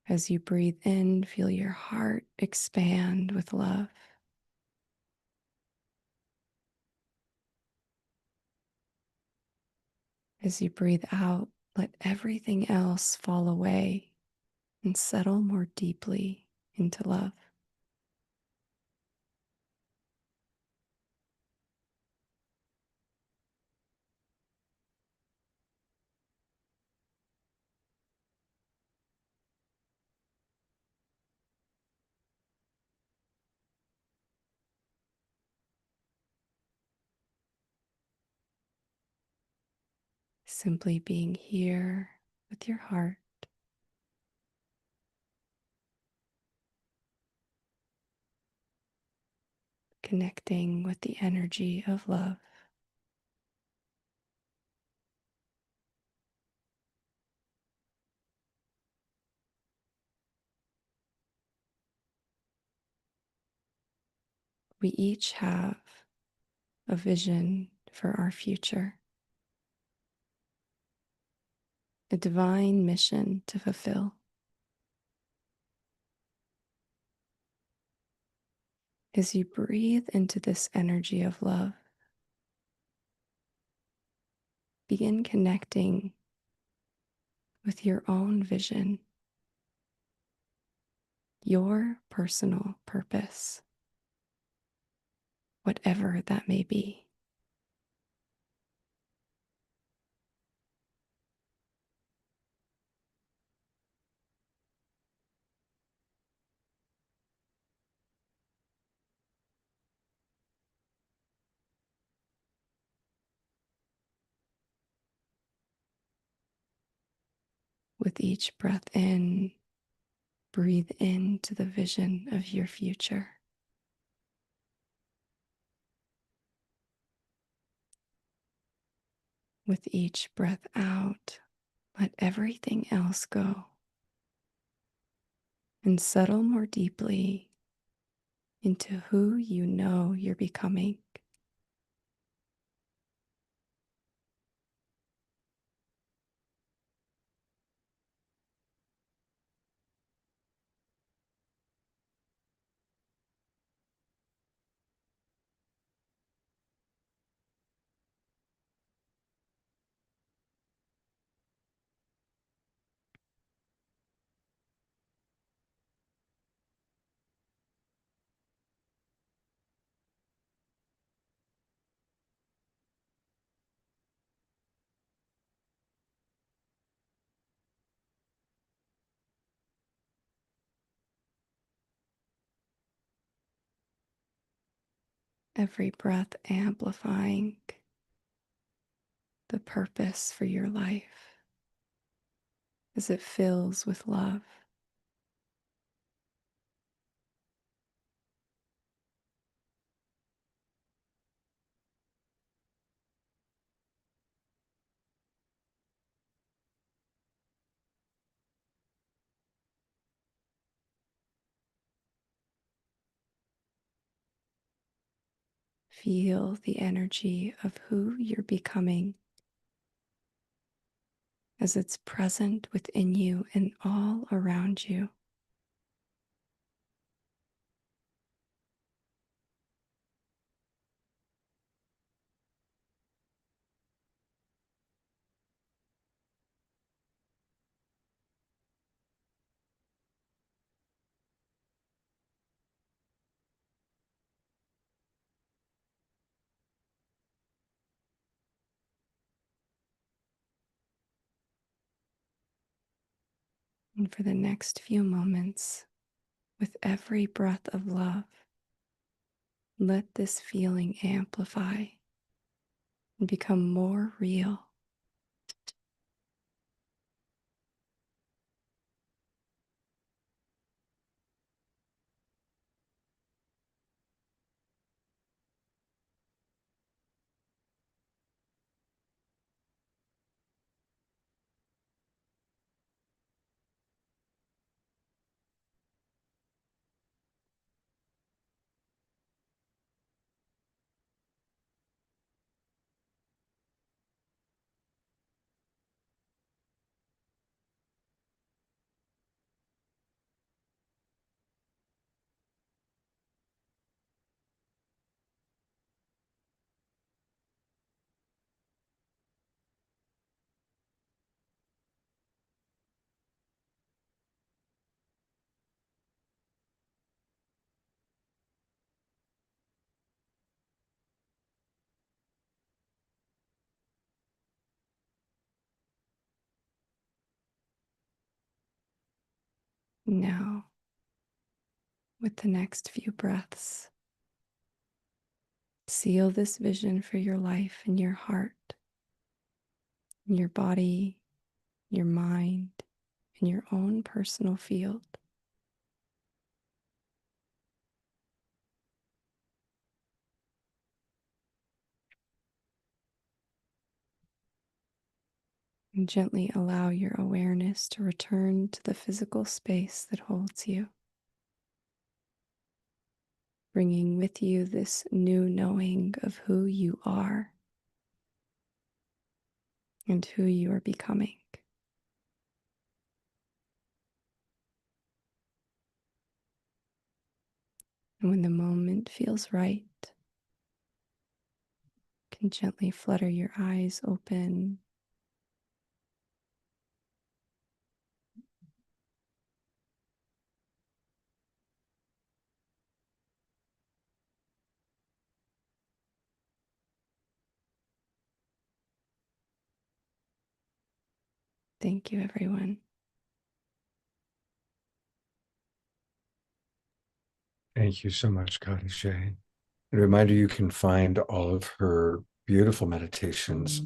As you breathe in, feel your heart expand with love. As you breathe out, let everything else fall away and settle more deeply into love. Simply being here with your heart, connecting with the energy of love. We each have a vision for our future, a divine mission to fulfill. As you breathe into this energy of love, begin connecting with your own vision, your personal purpose, whatever that may be. With each breath in, breathe into the vision of your future. With each breath out, let everything else go and settle more deeply into who you know you're becoming. Every breath amplifying the purpose for your life as it fills with love. Feel the energy of who you're becoming as it's present within you and all around you. And for the next few moments, with every breath of love, let this feeling amplify and become more real. Now, with the next few breaths, seal this vision for your life in your heart, in your body, your mind, in your own personal field. And gently allow your awareness to return to the physical space that holds you, bringing with you this new knowing of who you are and who you are becoming. And when the moment feels right, you can gently flutter your eyes open. Thank you, everyone. Thank you so much, Kati Shay. A reminder, you can find all of her beautiful meditations.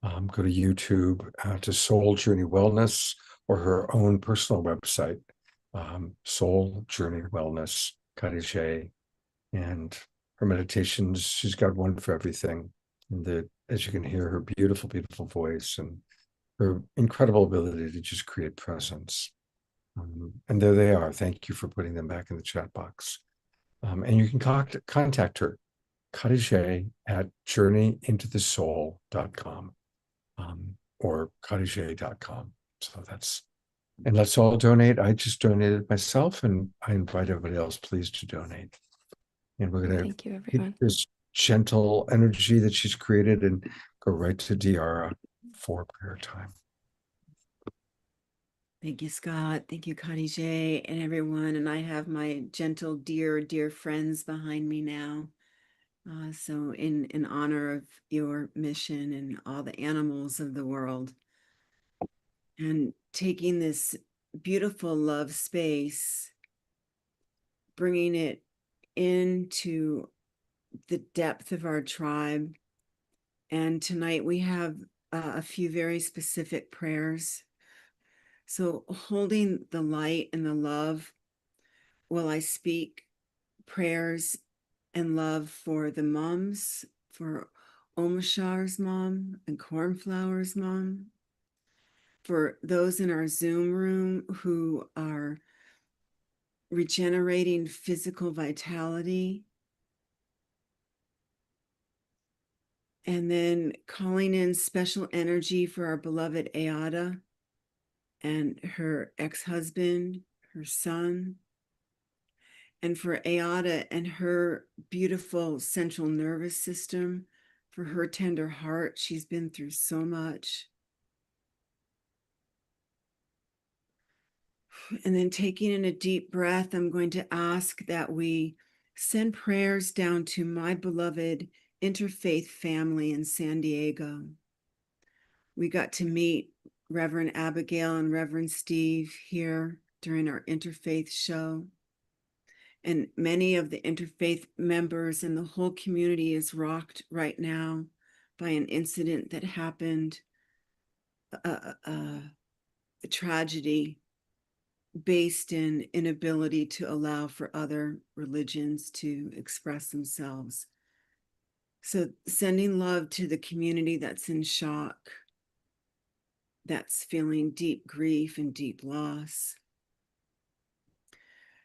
Go to YouTube to Soul Journey Wellness or her own personal website, Soul Journey Wellness, Kati Shay. And her meditations, she's got one for everything. And as you can hear, her beautiful, beautiful voice and her incredible ability to just create presence. And there they are. Thank you for putting them back in the chat box. And you can contact her, Kati Shay at journeyintothesoul.com or katishay.com. So and let's all donate. I just donated myself, and I invite everybody else, please, to donate. And we're going to Thank you, everyone. this gentle energy that she's created and go right to Diara for prayer time. Thank you, Scott. Thank you, Kati J, and everyone. And I have my gentle, dear, dear friends behind me now. So in honor of your mission and all the animals of the world, and taking this beautiful love space, bringing it into the depth of our tribe. And tonight we have a few very specific prayers. So holding the light and the love while I speak prayers and love for the moms, for Omashar's mom and Cornflower's mom, for those in our Zoom room who are regenerating physical vitality, and then calling in special energy for our beloved Ayada and her ex-husband, her son, and for Ayada and her beautiful central nervous system, for her tender heart. She's been through so much. And then taking in a deep breath, I'm going to ask that we send prayers down to my beloved interfaith family in San Diego. We got to meet Reverend Abigail and Reverend Steve here during our interfaith show. And many of the interfaith members and the whole community is rocked right now by an incident that happened, a tragedy based in inability to allow for other religions to express themselves. So sending love to the community that's in shock, that's feeling deep grief and deep loss.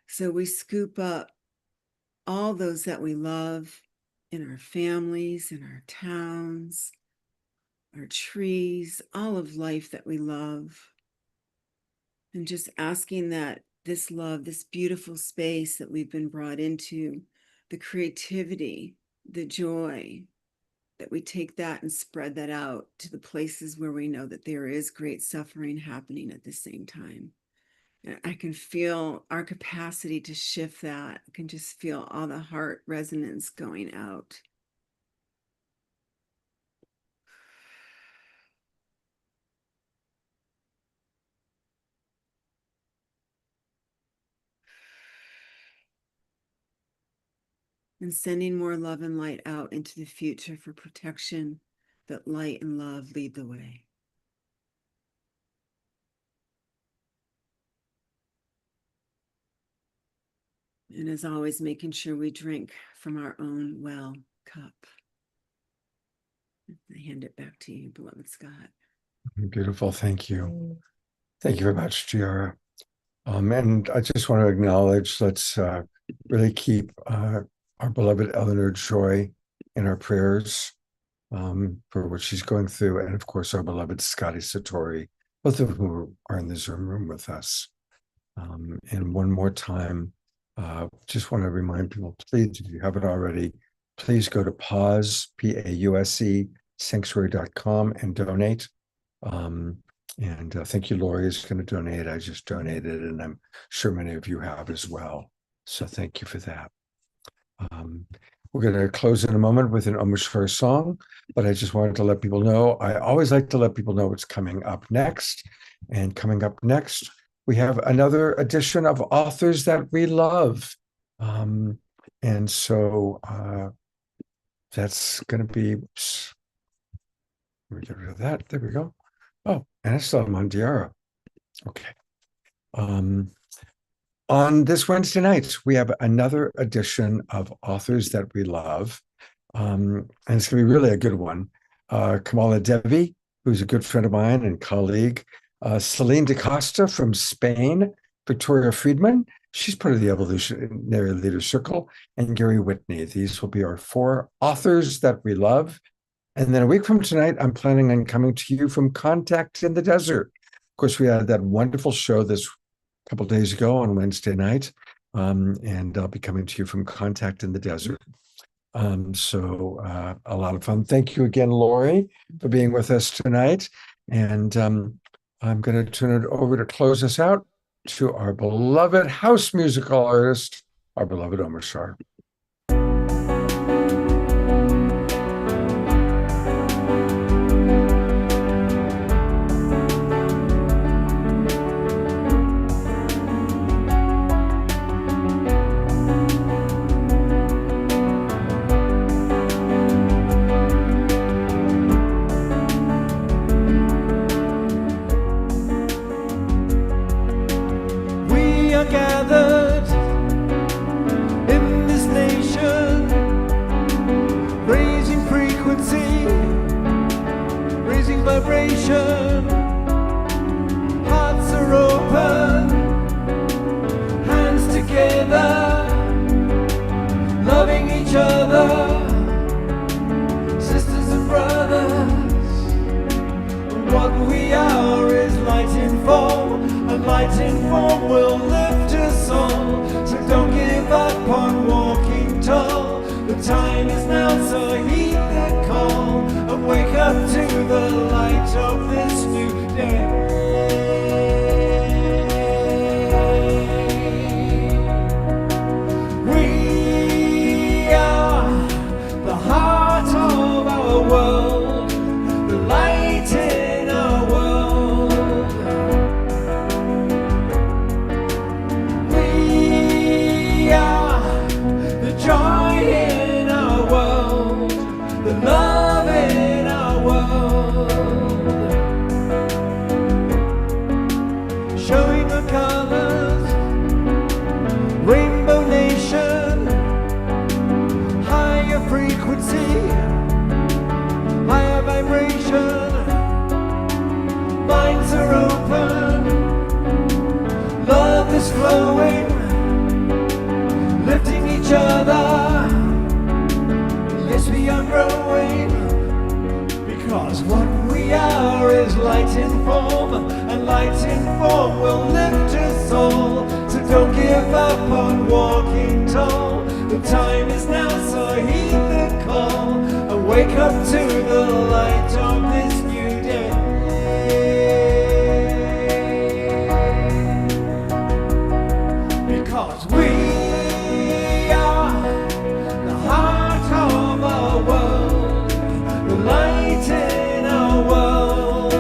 So we scoop up all those that we love in our families, in our towns, our trees, all of life that we love. And just asking that this love, this beautiful space that we've been brought into, the creativity, the joy, that we take that and spread that out to the places where we know that there is great suffering happening at the same time. And I can feel our capacity to shift that. I can just feel all the heart resonance going out. And sending more love and light out into the future for protection, that light and love lead the way. And as always, making sure we drink from our own well cup. I hand it back to you, beloved Scott. Beautiful. Thank you. Thank you very much, Giara. And I just want to acknowledge, let's really keep our beloved Eleanor Joy in our prayers for what she's going through. And of course, our beloved Scotty Satori, both of whom are in the Zoom room with us. And one more time, just want to remind people, please, if you haven't already, please go to pause, P-A-U-S-E, sanctuary.com and donate. And thank you, Lori is going to donate. I just donated, and I'm sure many of you have as well. So thank you for that. We're going to close in a moment with an homage for a song, but I just wanted to let people know, I always like to let people know what's coming up next. And coming up next, we have another edition of Authors That We Love. And so that's going to be, oops, let me get rid of that. There we go. Oh, and I still have Mondiara. Okay. On this Wednesday night, we have another edition of Authors That We Love. And it's going to be really a good one. Kamala Devi, who's a good friend of mine and colleague. Celine DaCosta from Spain. Victoria Friedman, she's part of the Evolutionary Leader Circle. And Gary Whitney. These will be our 4 authors that we love. And then a week from tonight, I'm planning on coming to you from Contact in the Desert. Of course, we had that wonderful show this couple of days ago on Wednesday night. And I'll be coming to you from Contact in the Desert. So a lot of fun. Thank you again, Lori, for being with us tonight. And I'm going to turn it over to close us out to our beloved house musical artist, our beloved Omar Shar. We are gathered in this nation, raising frequency, raising vibration. Hearts are open, hands together, loving each other, sisters and brothers. What we are is light in form, and light in form will lift us all. So don't give up on walking tall. The time is now, so heed the call and wake up to the light of this new day. We are the heart of our world, the light in our world. is light in form, and light in form will lift us all. So don't give up on walking tall. The time is now, so heed the call, and wake up to the light of this new day. Because we are the heart of our world, the light in our world.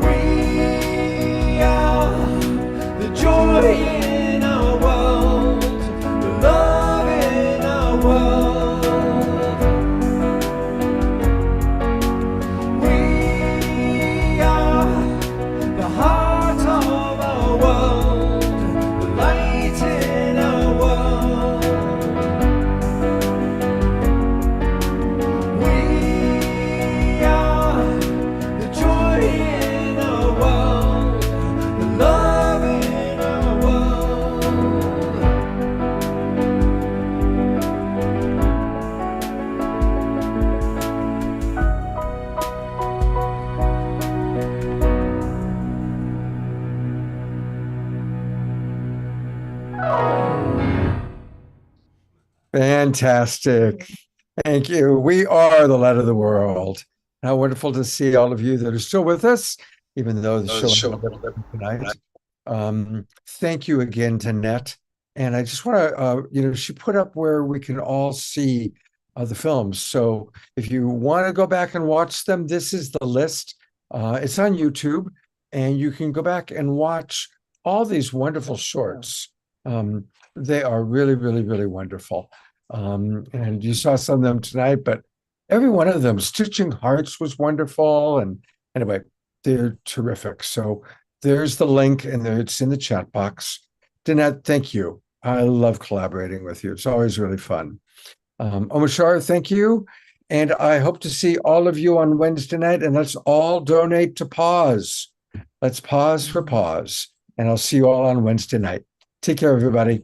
We are the joy in our world, the love in our world. We are the heart of our world, the light in our world. We are the joy in our world, the love in our world. Fantastic. Thank you. We are the light of the world. How wonderful to see all of you that are still with us, even though the show ended tonight. Thank you again to Net. And I just want to, she put up where we can all see the films. So if you want to go back and watch them, this is the list. It's on YouTube, and you can go back and watch all these wonderful shorts. They are really, really, really wonderful. And you saw some of them tonight, but every one of them, Stitching Hearts was wonderful. And anyway, they're terrific. So there's the link, and it's in the chat box. Danette, thank you. I love collaborating with you. It's always really fun. Omashar, thank you. And I hope to see all of you on Wednesday night, and let's all donate to Pause. Let's pause for pause. And I'll see you all on Wednesday night. Take care, everybody.